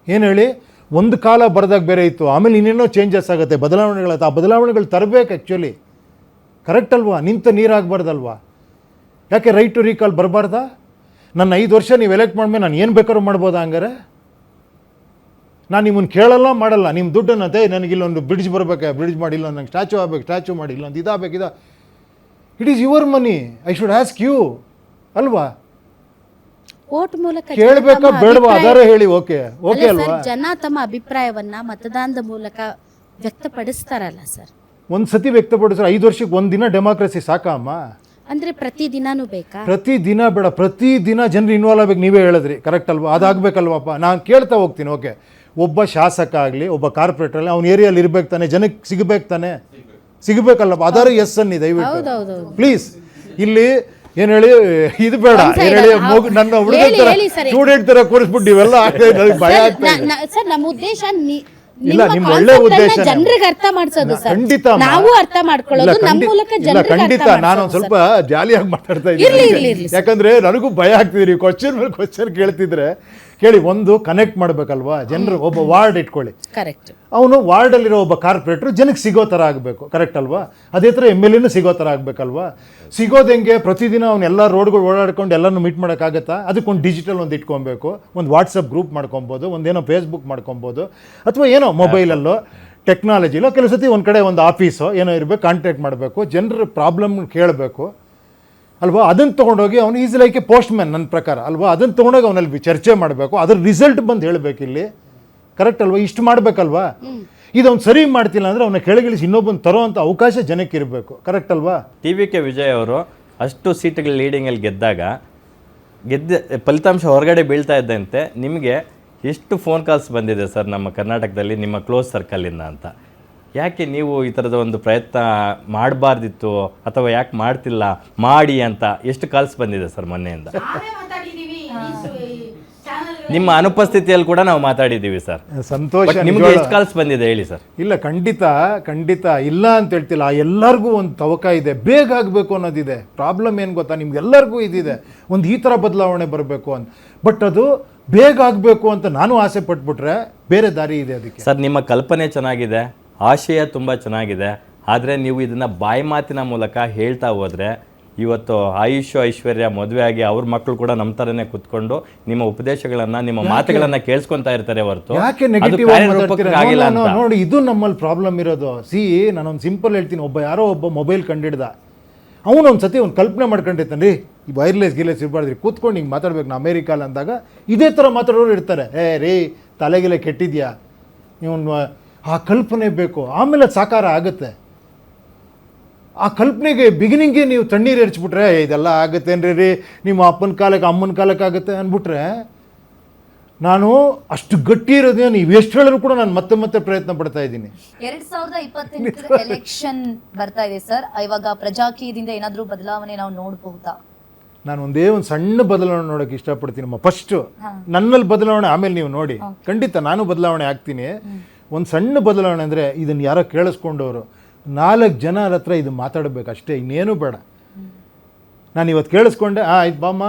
ಏನು ಹೇಳಿ? ಒಂದು ಕಾಲ ಬರೆದಾಗ ಬೇರೆ ಇತ್ತು, ಆಮೇಲೆ ಇನ್ನೇನೋ ಚೇಂಜಸ್ ಆಗುತ್ತೆ, ಬದಲಾವಣೆಗಳಾಗುತ್ತೆ. ಆ ಬದಲಾವಣೆಗಳು ತರಬೇಕು ಆ್ಯಕ್ಚುಲಿ. ಕರೆಕ್ಟ್ ಅಲ್ವಾ? ನಿಂತ ನೀರಾಗಬಾರ್ದಲ್ವಾ? ಯಾಕೆ ರೈಟ್ ಟು ರೀಕಾಲ್ ಬರಬಾರ್ದಾ? ನನ್ನ 5 ವರ್ಷ ನೀವು ಎಲೆಕ್ಟ್ ಮಾಡ್ಮೇಲೆ ನಾನು ಏನು ಬೇಕಾದ್ರೂ ಮಾಡ್ಬೋದಾ? ಹಂಗಾರೆ ನಾನು ನಿಮ್ಮನ್ನು ಕೇಳಲ್ಲ ಮಾಡಲ್ಲ. ನಿಮ್ಮ ದುಡ್ಡನ್ನು ಅದೇ ನನಗಿಲ್ಲೊಂದು ಬ್ರಿಡ್ಜ್ ಬರಬೇಕು, ಬ್ರಿಡ್ಜ್ ಮಾಡಿಲ್ಲ, ನಂಗೆ ಸ್ಟ್ಯಾಚು ಆಗಬೇಕು, ಸ್ಟ್ಯಾಚು ಮಾಡಿ ಇಲ್ಲೊಂದು ಇದಾಗಬೇಕು, it is your money, I should ask you ಅಲ್ವಾ? ವೋಟ್ ಮೂಲಕ ಕೇಳಬೇಕಾ ಬೇಡವಾ? ಅದಾರ ಹೇಳಿ. ಓಕೆ ಓಕೆ ಅಲ್ಲ ಅಲ್ವಾ? ಸರ್, ಜನ ತಮ್ಮ ಅಭಿಪ್ರಾಯವನ್ನ ಮತದಾನದ ಮೂಲಕ ವ್ಯಕ್ತಪಡಿಸ್ತಾರಲ್ಲ ಸರ್. ಒಂದು ಸತಿ ವ್ಯಕ್ತಪಡಿಸ್ರೆ 5 ವರ್ಷಕ್ಕೆ ಒಂದು ದಿನ ಡೆಮಾಕ್ರಸಿ ಸಾಕಾ ಅಮ್ಮ? ಅಂದ್ರೆ ಪ್ರತಿ ದಿನಾನೂ ಬೇಕಾ? ಪ್ರತಿದಿನ ಬೇಡ, ಪ್ರತಿದಿನ ಜನರು ಇನ್ವಾಲ್ವ್ ಆಗಬೇಕು. ನೀವೇ ಹೇಳಿದ್ರಿ, ಕರೆಕ್ಟ್ ಅಲ್ವಾ? ಅದಾಗಬೇಕಲ್ವಪ್ಪ? ನಾನು ಕೇಳ್ತಾ ಹೋಗ್ತೀನಿ. ಓಕೆ, ಒಬ್ಬ ಶಾಸಕ ಆಗಲಿ, ಒಬ್ಬ ಕಾರ್ಪೊರೇಟರ್ ಆಗಲಿ, ಅವ್ನ ಏರಿಯಲ್ಲಿ ಇರ್ಬೇಕು ತಾನೆ, ಜನಕ್ಕೆ ಸಿಗಬೇಕು ತಾನೆ, ಸಿಗಬೇಕಲ್ಲಪ್ಪ? ಅದಾರು ಎಸ್ ಅನ್ನಿ ದಯವಿಟ್ಟು ಪ್ಲೀಸ್. ಇಲ್ಲಿ ಏನು ಹೇಳಿ, ಇದು ಬೇಡ ಏನು ಹೇಳಿ, ನನ್ನ ಹುಡುಗ ಥರ ಸ್ಟೂಡೆಂಟ್ ಥರ ಕೂರಿಸ್ಬಿಟ್ಟು ಇವೆಲ್ಲ ನನಗೆ ಭಯ ಆಗ್ತಾ ಇದೆ. ಸರ್, ನಮ್ಮ ಉದ್ದೇಶ ಇಲ್ಲ, ನಿಮ್ ಒಳ್ಳೆ ಉದ್ದೇಶ ಜನರಿಗೆ ಅರ್ಥ ಮಾಡಿಸೋದು ಸರ್. ಖಂಡಿತ ನಾವು ಅರ್ಥ ಮಾಡ್ಕೊಳ್ಳೋದು ನಮ್ಮ ಮೂಲಕ ಜನರಿಗೆ ಖಂಡಿತ. ನಾನೊಂದು ಸ್ವಲ್ಪ ಜಾಲಿಯಾಗಿ ಮಾತಾಡ್ತಾ ಇದ್ದೀನಿ, ಯಾಕಂದ್ರೆ ನನಗೂ ಭಯ ಆಗ್ತಿದ್ರಿ. ಕ್ವಶನ್ ಮೇಲೆ ಕ್ವಶನ್ ಕೇಳ್ತಿದ್ರೆ ಕೇಳಿ. ಒಂದು ಕನೆಕ್ಟ್ ಮಾಡ್ಬೇಕಲ್ವಾ ಜನರು? ಒಬ್ಬ ವಾರ್ಡ್ ಇಟ್ಕೊಳ್ಳಿ, ಕರೆಕ್ಟ್. ಅವನು ವಾರ್ಡಲ್ಲಿರೋ ಒಬ್ಬ ಕಾರ್ಪೊರೇಟ್ರು ಜನಕ್ಕೆ ಸಿಗೋ ಥರ ಆಗಬೇಕು, ಕರೆಕ್ಟ್ ಅಲ್ವಾ? ಅದೇ ಥರ MLAನೂ ಸಿಗೋ ಥರ ಆಗಬೇಕಲ್ವಾ? ಸಿಗೋದು ಹೆಂಗೆ? ಪ್ರತಿದಿನ ಅವನ್ನೆಲ್ಲ ರೋಡ್ಗಳು ಓಡಾಡ್ಕೊಂಡು ಎಲ್ಲನೂ ಮೀಟ್ ಮಾಡೋಕ್ಕಾಗತ್ತಾ? ಅದಕ್ಕೊಂದು ಡಿಜಿಟಲ್ ಒಂದು ಇಟ್ಕೊಬೇಕು, ಒಂದು ವಾಟ್ಸಪ್ ಗ್ರೂಪ್ ಮಾಡ್ಕೊಬೋದು, ಒಂದೇನೋ ಫೇಸ್ಬುಕ್ ಮಾಡ್ಕೊಬೋದು, ಅಥವಾ ಏನೋ ಮೊಬೈಲಲ್ಲೋ ಟೆಕ್ನಾಲಜಿಲೋ ಕೆಲವು ಸತಿ ಒಂದು ಕಡೆ ಒಂದು ಆಫೀಸೋ ಏನೋ ಇರಬೇಕು, ಕಾಂಟ್ಯಾಕ್ಟ್ ಮಾಡಬೇಕು, ಜನರ ಪ್ರಾಬ್ಲಮ್ ಕೇಳಬೇಕು ಅಲ್ವಾ? ಅದನ್ನು ತೊಗೊಂಡೋಗಿ ಅವನು is like A post man ನನ್ನ ಪ್ರಕಾರ ಅಲ್ವಾ? ಅದನ್ನು ತೊಗೊಂಡೋಗಿ ಅವನಲ್ಲಿ ಚರ್ಚೆ ಮಾಡಬೇಕು, ಅದ್ರ ರಿಸಲ್ಟ್ ಬಂದು ಹೇಳಬೇಕು ಇಲ್ಲಿ, ಕರೆಕ್ಟ್ ಅಲ್ವಾ? ಇಷ್ಟು ಮಾಡಬೇಕಲ್ವಾ? ಇದೊಂದು ಸರಿ ಮಾಡ್ತಿಲ್ಲ ಅಂದರೆ ಅವನ್ನ ಕೆಳಗಿಳಿಸಿ ಇನ್ನೊಬ್ಬನ ತರೋ ಅಂಥ ಅವಕಾಶ ಜನಕ್ಕೆ ಇರಬೇಕು, ಕರೆಕ್ಟ್ ಅಲ್ವಾ? TVK ವಿಜಯ್ ಅವರು ಅಷ್ಟು ಸೀಟ್ಗಳ ಲೀಡಿಂಗಲ್ಲಿ ಗೆದ್ದ ಫಲಿತಾಂಶ ಹೊರಗಡೆ ಬೀಳ್ತಾ ಇದ್ದಂತೆ ನಿಮಗೆ ಎಷ್ಟು ಫೋನ್ ಕಾಲ್ಸ್ ಬಂದಿದೆ ಸರ್ ನಮ್ಮ ಕರ್ನಾಟಕದಲ್ಲಿ ನಿಮ್ಮ ಕ್ಲೋಸ್ ಸರ್ಕಲಿಂದ ಅಂತ? ಯಾಕೆ ನೀವು ಈ ಥರದ ಒಂದು ಪ್ರಯತ್ನ ಮಾಡಬಾರ್ದಿತ್ತು, ಅಥವಾ ಯಾಕೆ ಮಾಡ್ತಿಲ್ಲ ಮಾಡಿ ಅಂತ ಎಷ್ಟು ಕಾಲ್ಸ್ ಬಂದಿದೆ ಸರ್ ಮೊನ್ನೆಯಿಂದ? ನಿಮ್ಮ ಅನುಪಸ್ಥಿತಿಯಲ್ಲಿ ಕೂಡ ನಾವು ಮಾತಾಡಿದ್ದೀವಿ ಸರ್. ಸಂತೋಷ. ನಿಮಗೆ ಎಷ್ಟು ಕಾಲ್ಸ್ ಬಂದಿದೆ ಹೇಳಿ ಸರ್? ಇಲ್ಲ, ಖಂಡಿತ ಇಲ್ಲ ಅಂತ ಹೇಳ್ತಿಲ್ಲ. ಎಲ್ಲರಿಗೂ ಒಂದು ತವಕ ಇದೆ, ಬೇಗ ಆಗಬೇಕು ಅನ್ನೋದಿದೆ. ಪ್ರಾಬ್ಲಮ್ ಏನು ಗೊತ್ತಾ, ನಿಮ್ಗೆಲ್ಲರಿಗೂ ಇದಿದೆ, ಒಂದು ಈ ಥರ ಬದಲಾವಣೆ ಬರಬೇಕು ಅಂತ. ಬಟ್ ಅದು ಬೇಗ ಆಗಬೇಕು ಅಂತ ನಾನು ಆಸೆ ಪಟ್ಬಿಟ್ರೆ ಬೇರೆ ದಾರಿ ಇದೆ ಅದಕ್ಕೆ. ಸರ್, ನಿಮ್ಮ ಕಲ್ಪನೆ ಚೆನ್ನಾಗಿದೆ, ಆಶಯ ತುಂಬ ಚೆನ್ನಾಗಿದೆ, ಆದರೆ ನೀವು ಇದನ್ನು ಬಾಯಿ ಮಾತಿನ ಮೂಲಕ ಹೇಳ್ತಾ ಹೋದರೆ ಇವತ್ತು ಆಯುಷ್ ಐಶ್ವರ್ಯ ಮದುವೆ ಆಗಿ ಅವ್ರ ಮಕ್ಕಳು ಕೂಡ ನಮ್ಮ ಥರನೇ ಕುತ್ಕೊಂಡು ನಿಮ್ಮ ಉಪದೇಶಗಳನ್ನು, ನಿಮ್ಮ ಮಾತುಗಳನ್ನು ಕೇಳಿಸ್ಕೊತಾ ಇರ್ತಾರೆ ಹೊರತು ಯಾಕೆ ನೆಗೆಟಿವ್ ಆಗಿಲ್ಲ ನೋಡಿ. ಇದು ನಮ್ಮಲ್ಲಿ ಪ್ರಾಬ್ಲಮ್ ಇರೋದು. ನಾನೊಂದು ಸಿಂಪಲ್ ಹೇಳ್ತೀನಿ. ಯಾರೋ ಒಬ್ಬ ಮೊಬೈಲ್ ಕಂಡಿಡ್ದ, ಅವನು ಒಂದು ಸತಿ ಒಂದು ಕಲ್ಪನೆ ಮಾಡ್ಕೊಂಡಿರ್ತಾನೆ, ರೀ ಈ ವೈರ್ಲೆಸ್ ಇರಬಾರ್ದ್ರಿ, ಕೂತ್ಕೊಂಡು ಹಿಂಗೆ ಮಾತಾಡ್ಬೇಕು ನಾ ಅಮೇರಿಕಾಲ್ ಅಂದಾಗ ಇದೇ ಥರ ಮಾತಾಡೋರು ಇರ್ತಾರೆ. ರೀ ತಲೆಗೆಲೆ ಕೆಟ್ಟಿದ್ಯಾ, ನೀವು ಆ ಕಲ್ಪನೆ ಬೇಕು, ಆಮೇಲೆ ಅದು ಸಾಕಾರ ಆಗುತ್ತೆ. ಆ ಕಲ್ಪನೆಗೆ ಬಿಗಿನಿಂಗ್ಗೆ ನೀವು ತಣ್ಣೀರು ಎರಚ್ಬಿಟ್ರೆ ಇದೆಲ್ಲ ಆಗುತ್ತೇನ್ರಿ ರೀ, ನಿಮ್ಮ ಅಪ್ಪನ ಕಾಲಕ್ಕೆ ಅಮ್ಮನ ಕಾಲಕ್ಕೆ ಆಗುತ್ತೆ ಅಂದ್ಬಿಟ್ರೆ, ನಾನು ಅಷ್ಟು ಗಟ್ಟಿ ಇರೋದೇ ನೀವು ಎಷ್ಟು ಹೇಳಿದ್ರು ಕೂಡ ನಾನು ಮತ್ತೆ ಪ್ರಯತ್ನ ಪಡ್ತಾ ಇದ್ದೀನಿ. 2028 ಎಲೆಕ್ಷನ್ ಬರ್ತಾ ಇದೆ ಸರ್, ಇವಾಗ ಪ್ರಜಾಕೀಯದಿಂದ ಏನಾದರೂ ಬದಲಾವಣೆ ನಾವು ನೋಡಬಹುದಾ? ನಾನು ಒಂದೇ ಒಂದು ಸಣ್ಣ ಬದಲಾವಣೆ ನೋಡೋಕೆ ಇಷ್ಟಪಡ್ತೀನಿ. ಫಸ್ಟ್ ನನ್ನಲ್ಲಿ ಬದಲಾವಣೆ, ಆಮೇಲೆ ನೀವು ನೋಡಿ. ಖಂಡಿತ ನಾನು ಬದಲಾವಣೆ ಆಗ್ತೀನಿ. ಒಂದು ಸಣ್ಣ ಬದಲಾವಣೆ ಅಂದರೆ ಇದನ್ನು ಯಾರೋ ಕೇಳಿಸ್ಕೊಂಡವರು 4 ಜನ ಹತ್ರ ಇದು ಮಾತಾಡಬೇಕು ಅಷ್ಟೇ, ಇನ್ನೇನು ಬೇಡ. ನಾನು ಇವತ್ತು ಕೇಳಿಸ್ಕೊಂಡೆ, ಆಯ್ತು ಬಾಮ್ಮ,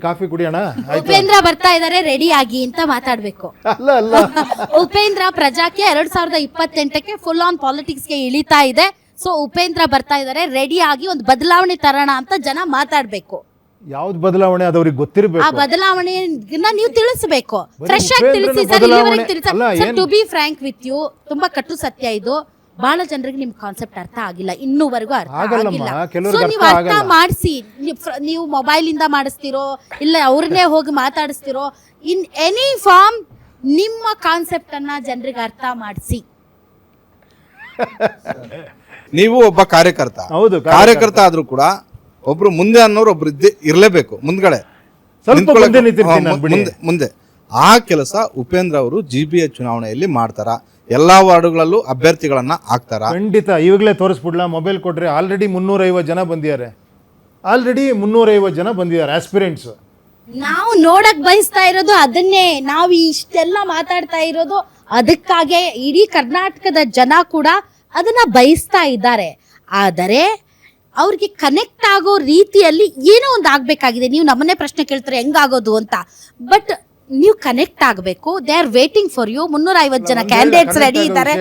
ಕಾಫಿ ಕುಡಿಯೋಣ, ಉಪೇಂದ್ರ ಬರ್ತಾ ಇದಾರೆ ರೆಡಿ ಆಗಿ ಅಂತ ಮಾತಾಡ್ಬೇಕು. ಅಲ್ಲ ಉಪೇಂದ್ರ ಪ್ರಜಾಕೀಯ 2028ಕ್ಕೆ ಫುಲ್ ಆನ್ ಪಾಲಿಟಿಕ್ಸ್ಗೆ ಇಳಿತಾ ಇದೆ. ಸೊ ಉಪೇಂದ್ರ ಬರ್ತಾ ಇದಾರೆ ರೆಡಿ ಆಗಿ ಒಂದು ಬದಲಾವಣೆ ತರೋಣ ಅಂತ ಜನ ಮಾತಾಡ್ಬೇಕು. ಯಾವ್ದು ಬದಲಾವಣೆ ಅದು ಅವ್ರಿಗೆ ಗೊತ್ತಿರಬೇಕು. ಆ ಬದಲಾವಣೆಯನ್ನ ನೀವು ತಿಳಿಸಬೇಕು, ಫ್ರೆಶ್ ಆಗಿ ತಿಳಿಸಿ ಸರ್. ಇಲ್ಲಿವರೆಗೆ ತಿಳಿಸಿ. To be frank with you, ತುಂಬಾ ಕಟ್ಟು ಸತ್ಯ ಇದು. ಬಹಳ ಜನರಿಗೆ ನಿಮ್ ಕಾನ್ಸೆಪ್ಟ್ ಅರ್ಥ ಆಗಿಲ್ಲ, ಇನ್ನೂವರೆಗೂ ಅರ್ಥ ಆಗಿಲ್ಲ. ಸೊ ನೀವು ಅರ್ಥ ಮಾಡಿಸಿ. ನೀವು ಮೊಬೈಲ್ ಇಂದ ಮಾಡಿಸ್ತಿರೋ ಇಲ್ಲ ಅವ್ರನ್ನೇ ಹೋಗಿ ಮಾತಾಡಿಸ್ತಿರೋ, ಇನ್ ಎನಿ ಫಾರ್ಮ್ ನಿಮ್ಮ ಕಾನ್ಸೆಪ್ಟ್ ಅನ್ನ ಜನರಿಗೆ ಅರ್ಥ ಮಾಡಿಸಿ. ನೀವು ಒಬ್ಬ ಕಾರ್ಯಕರ್ತ, ಹೌದು, ಕಾರ್ಯಕರ್ತ ಆದ್ರೂ ಕೂಡ ಒಬ್ರು ಮುಂದೆ ಅನ್ನೋರು ಒಬ್ರು ಇರ್ಲೇಬೇಕು, ಮುಂದ್ಗಡೆ ಸ್ವಲ್ಪ ಮುಂದೆ ನಿಂತಿರ್ತೀನಿ ನಾನು ಬಿಡಿ. ಮುಂದೆ ಆ ಕೆಲಸ ಉಪೇಂದ್ರ ಅವರು GBA ಚುನಾವಣೆಯಲ್ಲಿ ಮಾಡ್ತಾರ. ಎಲ್ಲಾ ವಾರ್ಡುಗಳಲ್ಲೂ ಅಭ್ಯರ್ಥಿಗಳನ್ನ ಹಾಕ್ತಾರ. ಖಂಡಿತ. ಇವಾಗಲೇ ತೋರಿಸ್ಬಿಡ್ಲಾ, ಮೊಬೈಲ್ ಕೊಟ್ರೆ ಆಲ್ರೆಡಿ 350 ಜನ ಬಂದಿದ್ದಾರೆ. ಆಲ್ರೆಡಿ 350 ಜನ ಬಂದಿದ್ದಾರೆ ಆಸ್ಪಿರೆಂಟ್ಸ್. ನಾವು ನೋಡಕ್ ಬಯಸ್ತಾ ಇರೋದು ಅದನ್ನೇ. ನಾವು ಇಷ್ಟೆಲ್ಲ ಮಾತಾಡ್ತಾ ಇರೋದು ಅದಕ್ಕಾಗೆ. ಇಡೀ ಕರ್ನಾಟಕದ ಜನ ಕೂಡ ಅದನ್ನ ಬಯಸ್ತಾ ಇದ್ದಾರೆ. ಆದರೆ ಅವ್ರಿಗೆ ಕನೆಕ್ಟ್ ಆಗೋ ರೀತಿಯಲ್ಲಿ ಏನೋ ಒಂದು ಆಗ್ಬೇಕಾಗಿದೆ. ನೀವು ನಮ್ಮನ್ನೇ ಪ್ರಶ್ನೆ ಕೇಳ್ತಾರೆ ಹೆಂಗಾಗೋದು ಅಂತ. ಬಟ್ ನೀವು ಕನೆಕ್ಟ್ ಆಗಬೇಕು. They are waiting for you. 350 ಜನ ಕ್ಯಾಂಡಿಡೇಟ್ಸ್ ರೆಡಿ ಇದ್ದಾರೆ.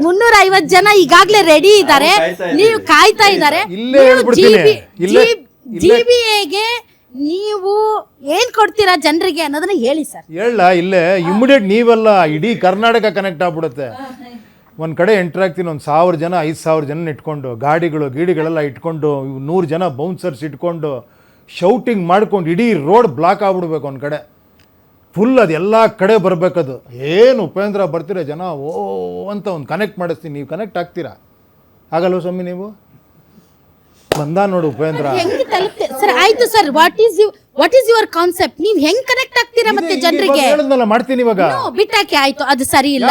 350 ಜನ ಈಗಾಗಲೇ ರೆಡಿ ಇದ್ದಾರೆ. ನೀವು ಕಾಯ್ತಾ ಇದ್ದಾರೆ. ಇಲ್ಲೇ ಹೇಳ್ಬಿಡ್ತೀನಿ. GBAಗೆ ನೀವು ಏನ್ ಕೊಡ್ತೀರಾ ಜನರಿಗೆ ಅನ್ನೋದನ್ನ ಹೇಳಿ ಸರ್. ಹೇಳ ಇಲ್ಲೇ ಇಮಿಡಿಯೇಟ್ ನೀವೆಲ್ಲ ಇಡೀ ಕರ್ನಾಟಕ ಕನೆಕ್ಟ್ ಆಗ್ಬಿಡುತ್ತೆ. ಒಂದು ಕಡೆ ಎಂಟ್ರ್ ಆಗ್ತೀನಿ, ಒಂದು 1000 ಜನ 5000 ಜನ ಇಟ್ಕೊಂಡು ಗೀಡಿಗಳೆಲ್ಲ ಇಟ್ಕೊಂಡು 100 ಜನ ಬೌನ್ಸರ್ಸ್ ಇಟ್ಕೊಂಡು ಶೌಟಿಂಗ್ ಮಾಡ್ಕೊಂಡು ಇಡೀ ರೋಡ್ ಬ್ಲಾಕ್ ಆಗ್ಬಿಡ್ಬೇಕು. ಒಂದು ಕಡೆ ಫುಲ್ ಅದು ಎಲ್ಲ ಕಡೆ ಬರಬೇಕದು. ಏನು ಉಪೇಂದ್ರ ಬರ್ತೀರಾ ಜನ ಓ ಅಂತ ಒಂದು ಕನೆಕ್ಟ್ ಮಾಡಿಸ್ತೀನಿ. ನೀವು ಕನೆಕ್ಟ್ ಆಗ್ತೀರಾ? ಆಗಲ್ವ ಸ್ವಾಮಿ? ನೀವು ಬಂದ ನೋಡು ಉಪೇಂದ್ರ. ಹೆಂಗ್ ತಲುಪ್ತೀರಾ ಸರ್? ಆಯ್ತು sir, what is your concept? ನೀವ್ ಹೆಂಗ್ ಕನೆಕ್ಟ್ ಆಗ್ತೀರಾ ಮತ್ತೆ ಜನರಿಗೆ? ಹೇಳಿದ್ನಲ್ಲ ಮಾಡ್ತೀನಿ ಇವಾಗ. ಬಿಟ್ಟಾಕಿ ಆಯ್ತು, ಅದು ಸರಿ ಇಲ್ಲ,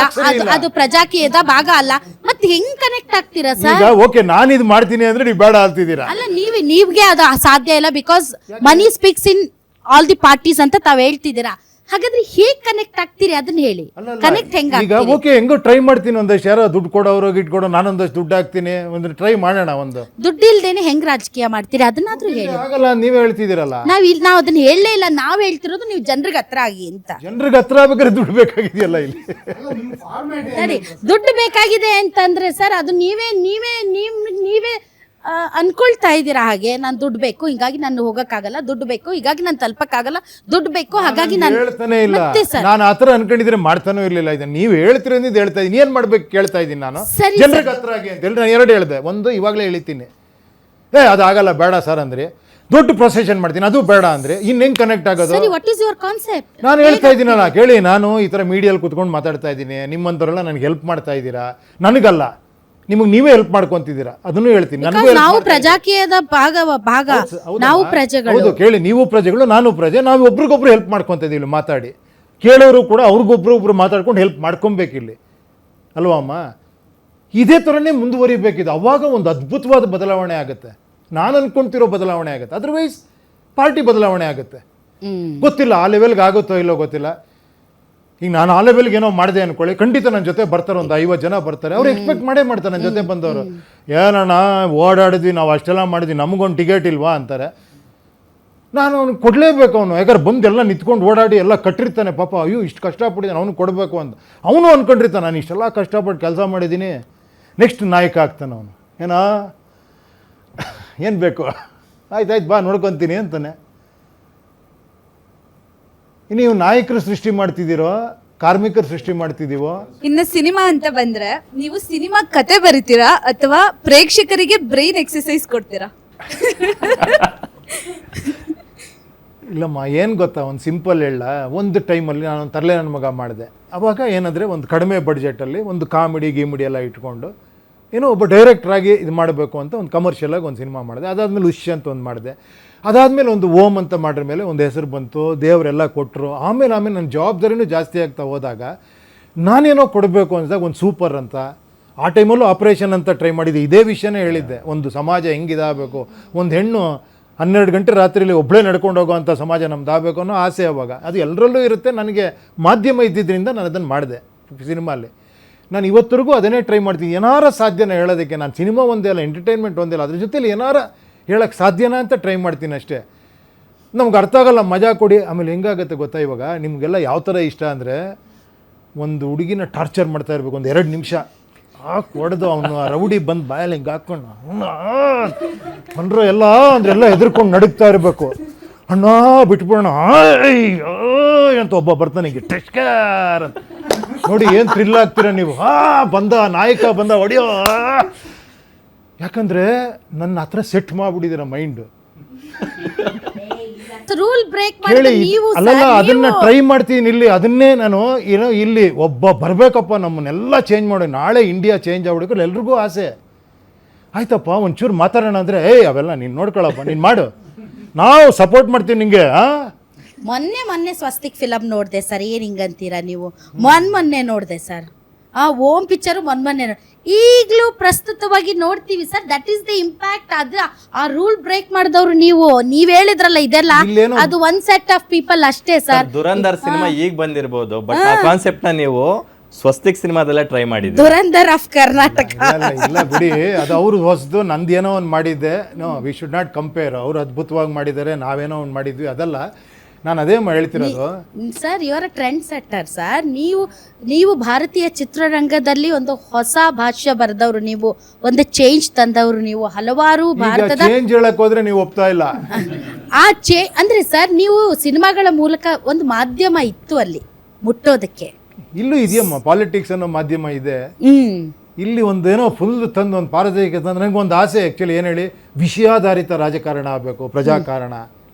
ಅದು ಪ್ರಜಾಕೀಯದ ಭಾಗ ಅಲ್ಲ. ಮತ್ತೆ ಹೆಂಗ್ ಕನೆಕ್ಟ್ ಆಗ್ತೀರಾ ಸರ್? ಈಗ ಓಕೆ ನಾನು ಇದು ಮಾಡ್ತೀನಿ ಅಂದ್ರೆ ನೀವು ಬೇಡ ಅಂತಿದ್ದೀರಾ. ಅಲ್ಲ, ನೀವ್ಗೆ ಅದು ಸಾಧ್ಯ ಇಲ್ಲ. Because money speaks in all the parties ಅಂತ ತಾವ್ ಹೇಳ್ತಿದ್ದೀರಾ. ಹಾಗಾದ್ರೆ ಹೇಗ್ ಕನೆಕ್ಟ್ ಆಗ್ತೀರಿ ಅದನ್ನ ಹೇಳಿ. ಕನೆಕ್ಟ್ ಹೆಂಗ? ಈಗ ಓಕೆ ಹೆಂಗೋ ಟ್ರೈ ಮಾಡ್ತೀನಿ. ಒಂದಷ್ಟು ಯಾರೋ ದುಡ್ಡು ಕೊಡೋರು ಗಿಟ್ಕೊಡೋ, ನಾನೊಂದಷ್ಟು ದುಡ್ಡು ಹಾಕ್ತೀನಿ, ಒಂದು ಟ್ರೈ ಮಾಡೋಣ. ಒಂದು ದುಡ್ಡು ಇಲ್ದೇನೆ ಹೆಂಗ್ ರಾಜಕೀಯ ಮಾಡ್ತೀರಿ ಅದನ್ನಾದ್ರೂ ಹೇಳಿ. ಆಗಲ್ಲ, ನೀವೇ ಹೇಳ್ತಿದ್ದೀರಲ್ಲ. ನಾವ್ ಅದನ್ನ ಹೇಳಲೇ ಇಲ್ಲ. ನಾವ್ ಹೇಳ್ತಿರೋದು ನೀವು ಜನರಿಗೆ ಹತ್ರ ಆಗಿ ಅಂತ. ಜನರಿಗೆ ಹತ್ರ ಆಗ್ಬೇಕಾದ್ರೆ ದುಡ್ಡು ಬೇಕಾಗಿದೆಯಲ್ಲ ಇಲ್ಲಿ. ಸರಿ, ದುಡ್ಡು ಬೇಕಾಗಿದೆ ಅಂತಂದ್ರೆ ಸರ್ ಅದು ನೀವೇ ಅನ್ಕೊಳ್ತಾ ಇದ್ದೀರಾ. ಹಾಗೆ ನಾನು ದುಡ್ಡು ಬೇಕು, ಹೀಗಾಗಿ ನಾನು ಹೋಗಕ್ಕಾಗಲ್ಲ, ದುಡ್ಡು ಬೇಕು ಹೀಗಾಗಿ ನಾನು ತಲುಪಕ್ಕಾಗಲ್ಲ, ದುಡ್ಡು ಬೇಕು ಹಾಗಾಗಿ ನಾನು ಹೇಳ್ತಾನೆ ಇಲ್ಲ. ನಾನು ಆತರ ಅನ್ಕೊಂಡಿದ್ರೆ ಮಾಡ್ತಾನೂ ಇರ್ಲಿಲ್ಲ. ಇದನ್ನ ನೀವು ಹೇಳ್ತೀರ ಅಂದಿದ್ದು ಹೇಳ್ತಾ ಇದ್ದೀನಿ. ಏನ್ ಮಾಡ್ಬೇಕು ಕೇಳ್ತಾ ಇದ್ದೀನಿ ನಾನು. ಜನರಿಗೆ ಹತ್ರ ಆಗಿ ಅಂತ ಹೇಳಿ ನಾನು 2 ಹೇಳಿದೆ. ಒಂದು ಇವಾಗಲೇ ಹೇಳಿದ್ದೀನಿ, ಅದಾಗಲ್ಲ ಬೇಡ ಸರ್ ಅಂದ್ರೆ. ದೊಡ್ಡ ಪ್ರೊಸೆಷನ್ ಮಾಡ್ತೀನಿ, ಅದು ಬೇಡ ಅಂದ್ರೆ ಇನ್ ಹೆಂಗ್ ಕನೆಕ್ಟ್ ಆಗೋದು? What is your concept? ನಾನು ಹೇಳ್ತಾ ಇದ್ದೀನಲ್ಲ, ಕೇಳಿ. ನಾನು ಈ ತರ ಮೀಡಿಯಲ್ಲಿ ಕುತ್ಕೊಂಡು ಮಾತಾಡ್ತಾ ಇದ್ದೀನಿ. ನಿಮ್ಮಂತವರೆಲ್ಲ ನನಗೆ ಹೆಲ್ಪ್ ಮಾಡ್ತಾ ಇದ್ದೀರಾ. ನನಗಲ್ಲ, ನಿಮಗೆ ನೀವೇ ಹೆಲ್ಪ್ ಮಾಡ್ಕೊಂತಿದ್ದೀರಾ. ಅದನ್ನು ಹೇಳ್ತೀನಿ. ನಾವು ಪ್ರಜಾಕೀಯದ ಭಾಗ, ನಾವು ಪ್ರಜೆಗಳು. ಹೌದು, ಕೇಳಿ. ನೀವು ಪ್ರಜೆಗಳು, ನಾನು ಪ್ರಜೆ. ನಾವು ಒಬ್ರಿಗೊಬ್ರು ಹೆಲ್ಪ್ ಮಾಡ್ಕೊಂತ ಇದೀವಿ. ಮಾತಾಡಿ ಕೇಳೋರು ಕೂಡ ಅವ್ರಿಗೊಬ್ರು ಮಾತಾಡ್ಕೊಂಡು ಹೆಲ್ಪ್ ಮಾಡ್ಕೊಬೇಕು ಇಲ್ಲಿ, ಅಲ್ವಾ ಅಮ್ಮ? ಇದೇ ಥರನೇ ಮುಂದುವರಿಬೇಕಿದೆ. ಅವಾಗ ಒಂದು ಅದ್ಭುತವಾದ ಬದಲಾವಣೆ ಆಗುತ್ತೆ. ನಾನು ಅನ್ಕೊಂತಿರೋ ಬದಲಾವಣೆ ಆಗುತ್ತೆ. ಅದರ್ವೈಸ್ ಪಾರ್ಟಿ ಬದಲಾವಣೆ ಆಗುತ್ತೆ. ಗೊತ್ತಿಲ್ಲ ಆ ಲೆವೆಲ್ಗೆ ಆಗುತ್ತೋ ಇಲ್ಲೋ ಗೊತ್ತಿಲ್ಲ. ಈಗ ನಾನು ಆ ಲೆವೆಲ್ಗೆ ಏನೋ ಮಾಡಿದೆ ಅನ್ಕೊಳ್ಳಿ, ಖಂಡಿತ ನನ್ನ ಜೊತೆ ಬರ್ತಾರೆ. ಒಂದು 50 ಜನ ಬರ್ತಾರೆ. ಅವ್ರು ಎಕ್ಸ್ಪೆಕ್ಟ್ ಮಾಡೇ ಮಾಡ್ತಾರೆ ನನ್ನ ಜೊತೆ ಬಂದವರು. ಏನಣ್ಣ ಓಡಾಡಿದ್ವಿ, ನಾವು ಅಷ್ಟೆಲ್ಲ ಮಾಡಿದ್ವಿ, ನಮಗೊಂದು ಟಿಕೆಟ್ ಇಲ್ವಾ ಅಂತಾರೆ. ನಾನು ಅವ್ನಿಗೆ ಕೊಡಲೇಬೇಕು. ಅವನು ಯಾಕಂದ್ರೆ ಬಂದು ಎಲ್ಲ ನಿಂತ್ಕೊಂಡು ಓಡಾಡಿ ಎಲ್ಲ ಕಟ್ಟಿರ್ತಾನೆ ಪಾಪ. ಅಯ್ಯೋ ಇಷ್ಟು ಕಷ್ಟಪಟ್ಟಿದ್ದಾನೆ, ಅವ್ನು ಕೊಡಬೇಕು ಅಂತ ಅವನು ಅಂದ್ಕೊಂಡಿರ್ತಾನೆ. ನಾನು ಇಷ್ಟೆಲ್ಲ ಕಷ್ಟಪಟ್ಟು ಕೆಲಸ ಮಾಡಿದ್ದೀನಿ, ನೆಕ್ಸ್ಟ್ ನಾಯಕ ಆಗ್ತಾನೆ ಅವನು. ಏನಾ ಏನು ಬೇಕು, ಆಯ್ತಾಯ್ತು ಬಾ ನೋಡ್ಕೊತೀನಿ ಅಂತಾನೆ. ನೀವು ನಾಯಕರು ಸೃಷ್ಟಿ ಮಾಡ್ತಿದ್ದೀರೋ, ಕಾರ್ಮಿಕರು ಸೃಷ್ಟಿ ಮಾಡ್ತಿದ್ದೀವೋ? ಇನ್ನು ಸಿನಿಮಾ ಅಂತ ಬಂದ್ರೆ ನೀವು ಸಿನಿಮಾ ಕತೆ ಬರಿತೀರಾ ಅಥವಾ ಪ್ರೇಕ್ಷಕರಿಗೆ ಬ್ರೈನ್ ಎಕ್ಸರ್ಸೈಸ್ ಕೊಡ್ತೀರಾ? ಇಲ್ಲಮ್ಮ, ಏನು ಗೊತ್ತಾ, ಒಂದು ಸಿಂಪಲ್ ಹೇಳ. ಒಂದು ಟೈಮಲ್ಲಿ ನಾನು ತರಲೆ ನನ್ನ ಮಗ ಮಾಡಿದೆ. ಅವಾಗ ಏನಂದರೆ ಒಂದು ಕಡಿಮೆ ಬಡ್ಜೆಟಲ್ಲಿ ಒಂದು ಕಾಮಿಡಿ ಎಲ್ಲ ಇಟ್ಕೊಂಡು ಏನೋ ಒಬ್ಬ ಡೈರೆಕ್ಟ್ರಾಗಿ ಇದು ಮಾಡಬೇಕು ಅಂತ ಒಂದು ಕಮರ್ಷಿಯಲಾಗಿ ಒಂದು ಸಿನಿಮಾ ಮಾಡಿದೆ. ಅದಾದಮೇಲೆ ಉಶ್ ಅಂತ ಒಂದು ಮಾಡಿದೆ. ಅದಾದಮೇಲೆ ಒಂದು ಓಮ್ ಅಂತ ಮಾಡಿದ ಮೇಲೆ ಒಂದು ಹೆಸರು ಬಂತು, ದೇವರೆಲ್ಲ ಕೊಟ್ಟರು. ಆಮೇಲೆ ನನ್ನ ಜವಾಬ್ದಾರಿನೂ ಜಾಸ್ತಿ ಆಗ್ತಾ ಹೋದಾಗ ನಾನೇನೋ ಕೊಡಬೇಕು ಅಂದಾಗ ಒಂದು ಸೂಪರ್ ಅಂತ, ಆ ಟೈಮಲ್ಲೂ ಆಪ್ರೇಷನ್ ಅಂತ ಟ್ರೈ ಮಾಡಿದ್ದೆ. ಇದೇ ವಿಷಯನೇ ಹೇಳಿದ್ದೆ. ಒಂದು ಸಮಾಜ ಹೆಂಗಿದಾಗಬೇಕು, ಒಂದು ಹೆಣ್ಣು 12 ಗಂಟೆ ರಾತ್ರಿಯಲ್ಲಿ ಒಬ್ಬಳೇ ನಡ್ಕೊಂಡು ಹೋಗೋವಂಥ ಸಮಾಜ ನಮ್ದು ಆಗಬೇಕು ಅನ್ನೋ ಆಸೆ. ಅವಾಗ ಅದು ಎಲ್ಲರಲ್ಲೂ ಇರುತ್ತೆ. ನನಗೆ ಮಾಧ್ಯಮ ಇದ್ದಿದ್ದರಿಂದ ನಾನು ಅದನ್ನು ಮಾಡಿದೆ ಸಿನಿಮಾಲ್ಲಿ. ನಾನು ಇವತ್ತರೆಗೂ ಅದನ್ನೇ ಟ್ರೈ ಮಾಡ್ತೀನಿ. ಏನಾರ ಸಾಧ್ಯನ ಹೇಳೋದಕ್ಕೆ. ನಾನು ಸಿನಿಮಾ ಒಂದೇ ಅಲ್ಲ, ಎಂಟರ್ಟೈನ್ಮೆಂಟ್ ಒಂದೇ ಅಲ್ಲ, ಅದ್ರ ಜೊತೆಲಿ ಏನಾರ ಹೇಳೋಕ್ಕೆ ಸಾಧ್ಯನಾ ಅಂತ ಟ್ರೈ ಮಾಡ್ತೀನಿ ಅಷ್ಟೇ. ನಮ್ಗೆ ಅರ್ಥ ಆಗಲ್ಲ, ಮಜಾ ಕೊಡಿ. ಆಮೇಲೆ ಹೆಂಗಾಗುತ್ತೆ ಗೊತ್ತಾ, ಇವಾಗ ನಿಮಗೆಲ್ಲ ಯಾವ ಥರ ಇಷ್ಟ ಅಂದರೆ, ಒಂದು ಹುಡುಗಿನ ಟಾರ್ಚರ್ ಮಾಡ್ತಾ ಇರಬೇಕು ಒಂದು 2 ನಿಮಿಷ. ಹೊಡೆದು ಅವನು ರೌಡಿ ಬಂದು ಬಾಯಲ್ಲಿ ಹಿಂಗೆ ಹಾಕ್ಕೊಂಡು ಅಂದ್ರು ಎಲ್ಲ ಅಂದ್ರೆಲ್ಲ ಹೆದರ್ಕೊಂಡು ನಡುಗ್ತಾ ಇರಬೇಕು. ಅಣ್ಣ ಬಿಟ್ಬಿಡೋಣ ಅಂತ ಒಬ್ಬ ಬರ್ತಾನೆ ಹಿಂಗೆ ಟೆಸ್ಕರ್ ಅಂತ. ನೋಡಿ ಏನು ಥ್ರಿಲ್ ಆಗ್ತೀರ ನೀವು. ಬಂದ ನಾಯಕ ಬಂದ ಹೊಡಿಯೋ. ಯಾಕಂದ್ರೆ ನನ್ನ ಹತ್ರ ಸೆಟ್ ಮಾಡ್ಬಿಟ್ಟಿದ್ದೀರ ಮೈಂಡ್. ರೂಲ್ ಬ್ರೇಕ್ ಕೇಳಿ, ಅಲ್ಲಲ್ಲ ಅದನ್ನ ಟ್ರೈ ಮಾಡ್ತೀನಿ ಇಲ್ಲಿ. ಅದನ್ನೇ ನಾನು ಏನೋ ಇಲ್ಲಿ ಒಬ್ಬ ಬರಬೇಕಪ್ಪ, ನಮ್ಮನ್ನೆಲ್ಲ ಚೇಂಜ್ ಮಾಡಿ, ನಾಳೆ ಇಂಡಿಯಾ ಚೇಂಜ್ ಆಗ್ಬಿಡಬೇಕು ಎಲ್ರಿಗೂ ಆಸೆ. ಆಯ್ತಪ್ಪ ಒಂಚೂರು ಮಾತಾಡೋಣ ಅಂದರೆ, ಅವೆಲ್ಲ ನೀನು ನೋಡ್ಕೊಳಪ್ಪ, ನೀನು ಮಾಡು, ನಾವು ಸಪೋರ್ಟ್ ಮಾಡ್ತೀವಿ ನಿಂಗೆ. ಮೊನ್ನೆ ಸ್ವಸ್ತಿಕ್ ಫಿಲಮ್ ನೋಡಿದೆ ಸರ್. ಏನು ಹಿಂಗಂತೀರಾ ನೀವು? ಮೊನ್ನೆ ನೋಡಿದೆ ಸರ್. ಓಮ್ ಪಿಕ್ಚರು ಮೊನ್ನೆ ಈಗಲೂ ಪ್ರಸ್ತುತವಾಗಿ ನೋಡ್ತೀವಿ sir. That is the impact. ಅದ್ರ ಆ ರೂಲ್ ಬ್ರೇಕ್ ಮಾಡಿದವ್ರು ನೀವ್ ಹೇಳಿದ್ರಲ್ಲ, ಇದೆಲ್ಲ ಅದು ಒನ್ ಸೆಟ್ ಆಫ್ ಪೀಪಲ್ ಅಷ್ಟೇ ಸರ್. ದುರಂಧರ್ ಸಿನಿಮಾ ಈಗ ಬಂದಿರಬಹುದು, ಬಟ್ ಆ ಕಾನ್ಸೆಪ್ಟ್ ನ ನೀವು ಸ್ವಸ್ತಿಕ್ ಸಿನಿಮಾದಲ್ಲೇ ಟ್ರೈ ಮಾಡಿದ್ರಿ. ದುರಂಧರ್ ಆಫ್ ಕರ್ನಾಟಕ ಇಲ್ಲ ಬಿಡಿ, ಅದು ಅವ್ರು ಹೊಸದು, ನಂದೇನೋ ಒಂದು ಮಾಡಿದ್ದೆ. No, we should not compare. ಅವ್ರು ಅದ್ಭುತವಾಗಿ ಮಾಡಿದ್ದಾರೆ, ನಾವೇನೋ ಒಂದು ಮಾಡಿದ್ವಿ, ಅದಲ್ಲ. ನಾನು ಅದೇ ಹೇಳ್ತಿರೋದು. ಸರ್ ಇವರ ಟ್ರೆಂಡ್ ಸೆಟ್ಟರ್ ಸರ್. ನೀವು ಭಾರತೀಯ ಚಿತ್ರರಂಗದಲ್ಲಿ ಒಂದು ಹೊಸ ಭಾಷ್ಯ ಬರೆದವರು, ನೀವು ಒಂದು ಚೇಂಜ್ ತಂದವರು, ನೀವು ಹಲವಾರು ಭಾರತದ ಚೇಂಜ್ ಹೇಳಕ್ ಹೋದ್ರೆ ನೀವು ಒಪ್ತಾ ಇಲ್ಲ. ಅಂದ್ರೆ ಸರ್ ನೀವು ಸಿನಿಮಾಗಳ ಮೂಲಕ ಒಂದು ಮಾಧ್ಯಮ ಇತ್ತು ಅಲ್ಲಿ ಮುಟ್ಟೋದಕ್ಕೆ. ಇಲ್ಲೂ ಇದೆಯಮ್ಮ, ಪಾಲಿಟಿಕ್ಸ್ ಅನ್ನೋ ಮಾಧ್ಯಮ ಇದೆ. ಇಲ್ಲಿ ಒಂದೇನೋ ಫುಲ್ ತಂದು ಒಂದು ಪಾರದರ್ಶಕ ತಂದು ನನಗೊಂದು ಆಸೆ ಆ್ಯಕ್ಚುಲಿ ಏನು ಹೇಳಿ, ವಿಷಯಾಧಾರಿತ ರಾಜಕಾರಣ ಆಗಬೇಕು, ಪ್ರಜಾಕಾರಣ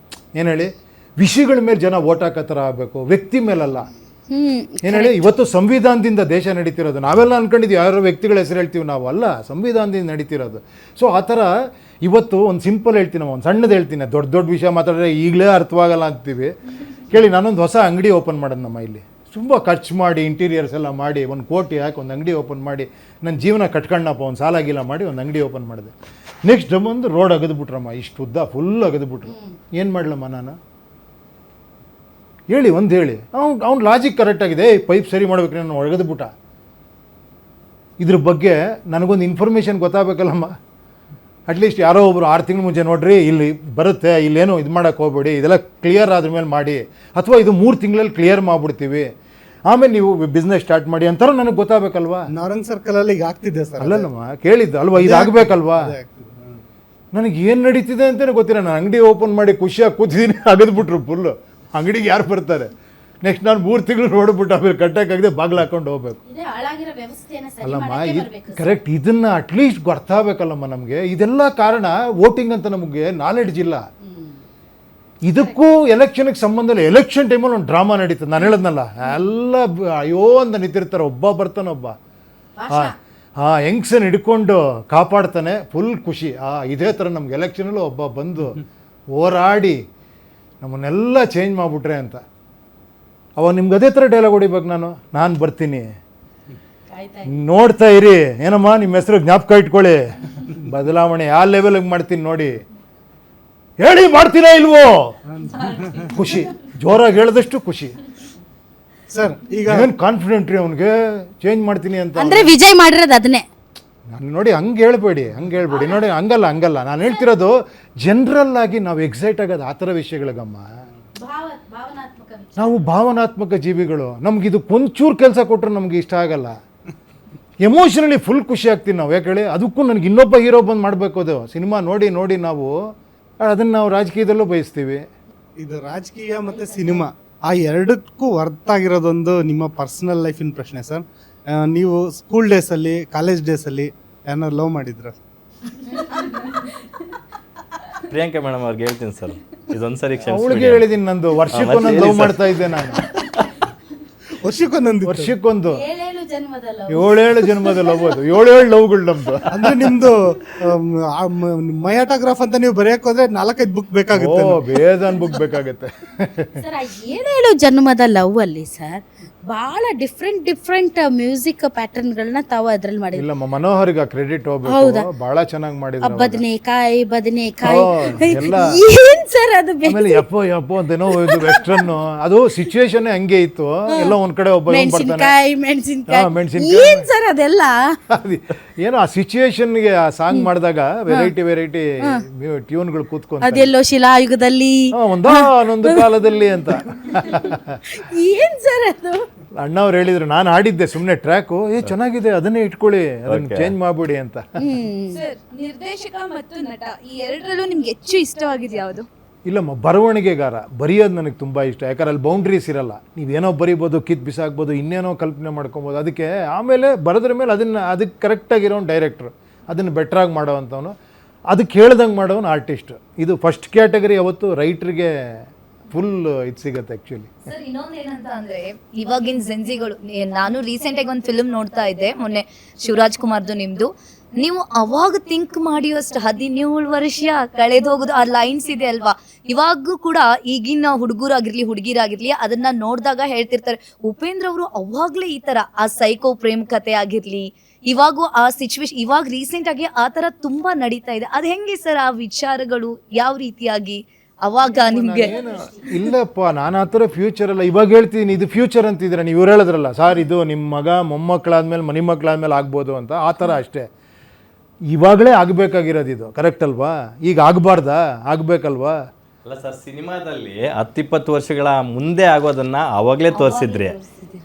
ಏನು ಹೇಳಿ, ವಿಷಯಗಳ ಮೇಲೆ ಜನ ಓಟ್ ಹಾಕೋ ಥರ ಆಗಬೇಕು, ವ್ಯಕ್ತಿ ಮೇಲಲ್ಲ. ಏನು ಹೇಳಿ, ಇವತ್ತು ಸಂವಿಧಾನದಿಂದ ದೇಶ ನಡೀತಿರೋದು. ನಾವೆಲ್ಲ ಅನ್ಕೊಂಡಿದ್ವಿ ಯಾರೋ ವ್ಯಕ್ತಿಗಳ ಹೆಸರು ಹೇಳ್ತೀವಿ ನಾವು, ಅಲ್ಲ, ಸಂವಿಧಾನದಿಂದ ನಡೀತಿರೋದು. ಸೊ ಆ ಥರ ಇವತ್ತು ಒಂದು ಸಿಂಪಲ್ ಹೇಳ್ತೀನಿ, ಒಂದು ಸಣ್ಣದು ಹೇಳ್ತೀನಿ, ದೊಡ್ಡ ದೊಡ್ಡ ವಿಷಯ ಮಾತಾಡಿದ್ರೆ ಈಗಲೇ ಅರ್ಥವಾಗಲ್ಲ ಅಂತೀವಿ. ಕೇಳಿ, ನಾನೊಂದು ಹೊಸ ಅಂಗಡಿ ಓಪನ್ ಮಾಡೋದು ನಮ್ಮ ಇಲ್ಲಿ, ತುಂಬ ಖರ್ಚು ಮಾಡಿ ಇಂಟೀರಿಯರ್ಸ್ ಎಲ್ಲ ಮಾಡಿ 1 ಕೋಟಿ ಹಾಕಿ ಒಂದು ಅಂಗಡಿ ಓಪನ್ ಮಾಡಿ ನನ್ನ ಜೀವನ ಕಟ್ಕೊಂಡಪ್ಪ, ಒಂದು ಸಾಲ ಗೀಲ ಮಾಡಿ ಒಂದು ಅಂಗಡಿ ಓಪನ್ ಮಾಡಿದೆ. ನೆಕ್ಸ್ಟ್ ಒಂದು ರೋಡ್ ಅಗದ್ಬಿಟ್ರಮ್ಮ, ಇಷ್ಟು ಉದ್ದ ಫುಲ್ ಅಗದ್ಬಿಟ್ರು. ಏನು ಮಾಡಲಮ್ಮ ನಾನು ಹೇಳಿ, ಒಂದು ಹೇಳಿ. ಅವ್ನು ಲಾಜಿಕ್ ಕರೆಕ್ಟಾಗಿದೆ, ಪೈಪ್ ಸರಿ ಮಾಡ್ಬೇಕು, ನಾನು ಒಳಗದ್ಬಿಟ್ಟ. ಇದ್ರ ಬಗ್ಗೆ ನನಗೊಂದು ಇನ್ಫಾರ್ಮೇಷನ್ ಗೊತ್ತಾಗಬೇಕಲ್ಲಮ್ಮ. ಅಟ್ಲೀಸ್ಟ್ ಯಾರೋ ಒಬ್ಬರು 6 ತಿಂಗಳು ಮುಂಚೆ ನೋಡ್ರಿ ಇಲ್ಲಿ ಬರುತ್ತೆ, ಇಲ್ಲೇನು ಇದು ಮಾಡೋಕ್ಕೆ ಹೋಗ್ಬೇಡಿ, ಇದೆಲ್ಲ ಕ್ಲಿಯರ್ ಆದ್ಮೇಲೆ ಮಾಡಿ, ಅಥವಾ ಇದು 3 ತಿಂಗಳಲ್ಲಿ ಕ್ಲಿಯರ್ ಮಾಡಿಬಿಡ್ತೀವಿ, ಆಮೇಲೆ ನೀವು ಬಿಸ್ನೆಸ್ ಸ್ಟಾರ್ಟ್ ಮಾಡಿ ಅಂತಾರ ನನಗೆ ಗೊತ್ತಾಗಬೇಕಲ್ವಾ. ನಾರಂಗ್ ಸರ್ಕಲಲ್ಲಿ ಈಗ ಆಗ್ತಿದೆ ಸರ್. ಅಲ್ಲಲ್ಲಮ್ಮ, ಕೇಳಿದ್ದು ಅಲ್ವಾ, ಇದಾಗಬೇಕಲ್ವಾ. ನನಗೆ ಏನು ನಡೀತಿದೆ ಅಂತಲೇ ಗೊತ್ತಿಲ್ಲ. ನಾನು ಅಂಗಡಿ ಓಪನ್ ಮಾಡಿ ಖುಷಿಯಾಗಿ ಕೂತಿದ್ದೀನಿ, ಅಗದ್ಬಿಟ್ರು ಫುಲ್ಲು. ಅಂಗಡಿಗೆ ಯಾರು ಬರ್ತಾರೆ? ನೆಕ್ಸ್ಟ್ ನಾನು 3 ತಿಂಗಳು ನೋಡ್ಬಿಟ್ಟು ಆಮೇಲೆ ಕಟ್ಟಕ್ಕಾಗದೆ ಬಾಗಿಲು ಹಾಕೊಂಡು ಹೋಗ್ಬೇಕು. ಅಲ್ಲಮ್ಮ, ಕರೆಕ್ಟ್, ಇದನ್ನು ಅಟ್ಲೀಸ್ಟ್ ಗೊತ್ತಾಗಬೇಕಲ್ಲಮ್ಮ ನಮಗೆ. ಇದೆಲ್ಲ ಕಾರಣ ವೋಟಿಂಗ್ ಅಂತ ನಮಗೆ ನಾಲೆಡ್ಜ್ ಇಲ್ಲ. ಇದಕ್ಕೂ ಎಲೆಕ್ಷನ್ಗೆ ಸಂಬಂಧ ಇಲ್ಲ. ಎಲೆಕ್ಷನ್ ಟೈಮಲ್ಲಿ ಒಂದು ಡ್ರಾಮಾ ನಡೀತದೆ. ನಾನು ಹೇಳದ್ನಲ್ಲ, ಎಲ್ಲ ಅಯ್ಯೋ ಅಂತ ನಿಂತಿರ್ತಾರೆ, ಒಬ್ಬ ಬರ್ತಾನೊಬ್ಬ ಹೆಂಗ್ಸನ್ ಹಿಡ್ಕೊಂಡು ಕಾಪಾಡ್ತಾನೆ, ಫುಲ್ ಖುಷಿ. ಇದೇ ಥರ ನಮ್ಗೆ ಎಲೆಕ್ಷನಲ್ಲೂ ಒಬ್ಬ ಬಂದು ಹೋರಾಡಿ ನಮ್ಮನ್ನೆಲ್ಲ ಚೇಂಜ್ ಮಾಡಿಬಿಟ್ರೆ ಅಂತ. ಅವಾಗ ನಿಮ್ಗೆ ಅದೇ ಥರ ಡೈಲಾಗ್ ಹೊಡಿಬೇಕು. ನಾನು ಬರ್ತೀನಿ, ನೋಡ್ತಾ ಇರಿ, ಏನಮ್ಮ ನಿಮ್ಮ ಹೆಸರು ಜ್ಞಾಪಕ ಇಟ್ಕೊಳ್ಳಿ, ಬದಲಾವಣೆ ಆ ಲೆವೆಲ್ಗೆ ಮಾಡ್ತೀನಿ ನೋಡಿ, ಹೇಳಿ ಮಾಡ್ತೀರಾ ಇಲ್ವೋ? ಖುಷಿ, ಜೋರಾಗಿ ಹೇಳಿದಷ್ಟು ಖುಷಿ ಸರ್. ಈಗ ಏನು ಕಾನ್ಫಿಡೆಂಟ್ ರೀ ಅವನಿಗೆ, ಚೇಂಜ್ ಮಾಡ್ತೀನಿ ಅಂತ. ಅಂದ್ರೆ ವಿಜಯ್ ಮಾಡಿರೋದು ಅದನ್ನೇ. ನಾನು ನೋಡಿ, ಹಂಗೆ ಹೇಳ್ಬೇಡಿ ನೋಡಿ, ಹಂಗಲ್ಲ. ನಾನು ಹೇಳ್ತಿರೋದು ಜನರಲ್ ಆಗಿ ನಾವು ಎಕ್ಸೈಟ್ ಆಗೋದು ಆ ಥರ ವಿಷಯಗಳಿಗಮ್ಮ. ನಾವು ಭಾವನಾತ್ಮಕ ಜೀವಿಗಳು. ನಮ್ಗಿದು ಒಂಚೂರು ಕೆಲಸ ಕೊಟ್ಟರೆ ನಮ್ಗೆ ಇಷ್ಟ ಆಗಲ್ಲ. ಎಮೋಷನಲಿ ಫುಲ್ ಖುಷಿ ಆಗ್ತೀವಿ ನಾವು. ಯಾಕೆ ಹೇಳಿ, ಅದಕ್ಕೂ ನನಗೆ ಇನ್ನೊಬ್ಬ ಹೀರೋ ಬಂದು ಮಾಡಬೇಕು. ಅದು ಸಿನಿಮಾ ನೋಡಿ ನಾವು ಅದನ್ನು ನಾವು ರಾಜಕೀಯದಲ್ಲೂ ಬಯಸ್ತೀವಿ. ಇದು ರಾಜಕೀಯ ಮತ್ತು ಸಿನಿಮಾ ಆ ಎರಡಕ್ಕೂ ವರ್ತ್ ಆಗಿರೋದೊಂದು ನಿಮ್ಮ ಪರ್ಸನಲ್ ಲೈಫಿನ ಪ್ರಶ್ನೆ ಸರ್. ನೀವು ಸ್ಕೂಲ್ ಡೇಸಲ್ಲಿ, ಕಾಲೇಜ್ ಡೇಸಲ್ಲಿ ಏನಾದ್ರು ಲವ್ ಮಾಡಿದ್ರ? ಪ್ರಿಯಾಂಕಾ ಮೇಡಮ್ ಅವ್ರಿಗೆ ಹೇಳ್ತೀನಿ ಸರ್, ಇದೊಂದ್ಸರಿ ಅವಳಿಗೆ ಹೇಳಿದ್ದೀನಿ, ನಂದು ವರ್ಷಕ್ಕೊಂದೊಂದು ಲವ್ ಮಾಡ್ತಾ ಇದ್ದೆ ನಾನು. ವರ್ಷಕ್ಕೊಂದು 7 ಜನ್ಮದ ಲವ್. ಅದು 7 ಲವ್ಗಳು ನಮ್ದು. ಅಂದ್ರೆ ನಿಮ್ದು ಮಯಾಟೋಗ್ರಾಫ್ ಅಂತ ನೀವು ಬರೆಯಕ್ ಹೋದ್ರೆ 4-5 ಬುಕ್ ಬೇಕಾಗುತ್ತೆ. ಬೇಜಾನ್ ಬುಕ್ ಬೇಕಾಗುತ್ತೆ ಸರ್. 7 ಜನ್ಮದ ಲವ್ ಅಲ್ಲಿ ಸರ್ ಬಹಳ ಡಿಫ್ರೆಂಟ್ ಮ್ಯೂಸಿಕ್ ಪ್ಯಾಟರ್ನ್ಗಳನ್ನ ತಾವು ಅದ್ರಲ್ಲಿ ಮಾಡಿದ್ರು. ಇಲ್ಲ, ಮನೋಹರ್ಗೆ ಕ್ರೆಡಿಟ್ ಹೋಗ್ಬೇಕು, ಬಹಳ ಚೆನ್ನಾಗಿ ಮಾಡಿದ್ರು. ಬದನೆಕಾಯಿ ಎಲ್ಲ ಏನ್ ಸರ್ ಅದು? ಆಮೇಲೆ ಯಪ್ಪೋ ಅಂತೇನೋ ಇದು ವೆಸ್ಟರ್ನ್, ಅದು ಸಿಚುವೇಶನ್ ಹಂಗೆ ಇತ್ತು. ಎಲ್ಲ ಒಂದ್ ಕಡೆ ಒಬ್ಬ ಮೆಣಸಿನಕಾಯಿ ಏನ್ ಸರ್ ಅದೆಲ್ಲ? ಏನೋ ಆ ಸಿಚುವೇಶನ್ಗೆ ಆ ಸಾಂಗ್ ಮಾಡಿದಾಗ ವೆರೈಟಿ ಟ್ಯೂನ್ಗಳು ಕೂತ್ಕೊಂಡು, ಅದೆಲ್ಲೋ ಶಿಲಾಯುಗದಲ್ಲಿ, ಒಂದೊಂದು ಕಾಲದಲ್ಲಿ ಅಂತ. ಏನ್ ಸರ್ ಅದು? ಅಣ್ಣವ್ರು ಹೇಳಿದ್ರು, ನಾನು ಆಡಿದ್ದೆ ಸುಮ್ಮನೆ ಟ್ರ್ಯಾಕು, ಚೆನ್ನಾಗಿದೆ ಅದನ್ನೇ ಇಟ್ಕೊಳ್ಳಿ, ಅದನ್ನ ಚೇಂಜ್ ಮಾಡ್ಬಿಡಿ ಅಂತ. ಸರ್, ನಿರ್ದೇಶಕ ಮತ್ತು ನಟ ಈ ಎರಡರಲ್ಲೂ ನಿಮ್ಗೆ ಹೆಚ್ಚು ಇಷ್ಟವಾಗಿದ್ದು ಯಾವುದು? ಇಲ್ಲಮ್ಮ, ಬರವಣಿಗೆಗಾರ ಬರೆಯೋದು ನನಗೆ ತುಂಬ ಇಷ್ಟ. ಯಾಕಂದ್ರೆ ಅಲ್ಲಿ ಬೌಂಡ್ರೀಸ್ ಇರಲ್ಲ. ನೀವೇನೋ ಬರಿಬೋದು, ಬಿಸಾಕ್ಬೋದು, ಇನ್ನೇನೋ ಕಲ್ಪನೆ ಮಾಡ್ಕೊಬೋದು. ಅದಕ್ಕೆ ಆಮೇಲೆ ಬರೋದ್ರ ಮೇಲೆ ಅದಕ್ಕೆ ಕರೆಕ್ಟಾಗಿರೋನು ಡೈರೆಕ್ಟ್ರು, ಅದನ್ನು ಬೆಟ್ರಾಗಿ ಮಾಡೋವಂಥವನು, ಅದಕ್ಕೆ ಹೇಳ್ದಂಗೆ ಮಾಡೋನು ಆರ್ಟಿಸ್ಟ್. ಇದು ಫಸ್ಟ್ ಕ್ಯಾಟಗರಿ. ಅವತ್ತು ರೈಟ್ರಿಗೆ ಫುಲ್ ಇದು ಸಿಗುತ್ತೆ ಆ್ಯಕ್ಚುಲಿ. ಸರ್, ಇನ್ನೊಂದು ಏನಂತ ಅಂದ್ರೆ ಇವಾಗಿನ ಜೆನ್ಸಿಗಳು, ನಾನು ರೀಸೆಂಟ್ ಆಗಿ ಒಂದು ಫಿಲ್ಮ್ ನೋಡ್ತಾ ಇದ್ದೆ ಮೊನ್ನೆ, ಶಿವರಾಜ್ ಕುಮಾರ್ದು ನಿಮ್ದು. ನೀವು ಅವಾಗ ಥಿಂಕ್ ಮಾಡಿಯಷ್ಟು 17 ವರ್ಷ ಕಳೆದು ಹೋಗೋದು ಆ ಲೈನ್ಸ್ ಇದೆ ಅಲ್ವಾ, ಇವಾಗೂ ಕೂಡ ಈಗಿನ ಹುಡುಗರಾಗಿರ್ಲಿ ಹುಡುಗಿರಾಗಿರ್ಲಿ ಅದನ್ನ ನೋಡಿದಾಗ ಹೇಳ್ತಿರ್ತಾರೆ, ಉಪೇಂದ್ರ ಅವರು ಅವಾಗ್ಲೇ ಈ ತರ ಆ ಸೈಕೋ ಪ್ರೇಮ್ ಕಥೆ ಆಗಿರ್ಲಿ, ಇವಾಗೂ ಆ ಸಿಚುವೇಶನ್ ಇವಾಗ ರೀಸೆಂಟ್ ಆಗಿ ಆ ತರ ತುಂಬಾ ನಡೀತಾ ಇದೆ. ಅದು ಹೆಂಗೆ ಸರ್, ಆ ವಿಚಾರಗಳು ಯಾವ ರೀತಿಯಾಗಿ ಅವಾಗ ನಿಮ್ಗೆ? ಇಲ್ಲಪ್ಪ, ನಾನು ಆ ಥರ ಫ್ಯೂಚರ್ ಅಲ್ಲ, ಇವಾಗ ಹೇಳ್ತೀನಿ ಇದು ಫ್ಯೂಚರ್ ಅಂತಿದ್ರೆ ನೀವು ಇವ್ರು ಹೇಳಿದ್ರಲ್ಲ ಸರ್, ಇದು ನಿಮ್ಮ ಮಗ ಮೊಮ್ಮಕ್ಕಳಾದ್ಮೇಲೆ ಮನೆ ಮಕ್ಕಳಾದ್ಮೇಲೆ ಆಗ್ಬೋದು ಅಂತ, ಆ ಥರ ಅಷ್ಟೇ. ಇವಾಗಲೇ ಆಗಬೇಕಾಗಿರೋದು ಇದು, ಕರೆಕ್ಟ್ ಅಲ್ವಾ? ಈಗ ಆಗಬಾರ್ದಾ? ಆಗಬೇಕಲ್ವಾ? ಅಲ್ಲ ಸರ್, ಸಿನಿಮಾದಲ್ಲಿ 10-20 ವರ್ಷಗಳ ಮುಂದೆ ಆಗೋದನ್ನ ಅವಾಗಲೇ ತೋರಿಸಿದ್ರಿ.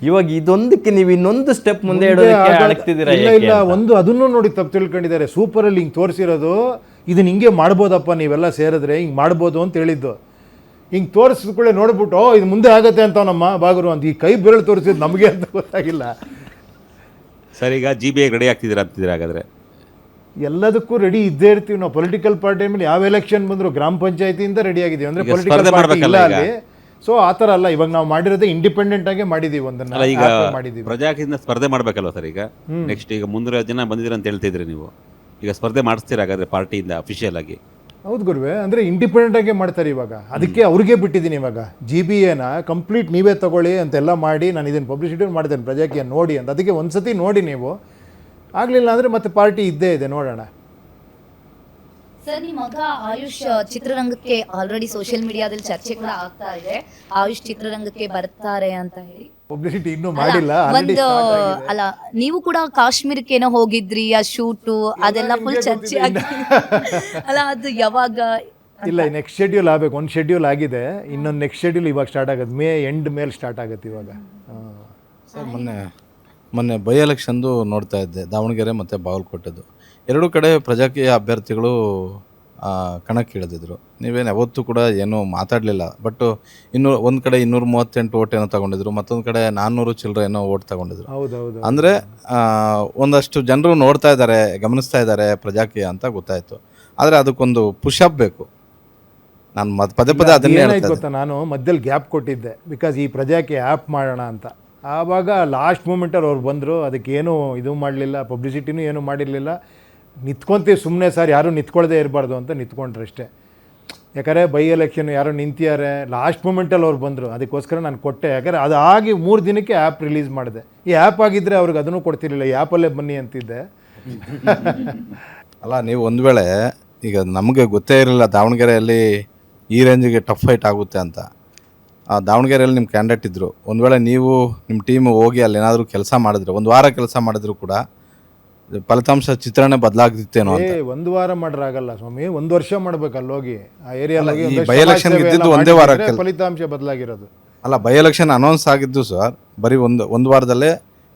ಇವಾಗ ಇದೊಂದಕ್ಕೆ ನೀವು ಇನ್ನೊಂದು ಸ್ಟೆಪ್ ಮುಂದೆ ಇಡೋದಕ್ಕೆ ಅಣಕ್ತಿದ್ದೀರಾ? ಇಲ್ಲ ಒಂದು ಅದನ್ನು ನೋಡಿ ತಪ್ಪು ತಿಳ್ಕೊಂಡಿದ್ದಾರೆ. ಸೂಪರಲ್ಲಿ ಹಿಂಗೆ ತೋರಿಸಿರೋದು ಇದನ್ನ ಹಿಂಗೆ ಮಾಡ್ಬೋದಪ್ಪ ನೀವೆಲ್ಲ ಸೇರಿದ್ರೆ ಹಿಂಗೆ ಮಾಡ್ಬೋದು ಅಂತ ಹೇಳಿದ್ದು. ಹಿಂಗೆ ತೋರಿಸಿದ ಕೂಡ ನೋಡ್ಬಿಟ್ಟು ಇದು ಮುಂದೆ ಆಗತ್ತೆ ಅಂತ ನಮ್ಮ ಬಾಗರು ಅಂತ ಈ ಕೈ ಬೆರಳು ತೋರಿಸಿದ್ದು ನಮಗೆ ಅಂತ ಗೊತ್ತಾಗಿಲ್ಲ. ಸರ್, ಈಗ GBI ರೆಡಿ ಆಗ್ತಿದ್ದೀರಾ ಅಂತಿದ್ದೀರಾ ಹಾಗಾದ್ರೆ? ಎಲ್ಲದಕ್ಕೂ ರೆಡಿ ಇದ್ದೇ ಇರ್ತೀವಿ ನಾವು. ಪೊಲಿಟಿಕಲ್ ಪಾರ್ಟಿ ಮೇಲೆ ಯಾವ ಎಲೆಕ್ಷನ್ ಬಂದರೂ ಗ್ರಾಮ ಪಂಚಾಯತಿಯಿಂದ ರೆಡಿ ಆಗಿದ್ದೀವಿ. ಅಂದರೆ ಈಗ ಪೊಲಿಟಿಕಲ್ ಸ್ಪರ್ಧೆ ಪಾರ್ಟಿ ಇಲ್ಲ ಮಾಡ್ಬೇಕಲ್ಲ ಅಲ್ಲಿ. ಸೊ ಆ ಥರ ಅಲ್ಲ, ಇವಾಗ ನಾವು ಮಾಡಿರೋದೇ ಇಂಡಿಪೆಂಡೆಂಟ್ ಆಗಿ ಮಾಡಿದ್ದೀವಿ. ಒಂದನ್ನು ಅಲ್ಲ, ಈಗ ಮಾಡಿದ್ದೀವಿ. ಪ್ರಜಾಕಿಯಿಂದ ಸ್ಪರ್ಧೆ ಮಾಡ್ಬೇಕಲ್ವ ಸರ್? ಈಗ ನೆಕ್ಸ್ಟ್ ಈಗ 300 ಜನ ಬಂದಿದ್ದೀರಾ ಅಂತ ಹೇಳ್ತಿದ್ರಿ ನೀವು. ಈಗ ಸ್ಪರ್ಧೆ ಮಾಡಿಸ್ತೀರಾ ಹಾಗಾದ್ರೆ ಪಾರ್ಟಿಯಿಂದ ಅಫಿಷಿಯಲ್ ಆಗಿ? ಹೌದು ಗುರುವೆ, ಅಂದರೆ ಇಂಡಿಪೆಂಡೆಂಟ್ ಆಗೇ ಮಾಡ್ತಾರೆ ಇವಾಗ. ಅದಕ್ಕೆ ಅವ್ರಿಗೆ ಬಿಟ್ಟಿದ್ದೀನಿ ಇವಾಗ. GBAನ ಕಂಪ್ಲೀಟ್ ನೀವೇ ತಗೊಳ್ಳಿ ಅಂತೆಲ್ಲ ಮಾಡಿ ನಾನು ಇದನ್ನು ಪಬ್ಲಿಸಿಟಿ ಮಾಡ್ತೇನೆ ಪ್ರಜಾಕೀಯ ನೋಡಿ ಅಂತ. ಅದಕ್ಕೆ ಒಂದು ಸತಿ ನೋಡಿ ನೀವು, ಆಗಲಿಲ್ಲ ಅಂದರೆ ಮತ್ತೆ ಪಾರ್ಟಿ ಇದ್ದೇ ಇದೆ, ನೋಡೋಣ. ಸರ್, ನಿಮ್ಮ ಮಗ ಆಯುಷ್ ಚಿತ್ರರಂಗಕ್ಕೆ ಆಲ್ರೆಡಿ ಸೋಷಿಯಲ್ ಮೀಡಿಯಾದಲ್ಲಿ ಚರ್ಚೆ ಕೂಡ ಆಗ್ತಾ ಇದೆ, ಆಯುಷ್ ಚಿತ್ರರಂಗಕ್ಕೆ ಬರ್ತಾರೆ ಅಂತ ಹೇಳಿ. ಪಬ್ಲಿಸಿಟಿ ಇನ್ನೂ ಮಾಡಿಲ್ಲ. ಒಂದು ಅಲ್ಲ, ನೀವು ಕೂಡ ಕಾಶ್ಮೀರಕ್ಕೆ ಏನೋ ಹೋಗಿದ್ರಿ, ಆ ಶೂಟು ಅದೆಲ್ಲ ಫುಲ್ ಚರ್ಚೆ ಆಗಿದೆ ಅಲ್ಲ, ಅದು ಯಾವಾಗ? ಇಲ್ಲ, ನೆಕ್ಸ್ಟ್ ಶೆಡ್ಯೂಲ್ ಆಗಬೇಕು. ಒಂದು ಶೆಡ್ಯೂಲ್ ಆಗಿದೆ, ಇನ್ನೊಂದು ನೆಕ್ಸ್ಟ್ ಶೆಡ್ಯೂಲ್ ಇವಾಗ ಸ್ಟಾರ್ಟ್ ಆಗುತ್ತೆ. ಮೇ ಎಂಡ್ ಮೇಲೆ ಸ್ಟಾರ್ಟ್ ಆಗುತ್ತೆ ಇವಾಗ. ಸರ್, ಮೊನ್ನೆ ಬೈ ಎಲೆಕ್ಷನ್ದು ನೋಡ್ತಾ ಇದ್ದೆ, ದಾವಣಗೆರೆ ಮತ್ತು ಬಾಗಲಕೋಟೆದು. ಎರಡೂ ಕಡೆ ಪ್ರಜಾಕೀಯ ಅಭ್ಯರ್ಥಿಗಳು ಕಣಕ್ಕಿಳಿದಿದ್ರು. ನೀವೇನು ಯಾವತ್ತೂ ಕೂಡ ಏನೂ ಮಾತಾಡಲಿಲ್ಲ. ಬಟ್ ಒಂದು ಕಡೆ 238 ಓಟ್ ಏನೋ ತಗೊಂಡಿದ್ರು, ಮತ್ತೊಂದು ಕಡೆ 400 ಚಿಲ್ಲರೆ ಏನೋ ಓಟ್ ತಗೊಂಡಿದ್ರು. ಹೌದೌದು. ಅಂದರೆ ಒಂದಷ್ಟು ಜನರು ನೋಡ್ತಾ ಇದ್ದಾರೆ, ಗಮನಿಸ್ತಾ ಇದ್ದಾರೆ ಪ್ರಜಾಕೀಯ ಅಂತ ಗೊತ್ತಾಯಿತು. ಆದರೆ ಅದಕ್ಕೊಂದು ಪುಷಪ್ ಬೇಕು. ನಾನು ಪದೇ ಪದೇ ಅದನ್ನೇ ಹೇಳ್ತಾ ಇದ್ದೆ. ಗೊತ್ತಾ, ನಾನು ಮಧ್ಯದಲ್ಲಿ ಗ್ಯಾಪ್ ಕೊಟ್ಟಿದ್ದೆ, ಬಿಕಾಸ್ ಈ ಪ್ರಜಾಕೀಯ ಆ್ಯಪ್ ಮಾಡೋಣ ಅಂತ. ಆವಾಗ ಲಾಸ್ಟ್ ಮೂಮೆಂಟಲ್ಲಿ ಅವ್ರು ಬಂದರು. ಅದಕ್ಕೇನು ಇದು ಮಾಡಲಿಲ್ಲ, ಪಬ್ಲಿಸಿಟಿನೂ ಏನೂ ಮಾಡಿರಲಿಲ್ಲ. ನಿಂತ್ಕೊಂತೀವಿ ಸುಮ್ಮನೆ ಸರ್, ಯಾರೂ ನಿಂತ್ಕೊಳ್ಳದೆ ಇರಬಾರ್ದು ಅಂತ ನಿಂತ್ಕೊಂಡ್ರೆ ಅಷ್ಟೇ. ಯಾಕಂದರೆ ಬೈ ಎಲೆಕ್ಷನ್ ಯಾರೋ ನಿಂತಿದ್ದಾರೆ, ಲಾಸ್ಟ್ ಮೂಮೆಂಟಲ್ಲಿ ಅವ್ರು ಬಂದರು, ಅದಕ್ಕೋಸ್ಕರ ನಾನು ಕೊಟ್ಟೆ. ಯಾಕಂದರೆ ಅದಾಗಿ 3 ದಿನಕ್ಕೆ ಆ್ಯಪ್ ರಿಲೀಸ್ ಮಾಡಿದೆ. ಈ ಆ್ಯಪ್ ಆಗಿದ್ದರೆ ಅವ್ರಿಗೆ ಅದನ್ನು ಕೊಡ್ತಿರಲಿಲ್ಲ, ಈ ಆ್ಯಪಲ್ಲೇ ಬನ್ನಿ ಅಂತಿದ್ದೆ. ಅಲ್ಲ, ನೀವು ಒಂದು ವೇಳೆ ಈಗ ನಮಗೆ ಗೊತ್ತೇ ಇರಲಿಲ್ಲ ದಾವಣಗೆರೆಯಲ್ಲಿ ಈ ರೇಂಜಿಗೆ ಟಫ್ ಫೈಟ್ ಆಗುತ್ತೆ ಅಂತ. ದಾವಣಗೆರೆಯಲ್ಲಿ ನಿಮ್ಮ ಕ್ಯಾಂಡಿಡೇಟ್ ಇದ್ದರು. ಒಂದು ವೇಳೆ ನೀವು ನಿಮ್ಮ ಟೀಮ್ ಹೋಗಿ ಅಲ್ಲಿ ಏನಾದರೂ ಕೆಲಸ ಮಾಡಿದ್ರು, 1 ವಾರ ಕೆಲಸ ಮಾಡಿದ್ರು ಕೂಡ ಫಲಿತಾಂಶ ಚಿತ್ರಣ ಬದಲಾಗ್ತಿತ್ತೇನೋ ಅಂತ. 1 ವಾರ ಮಾಡ್ರಾಗಲ್ಲ ಸ್ವಾಮಿ, 1 ವರ್ಷ ಮಾಡ್ಬೇಕಲ್ಲ ಹೋಗಿ ಆ ಏರಿಯಾಗಿ. ಬೈ ಎಲೆಕ್ಷನ್ ಇದ್ದಿದ್ದು ಒಂದೇ ವಾರ ಫಲಿತಾಂಶ ಬದಲಾಗಿರೋದು. ಅಲ್ಲ, ಬೈ ಎಲೆಕ್ಷನ್ ಅನೌನ್ಸ್ ಆಗಿದ್ದು ಸರ್ ಬರೀ ಒಂದು ವಾರದಲ್ಲೇ.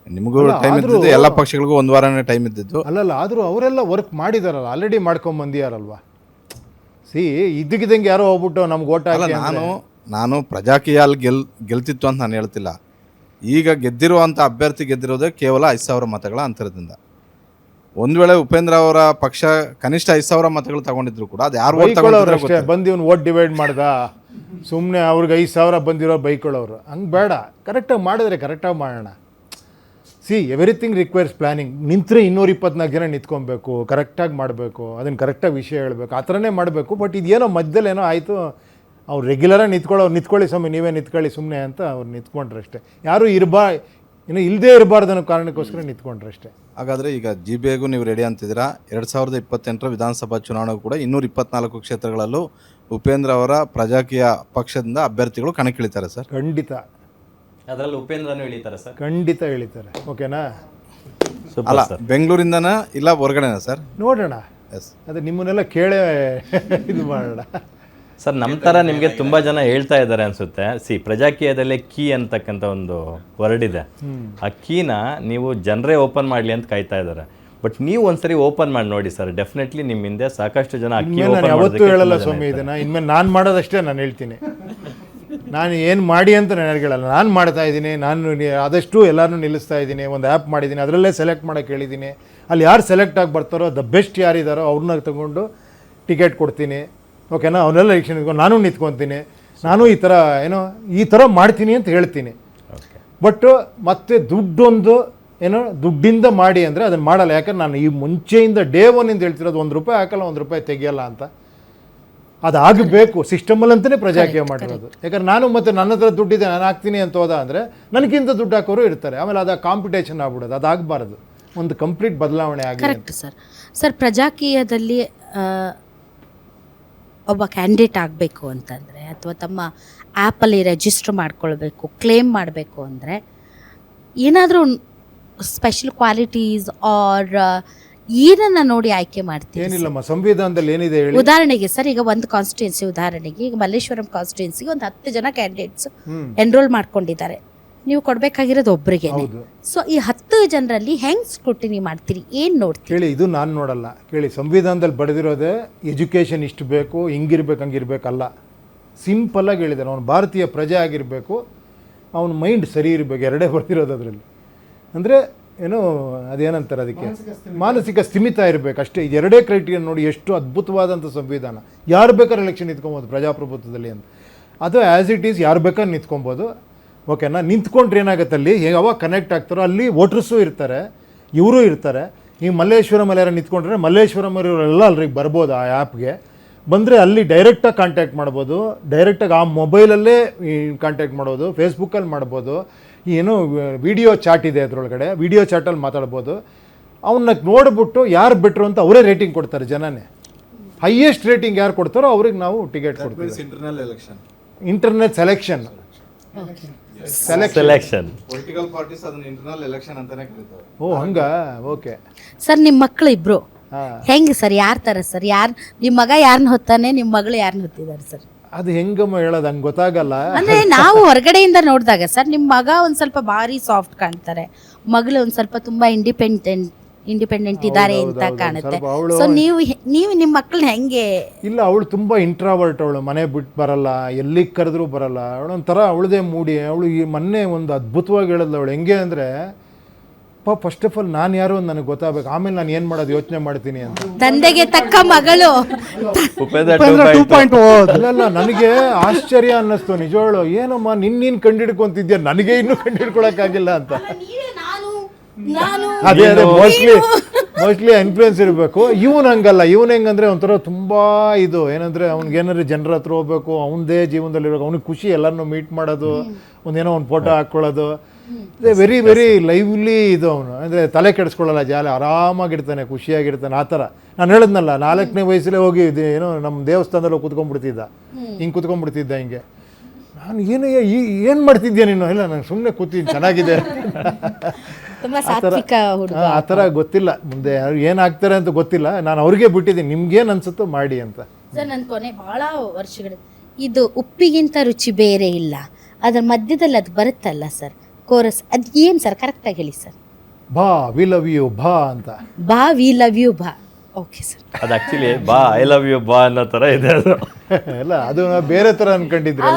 ನಿಮಗೂ ಟೈಮ್ ಇದ್ದಿದ್ದು, ಎಲ್ಲ ಪಕ್ಷಗಳಿಗೂ 1 ವಾರನೇ ಟೈಮ್ ಇದ್ದಿದ್ದು. ಅಲ್ಲಲ್ಲ, ಆದರೂ ಅವರೆಲ್ಲ ವರ್ಕ್ ಮಾಡಿದಾರಲ್ಲ, ಆಲ್ರೆಡಿ ಮಾಡ್ಕೊಂಬಂದಿಯಾರಲ್ವಾ. ಇದ್ದಕ್ಕಿದ್ದಂಗೆ ಯಾರೋ ಹೋಗ್ಬಿಟ್ಟು ನಮ್ಗೆ ಓಟ್ ಹಾಕಿ. ನಾನು ಪ್ರಜಾಕೀಯ ಅಲ್ಲಿ ಗೆಲ್ತಿತ್ತು ಅಂತ ನಾನು ಹೇಳ್ತಿಲ್ಲ. ಈಗ ಗೆದ್ದಿರುವಂಥ ಅಭ್ಯರ್ಥಿ ಗೆದ್ದಿರೋದೇ ಕೇವಲ 5,000 ಮತಗಳ ಅಂತರದಿಂದ. ಒಂದು ವೇಳೆ ಉಪೇಂದ್ರ ಅವರ ಪಕ್ಷ ಕನಿಷ್ಠ 5,000 ಮತಗಳು ತಗೊಂಡಿದ್ರು ಕೂಡ ಅದು ಯಾರು ಅಷ್ಟೇ ಬಂದು ಇವ್ನು ಓಟ್ ಡಿವೈಡ್ ಮಾಡ್ದ. ಸುಮ್ಮನೆ ಅವ್ರಿಗೆ 5,000 ಬಂದಿರೋ ಬೈಕೊಳ್ಳೋರು ಹಂಗೆ ಬೇಡ. ಕರೆಕ್ಟಾಗಿ ಮಾಡಿದ್ರೆ ಕರೆಕ್ಟಾಗಿ ಮಾಡೋಣ. Everything requires planning. ನಿಂತರೆ 224 ಜನ ನಿಂತ್ಕೊಬೇಕು, ಕರೆಕ್ಟಾಗಿ ಮಾಡಬೇಕು, ಅದನ್ನು ಕರೆಕ್ಟಾಗಿ ವಿಷಯ ಹೇಳಬೇಕು, ಆ ಥರನೇ ಮಾಡಬೇಕು. ಬಟ್ ಇದೇನೋ ಮಧ್ಯದಲ್ಲಿ ಏನೋ ಆಯಿತು, ಅವ್ರು ರೆಗ್ಯುಲರಾಗಿ ನಿಂತ್ಕೊಳ್ಳಿ ಸ್ವಾಮಿ, ನೀವೇ ನಿಂತ್ಕೊಳ್ಳಿ ಸುಮ್ಮನೆ ಅಂತ ಅವ್ರು ನಿಂತ್ಕೊಂಡ್ರೆ ಅಷ್ಟೇ. ಯಾರೂ ಇನ್ನು ಇಲ್ಲದೇ ಇರಬಾರ್ದು ಅನ್ನೋ ಕಾರಣಕ್ಕೋಸ್ಕರ ನಿಂತ್ಕೊಂಡ್ರೆ ಅಷ್ಟೇ. ಹಾಗಾದರೆ ಈಗ GBAಗೂ ನೀವು ರೆಡಿ ಅಂತಿದ್ದೀರಾ. 2028 ವಿಧಾನಸಭಾ ಚುನಾವಣೆಗೂ ಕೂಡ 224 ಕ್ಷೇತ್ರಗಳಲ್ಲೂ ಉಪೇಂದ್ರ ಅವರ ಪ್ರಜಾಕೀಯ ಪಕ್ಷದಿಂದ ಅಭ್ಯರ್ಥಿಗಳು ಕಣಕ್ಕಿಳಿತಾರೆ ಸರ್? ಖಂಡಿತ. ಅದರಲ್ಲಿ ಉಪೇಂದ್ರನೂ ಇಳಿತಾರೆ ಸರ್? ಖಂಡಿತ ಇಳಿತಾರೆ. ಓಕೆನಾ? ಅಲ್ಲ, ಬೆಂಗಳೂರಿಂದನಾ ಇಲ್ಲ ಹೊರಗಡೆನಾ ಸರ್? ನೋಡೋಣ. ಅದೇ ನಿಮ್ಮನ್ನೆಲ್ಲ ಕೇಳೇ ಇದು ಮಾಡೋಣ ಸರ್. ನಮ್ಮ ಥರ ನಿಮಗೆ ತುಂಬ ಜನ ಹೇಳ್ತಾ ಇದ್ದಾರೆ ಅನಿಸುತ್ತೆ. ಪ್ರಜಾಕೀಯದಲ್ಲೇ ಕೀ ಅಂತಕ್ಕಂಥ ಒಂದು ವರ್ಡ್ ಇದೆ. ಆ ಕೀನ ನೀವು ಜನರೇ ಓಪನ್ ಮಾಡಲಿ ಅಂತ ಕಾಯ್ತಾ ಇದ್ದಾರೆ. ಬಟ್ ನೀವು ಒಂದ್ಸರಿ ಓಪನ್ ಮಾಡಿ ನೋಡಿ ಸರ್, ಡೆಫಿನೆಟ್ಲಿ ನಿಮ್ಮ ಹಿಂದೆ ಸಾಕಷ್ಟು ಜನ ನಾನು ಯಾವತ್ತೂ ಹೇಳಲ್ಲ ಸ್ವಾಮಿ ಇದನ್ನು. ಇನ್ಮೇಲೆ ನಾನು ಮಾಡೋದಷ್ಟೇ ನಾನು ಹೇಳ್ತೀನಿ. ನಾನು ಏನು ಮಾಡಿ ಅಂತ ನಾನು ಹೇಳಲ್ಲ. ನಾನು ಮಾಡ್ತಾ ಇದ್ದೀನಿ. ನಾನು ಆದಷ್ಟು ಎಲ್ಲರೂ ನಿಲ್ಲಿಸ್ತಾ ಇದ್ದೀನಿ. ಒಂದು ಆ್ಯಪ್ ಮಾಡಿದ್ದೀನಿ, ಅದರಲ್ಲೇ ಸೆಲೆಕ್ಟ್ ಮಾಡೋಕ್ಕೆ ಹೇಳಿದ್ದೀನಿ. ಅಲ್ಲಿ ಯಾರು ಸೆಲೆಕ್ಟ್ ಆಗಿ ಬರ್ತಾರೋ, ದ ಬೆಸ್ಟ್ ಯಾರಿದ್ದಾರೋ ಅವ್ರನ್ನ ತಗೊಂಡು ಟಿಕೆಟ್ ಕೊಡ್ತೀನಿ. ಓಕೆನಾ? ಅವನ್ನೆಲ್ಲ ಎಲೆಕ್ಷನ್ ನಾನು ನಿಂತ್ಕೊತೀನಿ. ನಾನು ಈ ಥರ ಮಾಡ್ತೀನಿ ಅಂತ ಹೇಳ್ತೀನಿ. ಬಟ್ ಮತ್ತೆ ದುಡ್ಡೊಂದು ದುಡ್ಡಿಂದ ಮಾಡಿ ಅಂದರೆ ಅದನ್ನು ಮಾಡಲ್ಲ. ಯಾಕಂದ್ರೆ ನಾನು ಈ ಮುಂಚೆಯಿಂದ ಡೇ 1 ಹೇಳ್ತಿರೋದು ₹1 ಹಾಕಲ್ಲ, ₹1 ತೆಗಿಯಲ್ಲ ಅಂತ. ಅದಾಗಬೇಕು ಸಿಸ್ಟಮಲ್ಲಿ ಅಂತಲೇ ಪ್ರಜಾಕೀಯ ಮಾಡಿರೋದು. ಯಾಕಂದ್ರೆ ನಾನು ಮತ್ತೆ ನನ್ನ ಹತ್ರ ದುಡ್ಡಿದೆ, ನಾನು ಹಾಕ್ತೀನಿ ಅಂತ ಹೋದ ಅಂದರೆ ನನಗಿಂತ ದುಡ್ಡು ಹಾಕೋರು ಇರ್ತಾರೆ. ಆಮೇಲೆ ಅದು ಕಾಂಪಿಟೇಷನ್ ಆಗ್ಬಿಡೋದು. ಅದಾಗಬಾರ್ದು. ಒಂದು ಕಂಪ್ಲೀಟ್ ಬದಲಾವಣೆ ಆಗಿದೆ. Correct sir. ಪ್ರಜಾಕೀಯದಲ್ಲಿ ಒಬ್ಬ ಕ್ಯಾಂಡಿಡೇಟ್ ಆಗಬೇಕು ಅಂತಂದರೆ, ಅಥವಾ ತಮ್ಮ ಆ್ಯಪಲ್ಲಿ ರಿಜಿಸ್ಟರ್ ಮಾಡ್ಕೊಳ್ಬೇಕು, ಕ್ಲೇಮ್ ಮಾಡಬೇಕು ಅಂದರೆ ಏನಾದರೂ ಸ್ಪೆಷಲ್ ಕ್ವಾಲಿಟೀಸ್ ಆರ್ ಏನನ್ನ ನೋಡಿ ಆಯ್ಕೆ ಮಾಡ್ತೀರಿ? ಏನಿಲ್ಲಮ್ಮ, ಸಂವಿಧಾನದಲ್ಲಿ ಏನಿದೆ ಹೇಳಿ. ಉದಾಹರಣೆಗೆ ಸರ್, ಈಗ ಒಂದು ಕಾನ್ಸ್ಟಿಟ್ಯೂನ್ಸಿ ಉದಾಹರಣೆಗೆ ಈಗ ಮಲ್ಲೇಶ್ವರಂ ಕಾನ್ಸ್ಟಿಟ್ಯೂನ್ಸಿಗೆ ಒಂದು 10 ಜನ ಕ್ಯಾಂಡಿಡೇಟ್ಸ್ ಎನ್ರೋಲ್ ಮಾಡ್ಕೊಂಡಿದ್ದಾರೆ. ನೀವು ಕೊಡ್ಬೇಕಾಗಿರೋದು ಒಬ್ರಿಗೆ. ಸೊ ಈ 10 ಜನರಲ್ಲಿ ಹೆಂಗ್ ಸ್ಕ್ರೂಟಿನಿ ಮಾಡ್ತೀರಿ, ಏನ್ ನೋಡ್ತೀರಿ? ಕೇಳಿ, ಇದು ನಾನು ನೋಡಲ್ಲ. ಕೇಳಿ, ಸಂವಿಧಾನದಲ್ಲಿ ಬರೆದಿರೋದೇ ಎಜುಕೇಷನ್ ಇಷ್ಟು ಬೇಕು, ಹಿಂಗಿರ್ಬೇಕು ಹಂಗಿರ್ಬೇಕಲ್ಲ. ಸಿಂಪಲ್ಲಾಗಿ ಹೇಳಿದ್ದಾರೆ, ಅವನು ಭಾರತೀಯ ಪ್ರಜೆ ಆಗಿರಬೇಕು, ಅವನ ಮೈಂಡ್ ಸರಿ ಇರಬೇಕು, ಎರಡೇ ಬರೆದಿರೋದು ಅದರಲ್ಲಿ. ಅಂದರೆ ಏನೋ ಅದೇನಂತಾರೆ ಅದಕ್ಕೆ, ಮಾನಸಿಕ ಸ್ಥಿಮಿತ ಇರಬೇಕು ಅಷ್ಟೇ. ಇದು ಎರಡೇ ಕ್ರೈಟೀರಿಯಾ ನೋಡಿ, ಎಷ್ಟು ಅದ್ಭುತವಾದಂಥ ಸಂವಿಧಾನ. ಯಾರು ಬೇಕಾದ್ರೆ ಎಲೆಕ್ಷನ್ ನಿಂತ್ಕೊಬೋದು ಪ್ರಜಾಪ್ರಭುತ್ವದಲ್ಲಿ ಅಂತ. ಅದು ಆ್ಯಸ್ ಇಟ್ ಈಸ್ ಯಾರು ಬೇಕಾದ್ರೆ ನಿಂತ್ಕೊಬೋದು. ಓಕೆನಾ? ನಿಂತ್ಕೊಂಡ್ರೆ ಏನಾಗುತ್ತೆ, ಅಲ್ಲಿ ಯಾವಾಗ ಕನೆಕ್ಟ್ ಆಗ್ತಾರೋ ಅಲ್ಲಿ ವೋಟರ್ಸು ಇರ್ತಾರೆ, ಇವರೂ ಇರ್ತಾರೆ. ಈಗ ಮಲ್ಲೇಶ್ವರಂ ಯಾರು ನಿಂತ್ಕೊಂಡ್ರೆ ಮಲ್ಲೇಶ್ವರಂ ಇವರೆಲ್ಲ ಅಲ್ಲಿಗೆ ಬರ್ಬೋದು. ಆ ಆ್ಯಪ್ಗೆ ಬಂದರೆ ಅಲ್ಲಿ ಡೈರೆಕ್ಟಾಗಿ ಕಾಂಟ್ಯಾಕ್ಟ್ ಮಾಡ್ಬೋದು, ಡೈರೆಕ್ಟಾಗಿ ಆ ಮೊಬೈಲಲ್ಲೇ ಕಾಂಟ್ಯಾಕ್ಟ್ ಮಾಡ್ಬೋದು, ಫೇಸ್ಬುಕ್ಕಲ್ಲಿ ಮಾಡ್ಬೋದು. ಏನು ವಿಡಿಯೋ ಚಾಟ್ ಇದೆ ಅದರೊಳಗಡೆ, ವಿಡಿಯೋ ಚಾಟಲ್ಲಿ ಮಾತಾಡ್ಬೋದು. ಅವನ್ನ ನೋಡಿಬಿಟ್ಟು ಯಾರು ಬೆಟ್ರು ಅಂತ ಅವರೇ ರೇಟಿಂಗ್ ಕೊಡ್ತಾರೆ ಜನನೇ. ಹೈಯೆಸ್ಟ್ ರೇಟಿಂಗ್ ಯಾರು ಕೊಡ್ತಾರೋ ಅವ್ರಿಗೆ ನಾವು ಟಿಕೆಟ್ ಕೊಡ್ತೀವಿ. ಇಂಟರ್ನಲ್ ಸೆಲೆಕ್ಷನ್ ಪೊಲಿಟಿಕಲ್ ಪಾರ್ಟೀಸ್ ಅದನ್ನ ಇಂಟರ್ನಲ್ ಎಲೆಕ್ಷನ್ ಅಂತಾನೆ ಕರೀತಾರೆ. ಓ ಹಂಗ, ಓಕೆ ಸರ್ ನಿಮ್ಮ ಮಕ್ಕಳು ಇಬ್ರು ಹೆಂಗೆ ಸರ್, ಯಾರ ತರ ಸರ್? ಯಾರು ನಿಮ್ಮ ಮಗ ಯಾರನ್ನ ಹೊತ್ತಾನೆ, ನಿಮ್ಮ ಮಗಳು ಯಾರನ್ನ ಹೊತ್ತಿದ್ದಾರೆ ಸರ್? ಅದು ಹೆಂಗಮ್ಮ ಹೇಳೋದು, ಹಂಗೆ ಗೊತ್ತಾಗಲ್ಲ. ಅಂದ್ರೆ ನಾವು ಹೊರಗಡೆಯಿಂದ ನೋಡಿದಾಗ ಸರ್, ನಿಮ್ಮ ಮಗ ಒಂದ್ ಸ್ವಲ್ಪ ಭಾರಿ ಸಾಫ್ಟ್ ಕಾಣ್ತಾರೆ, ಮಗಳು ಒಂದ್ ಸ್ವಲ್ಪ ತುಂಬಾ ಇಂಡಿಪೆಂಡೆಂಟ್ ಇದ್ದಾರೆ ಅಂತ ಕಾಣುತ್ತೆ. ಸೊ ನೀವು ನಿಮ್ಮ ಮಕ್ಕಳನ್ನ ಹೆಂಗೆ? ಇಲ್ಲ, ಅವಳು ತುಂಬ ಇಂಟ್ರಾವರ್ಟ್, ಅವಳು ಮನೆ ಬಿಟ್ಟು ಬರಲ್ಲ, ಎಲ್ಲಿಗೆ ಕರೆದ್ರೂ ಬರಲ್ಲ. ಅವಳೊಂಥರ ಅವಳದೇ ಮೂಡಿ. ಅವಳು ಈ ಮೊನ್ನೆ ಒಂದು ಅದ್ಭುತವಾಗಿ ಹೇಳಿದ್ಲು. ಅವಳು ಹೆಂಗೆ ಅಂದರೆ, ಫಸ್ಟ್ ಆಫ್ ಆಲ್ ನಾನು ಯಾರು ಅಂತ ನನಗೆ ಗೊತ್ತಾಗಬೇಕು, ಆಮೇಲೆ ನಾನು ಏನು ಮಾಡೋದು ಯೋಚನೆ ಮಾಡ್ತೀನಿ ಅಂತ. ತಂದೆಗೆ ತಕ್ಕ ಮಗಳು. ಅಲ್ಲಲ್ಲ, ನನಗೆ ಆಶ್ಚರ್ಯ ಅನ್ನಿಸ್ತು ನಿಜವಾಳು. ಏನಮ್ಮ ನೀನು ಕಂಡಿಡ್ಕೊಂತಿದ್ಯಾ, ನನಗೆ ಇನ್ನೂ ಕಂಡಿಡ್ಕೊಳಕ್ಕಾಗಿಲ್ಲ ಅಂತ. ಅದೇ ಮೋಸ್ಟ್ಲಿ ಇನ್ಫ್ಲೂಯೆನ್ಸ್ ಇರಬೇಕು. ಇವನು ಹಂಗಲ್ಲ. ಇವನು ಹೆಂಗಂದ್ರೆ ಒಂಥರ ತುಂಬ ಇದು ಏನಂದರೆ, ಅವ್ನಿಗೇನಾದ್ರು ಜನರ ಹತ್ರ ಹೋಗ್ಬೇಕು, ಅವನದೇ ಜೀವನದಲ್ಲಿರ್ಬೇಕು, ಅವ್ನಿಗೆ ಖುಷಿ, ಎಲ್ಲರನ್ನೂ ಮೀಟ್ ಮಾಡೋದು, ಒಂದೇನೋ ಒಂದು ಫೋಟೋ ಹಾಕ್ಕೊಳ್ಳೋದು. ವೆರಿ ವೆರಿ ಲೈವ್ಲಿ ಇದು ಅವನು. ಅಂದರೆ ತಲೆ ಕೆಡಿಸ್ಕೊಳ್ಳಲ್ಲ, ಜಾಲಿ ಆರಾಮಾಗಿರ್ತಾನೆ, ಖುಷಿಯಾಗಿರ್ತಾನೆ. ಆ ಥರ ನಾನು ಹೇಳಿದ್ನಲ್ಲ, 4ನೇ ವಯಸ್ಸಲ್ಲೇ ಹೋಗಿ ಏನೋ ನಮ್ಮ ದೇವಸ್ಥಾನದಲ್ಲಿ ಕೂತ್ಕೊಂಡ್ಬಿಡ್ತಿದ್ದ, ಹಿಂಗೆ ಕೂತ್ಕೊಂಡ್ಬಿಡ್ತಿದ್ದ ಹಿಂಗೆ. ನಾನು ಏನು ಮಾಡ್ತಿದ್ಯಾ ನೀನು? ಇಲ್ಲ, ನಾನು ಸುಮ್ಮನೆ ಕೂತಿದ್ದೀನಿ, ಚೆನ್ನಾಗಿದೆ. ಆ ಥರ ಗೊತ್ತಿಲ್ಲ, ಮುಂದೆ ಏನಾಗ್ತಾರೆ ಅಂತ ಗೊತ್ತಿಲ್ಲ. ನಾನು ಅವ್ರಿಗೆ ಬಿಟ್ಟಿದ್ದೀನಿ, ನಿಮ್ಗೇನು ಅನ್ಸುತ್ತೋ ಮಾಡಿ ಅಂತ. ಸರ್ ನನ್ನ ಕೊನೆ ಭಾಳ ವರ್ಷಗಳು ಇದು ಉಪ್ಪಿಗಿಂತ ರುಚಿ ಬೇರೆ ಇಲ್ಲ, ಅದರ ಮಧ್ಯದಲ್ಲಿ ಅದು ಬರುತ್ತಲ್ಲ ಸರ್ ಕೋರಸ್, ಅದು ಏನು ಸರ್ ಕರೆಕ್ಟಾಗಿ ಹೇಳಿ ಸರ್? ಬಾ ವಿ ಲವ್ ಯು ಬಾ ಅಂತ. ಬಾ ವಿ ಲವ್ ಯು ಬಾ. Okay sir. ಅದು ಆಕ್ಚುಲಿ ಬಾ ಐ ಲವ್ ಯು ಬಾ ಅನ್ನೋ ಥರ ಇದೆ ಅದು. ಇಲ್ಲ, ಅದು ಬೇರೆ ಥರ ಅನ್ಕೊಂಡಿದ್ರೆ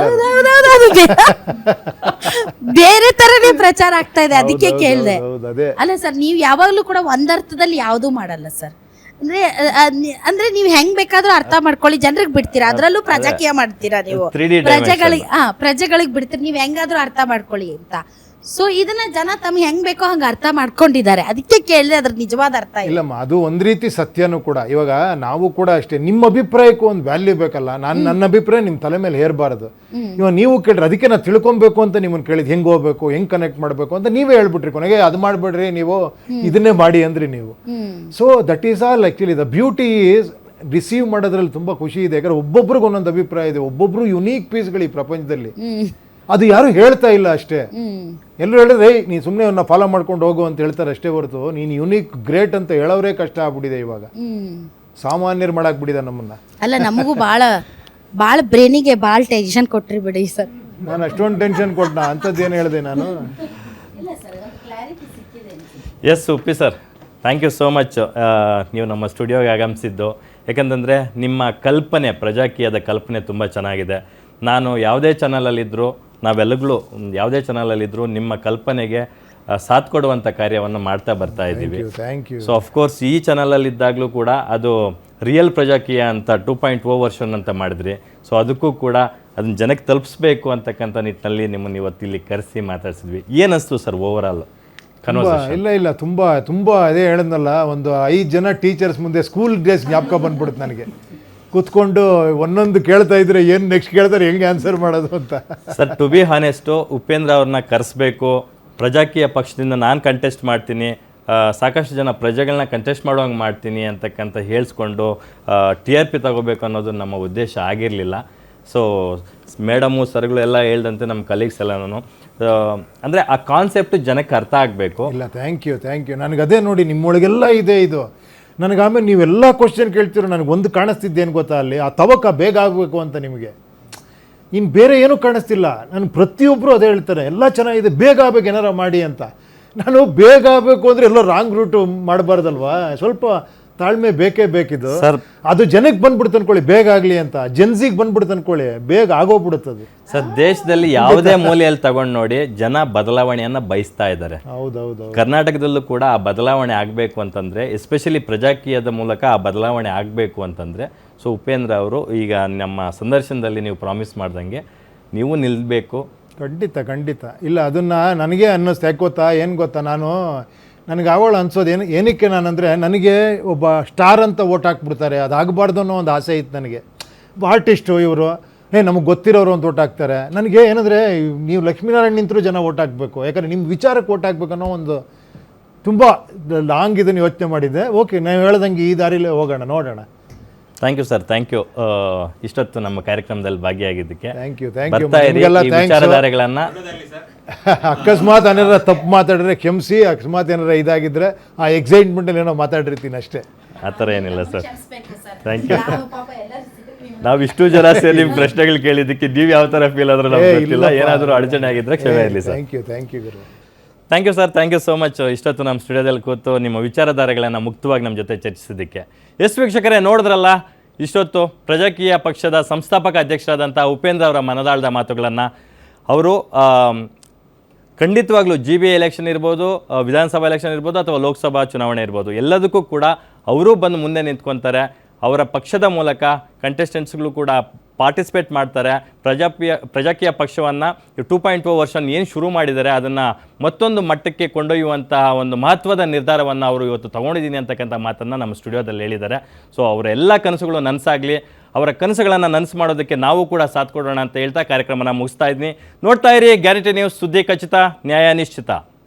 ಬೇರೆ ಥರನೇ ಪ್ರಚಾರ ಆಗ್ತಾ ಇದೆ, ಅದಕ್ಕೆ ಕೇಳಿದೆ. ಅದೇ ಅಲ್ಲ ಸರ್, ನೀವು ಯಾವಾಗಲೂ ಕೂಡ ಒಂದರ್ಥದಲ್ಲಿ ಯಾವುದೂ ಮಾಡಲ್ಲ ಸರ್. ಅಂದ್ರೆ ನೀವು ಹೆಂಗ್ ಬೇಕಾದ್ರೂ ಅರ್ಥ ಮಾಡ್ಕೊಳ್ಳಿ, ಜನರಿಗೆ ಬಿಡ್ತೀರಾ, ಅದರಲ್ಲೂ ಪ್ರಜಾಕೀಯ ಮಾಡ್ತೀರಾ ನೀವು, ಪ್ರಜೆಗಳಿಗೆ ಬಿಡ್ತೀರಾ, ನೀವು ಹೆಂಗಾದ್ರೂ ಅರ್ಥ ಮಾಡ್ಕೊಳ್ಳಿ ಅಂತ. ಸೊ ಇದನ್ನ ಜನ ತಮ್ಗೆ ಹೆಂಗ್ ಬೇಕೋ ಹಂಗ ಅರ್ಥ ಮಾಡ್ಕೊಂಡಿದ್ದಾರೆ, ಅದಕ್ಕೆ ಕೇಳಿದೆ ಅದ್ರ ನಿಜವಾದ ಅರ್ಥ. ಇಲ್ಲಮ್ಮ, ಅದು ಒಂದ್ ರೀತಿ ಸತ್ಯನೂ ಕೂಡ. ಇವಾಗ ನಾವು ಕೂಡ ಅಷ್ಟೇ, ನಿಮ್ಮ ಅಭಿಪ್ರಾಯಕ್ಕೂ ಒಂದು ವ್ಯಾಲ್ಯೂ ಬೇಕಲ್ಲ. ನನ್ನ ಅಭಿಪ್ರಾಯ ನಿಮ್ಮ ತಲೆ ಮೇಲೆ ಹೇರಬಾರದು. ಇವಾಗ ನೀವು ಕೇಳ್ರಿ, ಅದಕ್ಕೆ ನಾನು ತಿಳ್ಕೊಬೇಕು ಅಂತ ನಿಮ್ಮನ್ನು ಕೇಳಿದ್, ಹೆಂಗ್ ಹೋಗ್ಬೇಕು, ಹೆಂಗ್ ಕನೆಕ್ಟ್ ಮಾಡಬೇಕು ಅಂತ ನೀವೇ ಹೇಳ್ಬಿಟ್ರಿ. ಕೊನೆಗೆ ಅದು ಮಾಡ್ಬೇಡ್ರಿ, ನೀವು ಇದನ್ನೇ ಮಾಡಿ ಅಂದ್ರಿ ನೀವು. So that is all actually the beauty is receive ಮಾಡೋದ್ರಲ್ಲಿ ತುಂಬಾ ಖುಷಿ ಇದೆ. ಯಾಕಂದ್ರೆ ಒಬ್ಬೊಬ್ರಿಗೆ ಒಂದೊಂದು ಅಭಿಪ್ರಾಯ ಇದೆ, ಒಬ್ಬೊಬ್ರು ಯುನೀಕ್ ಪೀಸ್ಗಳು ಈ ಪ್ರಪಂಚದಲ್ಲಿ. ಅದು ಯಾರು ಹೇಳ್ತಾ ಇಲ್ಲ ಅಷ್ಟೇ. ಎಲ್ಲರೂ ಹೇಳಿದ್ರೆ ನೀನು ಸುಮ್ಮನೆ ಅವನ್ನ ಫಾಲೋ ಮಾಡ್ಕೊಂಡು ಹೋಗು ಅಂತ ಹೇಳ್ತಾರೆ ಅಷ್ಟೇ ಹೊರತು, ನೀನು ಯುನೀಕ್ ಗ್ರೇಟ್ ಅಂತ ಹೇಳೋರೇ ಕಷ್ಟ ಆಗ್ಬಿಟ್ಟಿದೆ ಇವಾಗ. ಸಾಮಾನ್ಯರು ಮಾಡಾಕ್ಬಿಟ್ಟಿದೆ ನಮ್ಮನ್ನ. ಅಲ್ಲ, ನಮಗೂ ಭಾಳ ಬ್ರೈನಿಗೆ ಭಾಳ ಟೆನ್ಷನ್ ಕೊಟ್ರಿ ಬಿಡಿ ಸರ್. ನಾನು ಅಷ್ಟೊಂದು ಟೆನ್ಷನ್ ಕೊಟ್ಟನ ಅಂಥದ್ದೇನು ಹೇಳಿದೆ ನಾನು? Yes Uppi sir, thank you so much. ನೀವು ನಮ್ಮ ಸ್ಟುಡಿಯೋಗೆ ಆಗಮಿಸಿದ್ದು, ಯಾಕಂತಂದರೆ ನಿಮ್ಮ ಕಲ್ಪನೆ, ಪ್ರಜಾಕೀಯದ ಕಲ್ಪನೆ ತುಂಬ ಚೆನ್ನಾಗಿದೆ. ನಾನು ಯಾವುದೇ ಚಾನಲಲ್ಲಿದ್ದರೂ, ನಾವೆಲ್ಲಗಳು ಯಾವುದೇ ಚಾನಲಲ್ಲಿದ್ದರೂ ನಿಮ್ಮ ಕಲ್ಪನೆಗೆ ಸಾಥ್ ಕೊಡುವಂಥ ಕಾರ್ಯವನ್ನು ಮಾಡ್ತಾ ಬರ್ತಾ ಇದ್ದೀವಿ. ಸೊ ಅಫ್ಕೋರ್ಸ್ ಈ ಚಾನಲಲ್ಲಿದ್ದಾಗಲೂ ಕೂಡ ಅದು ರಿಯಲ್ ಪ್ರಜಾಕೀಯ ಅಂತ 2.0 ವರ್ಷನ್ ಅಂತ ಮಾಡಿದ್ರಿ. ಸೊ ಅದಕ್ಕೂ ಕೂಡ ಅದನ್ನ ಜನಕ್ಕೆ ತಲುಪಿಸ್ಬೇಕು ಅಂತಕ್ಕಂಥ ನಿಟ್ಟಿನಲ್ಲಿ ನಿಮ್ಮನ್ನು ಇವತ್ತು ಇಲ್ಲಿ ಕರೆಸಿ ಮಾತಾಡ್ಸಿದ್ವಿ. ಏನಿಸ್ತು ಸರ್ ಓವರಾಲ್ ಕನ್ವರ್ಸೇಷನ್? ಇಲ್ಲ, ತುಂಬ ಅದೇ ಹೇಳಿದ್ನಲ್ಲ, ಒಂದು 5 ಜನ ಟೀಚರ್ಸ್ ಮುಂದೆ ಸ್ಕೂಲ್ ಡೇಸ್ ಜ್ಞಾಪಕ ಬಂದ್ಬಿಡುತ್ತೆ ನನಗೆ. ಕೂತ್ಕೊಂಡು ಒಂದೊಂದು ಕೇಳ್ತಾ ಇದ್ರೆ ಏನು ನೆಕ್ಸ್ಟ್ ಕೇಳ್ತಾರೆ, ಹೆಂಗೆ ಆನ್ಸರ್ ಮಾಡೋದು ಅಂತ. Sir, to B honest, Upendra ಅವ್ರನ್ನ ಕರೆಸ್ಬೇಕು, ಪ್ರಜಾಕೀಯ ಪಕ್ಷದಿಂದ ನಾನು ಕಂಟೆಸ್ಟ್ ಮಾಡ್ತೀನಿ, ಸಾಕಷ್ಟು ಜನ ಪ್ರಜೆಗಳನ್ನ ಕಂಟೆಸ್ಟ್ ಮಾಡುವಂಗೆ ಮಾಡ್ತೀನಿ ಅಂತಕ್ಕಂಥ ಹೇಳಿಸ್ಕೊಂಡು TRP ತಗೋಬೇಕು ಅನ್ನೋದು ನಮ್ಮ ಉದ್ದೇಶ ಆಗಿರಲಿಲ್ಲ. ಸೊ ಮೇಡಮು ಸರ್ಗಳು ಎಲ್ಲ ಹೇಳ್ದಂತೆ, ನಮ್ಮ ಕಲೀಗ್ಸ್ ಎಲ್ಲನೂ ಅಂದರೆ ಆ ಕಾನ್ಸೆಪ್ಟ್ ಜನಕ್ಕೆ ಅರ್ಥ ಆಗಬೇಕು. ಇಲ್ಲ, ಥ್ಯಾಂಕ್ ಯು. ನನಗೆ ಅದೇ ನೋಡಿ, ನಿಮ್ಮೊಳಗೆಲ್ಲ ಇದೆ ಇದು. ನನಗೆ ಆಮೇಲೆ ನೀವೆಲ್ಲ ಕ್ವಶನ್ ಕೇಳ್ತೀರೋ ನನಗೆ ಒಂದು ಕಾಣಿಸ್ತಿದ್ದೇನು ಗೊತ್ತಾ ಅಲ್ಲಿ, ಆ ತವಕ ಬೇಗ ಆಗಬೇಕು ಅಂತ ನಿಮಗೆ. ಇನ್ನು ಬೇರೆ ಏನೂ ಕಾಣಿಸ್ತಿಲ್ಲ. ನಾನು ಪ್ರತಿಯೊಬ್ಬರು ಅದೇ ಹೇಳ್ತಾರೆ, ಎಲ್ಲ ಚೆನ್ನಾಗಿದೆ, ಬೇಗ ಆಗಬೇಕು ಏನಾರ ಮಾಡಿ ಅಂತ. ನಾನು ಬೇಗ ಆಗಬೇಕು ಅಂದರೆ ಎಲ್ಲೋ ರಾಂಗ್ ರೂಟು ಮಾಡಬಾರ್ದಲ್ವಾ, ಸ್ವಲ್ಪ ತಾಳ್ಮೆ ಬೇಕೇ ಬೇಕಿದ್ದು. ಅದು ಜನಕ್ಕೆ ಬಂದ್ಬಿಡ್ತು ಅನ್ಕೊಳ್ಳಿ ಬೇಗ ಆಗಲಿ ಅಂತ, ಜನ್ಸಿಗೆ ಬಂದ್ಬಿಡ್ತು ಅನ್ಕೊಳ್ಳಿ ಬೇಗ ಆಗೋಗ್ಬಿಡುತ್ತದು. ಸರ್, ದೇಶದಲ್ಲಿ ಯಾವುದೇ ಮೂಲೆಯಲ್ಲಿ ತಗೊಂಡು ನೋಡಿ ಜನ ಬದಲಾವಣೆಯನ್ನು ಬಯಸ್ತಾ ಇದ್ದಾರೆ. ಹೌದೌದು. ಕರ್ನಾಟಕದಲ್ಲೂ ಕೂಡ ಆ ಬದಲಾವಣೆ ಆಗಬೇಕು ಅಂತಂದರೆ, ಎಸ್ಪೆಷಲಿ ಪ್ರಜಾಕೀಯದ ಮೂಲಕ ಆ ಬದಲಾವಣೆ ಆಗಬೇಕು ಅಂತಂದರೆ, ಸೊ ಉಪೇಂದ್ರ ಅವರು ಈಗ ನಮ್ಮ ಸಂದರ್ಶನದಲ್ಲಿ ನೀವು ಪ್ರಾಮಿಸ್ ಮಾಡ್ದಂಗೆ ನೀವು ನಿಲ್ಲಬೇಕು. ಖಂಡಿತ ಇಲ್ಲ, ಅದನ್ನು ನನಗೆ ಅನ್ನಿಸ್ತು. ಯಾಕೆ ಗೊತ್ತಾ, ಏನು ಗೊತ್ತಾ, ನನಗೆ ಆವಳು ಅನ್ಸೋದು ಏನಕ್ಕೆ ನಾನಂದರೆ, ನನಗೆ ಒಬ್ಬ ಸ್ಟಾರ್ ಅಂತ ಓಟ್ ಹಾಕ್ಬಿಡ್ತಾರೆ, ಅದಾಗಬಾರ್ದು ಅನ್ನೋ ಒಂದು ಆಸೆ ಇತ್ತು ನನಗೆ. ಆರ್ಟಿಸ್ಟು ಇವರು ನಮಗೆ ಗೊತ್ತಿರೋರು ಅಂತ ಓಟ್ ಹಾಕ್ತಾರೆ. ನನಗೆ ಏನಂದರೆ, ನೀವು ಲಕ್ಷ್ಮೀನಾರಾಯಣ್ ನಿಂತರೂ ಜನ ಓಟ್ ಹಾಕಬೇಕು, ಯಾಕಂದರೆ ನಿಮ್ಮ ವಿಚಾರಕ್ಕೆ ಓಟ್ ಹಾಕ್ಬೇಕು ಅನ್ನೋ ಒಂದು ತುಂಬ ಲಾಂಗ್ ಇದನ್ನು ಯೋಚನೆ ಮಾಡಿದ್ದೆ. ಓಕೆ, ನಾವು ಹೇಳ್ದಂಗೆ ಈ ದಾರಿಲೇ ಹೋಗೋಣ, ನೋಡೋಣ. Thank you sir, thank you. ಇಷ್ಟೊತ್ತು ನಮ್ಮ ಕಾರ್ಯಕ್ರಮದಲ್ಲಿ ಭಾಗಿಯಾಗಿದ್ದಕ್ಕೆ. Thank you. ಬರ್ತಾ ಇರಿ, ಈ ವಿಚಾರಧಾರೆಗಳನ್ನು ಅಕಸ್ಮಾತ್ ಏನಾರ ತಪ್ಪು ಮಾತಾಡಿದ್ರೆ ಕ್ಷಮಿಸಿ, ಅಕಸ್ಮಾತ್ ಏನಾರ ಇದಾಗಿದ್ದರೆ ಆ ಎಕ್ಸೈಟ್ಮೆಂಟಲ್ಲಿ ಏನೋ ಮಾತಾಡಿರ್ತೀನಿ ಅಷ್ಟೇ. ಆ ಥರ ಏನಿಲ್ಲ ಸರ್. Thank you. ನಾವು ಇಷ್ಟು ಜನ ಸೇರಿ ನಿಮ್ಮ ಪ್ರಶ್ನೆಗಳು ಕೇಳಿದ್ದಕ್ಕೆ ನೀವು ಯಾವ ಥರ ಫೀಲ್ ಆದ್ರೂ ನಮ್ಗೆ ಗೊತ್ತಿಲ್ಲ. ಏನಾದರೂ ಅಡಚಣೆ ಆಗಿದ್ರೆ ಕ್ಷಮೆ ಇರಲಿ ಸರ್. ಥ್ಯಾಂಕ್ ಯು ಗುರು. Thank you sir, thank you so much. ಇಷ್ಟೊತ್ತು ನಮ್ಮ ಸ್ಟುಡಿಯೋದಲ್ಲಿ ಕೂತು ನಿಮ್ಮ ವಿಚಾರಧಾರೆಗಳನ್ನು ಮುಕ್ತವಾಗಿ ನಮ್ಮ ಜೊತೆ ಚರ್ಚಿಸಿದ್ದಕ್ಕೆ. ವೀಕ್ಷಕರೇ, ನೋಡಿದ್ರಲ್ಲ ಇಷ್ಟೊತ್ತು ಪ್ರಜಾಕೀಯ ಪಕ್ಷದ ಸಂಸ್ಥಾಪಕ ಅಧ್ಯಕ್ಷರಾದಂಥ ಉಪೇಂದ್ರ ಅವರ ಮನದಾಳದ ಮಾತುಗಳನ್ನು. ಅವರು ಖಂಡಿತವಾಗ್ಲೂ GBA ಎಲೆಕ್ಷನ್ ಇರ್ಬೋದು, ವಿಧಾನಸಭಾ ಎಲೆಕ್ಷನ್ ಇರ್ಬೋದು, ಅಥವಾ ಲೋಕಸಭಾ ಚುನಾವಣೆ ಇರ್ಬೋದು, ಎಲ್ಲದಕ್ಕೂ ಕೂಡ ಅವರೂ ಬಂದು ಮುಂದೆ ನಿಂತ್ಕೊತಾರೆ. ಅವರ ಪಕ್ಷದ ಮೂಲಕ ಕಂಟೆಸ್ಟೆಂಟ್ಸ್ಗಳು ಕೂಡ ಪಾರ್ಟಿಸಿಪೇಟ್ ಮಾಡ್ತಾರೆ. ಪ್ರಜಾಕೀಯ ಪಕ್ಷವನ್ನು 2.0 ವರ್ಷನ್ ಏನು ಶುರು ಮಾಡಿದ್ದಾರೆ ಅದನ್ನು ಮತ್ತೊಂದು ಮಟ್ಟಕ್ಕೆ ಕೊಂಡೊಯ್ಯುವಂತಹ ಒಂದು ಮಹತ್ವದ ನಿರ್ಧಾರವನ್ನು ಅವರು ಇವತ್ತು ತೊಗೊಂಡಿದ್ದೀನಿ ಅಂತಕ್ಕಂಥ ಮಾತನ್ನು ನಮ್ಮ ಸ್ಟುಡಿಯೋದಲ್ಲಿ ಹೇಳಿದ್ದಾರೆ. ಸೊ ಅವರ ಎಲ್ಲ ಕನಸುಗಳು ನನಸಾಗಲಿ, ಅವರ ಕನಸುಗಳನ್ನು ನನಸು ಮಾಡೋದಕ್ಕೆ ನಾವು ಕೂಡ ಸಾಥ್ ಕೊಡೋಣ ಅಂತ ಹೇಳ್ತಾ ಕಾರ್ಯಕ್ರಮನ ಮುಗಿಸ್ತಾ ಇದ್ದೀನಿ. ನೋಡ್ತಾ ಇರಿ ಗ್ಯಾರಂಟಿ ನ್ಯೂಸ್, ಸುದ್ದಿ ಖಚಿತ, ನ್ಯಾಯ ನಿಶ್ಚಿತ.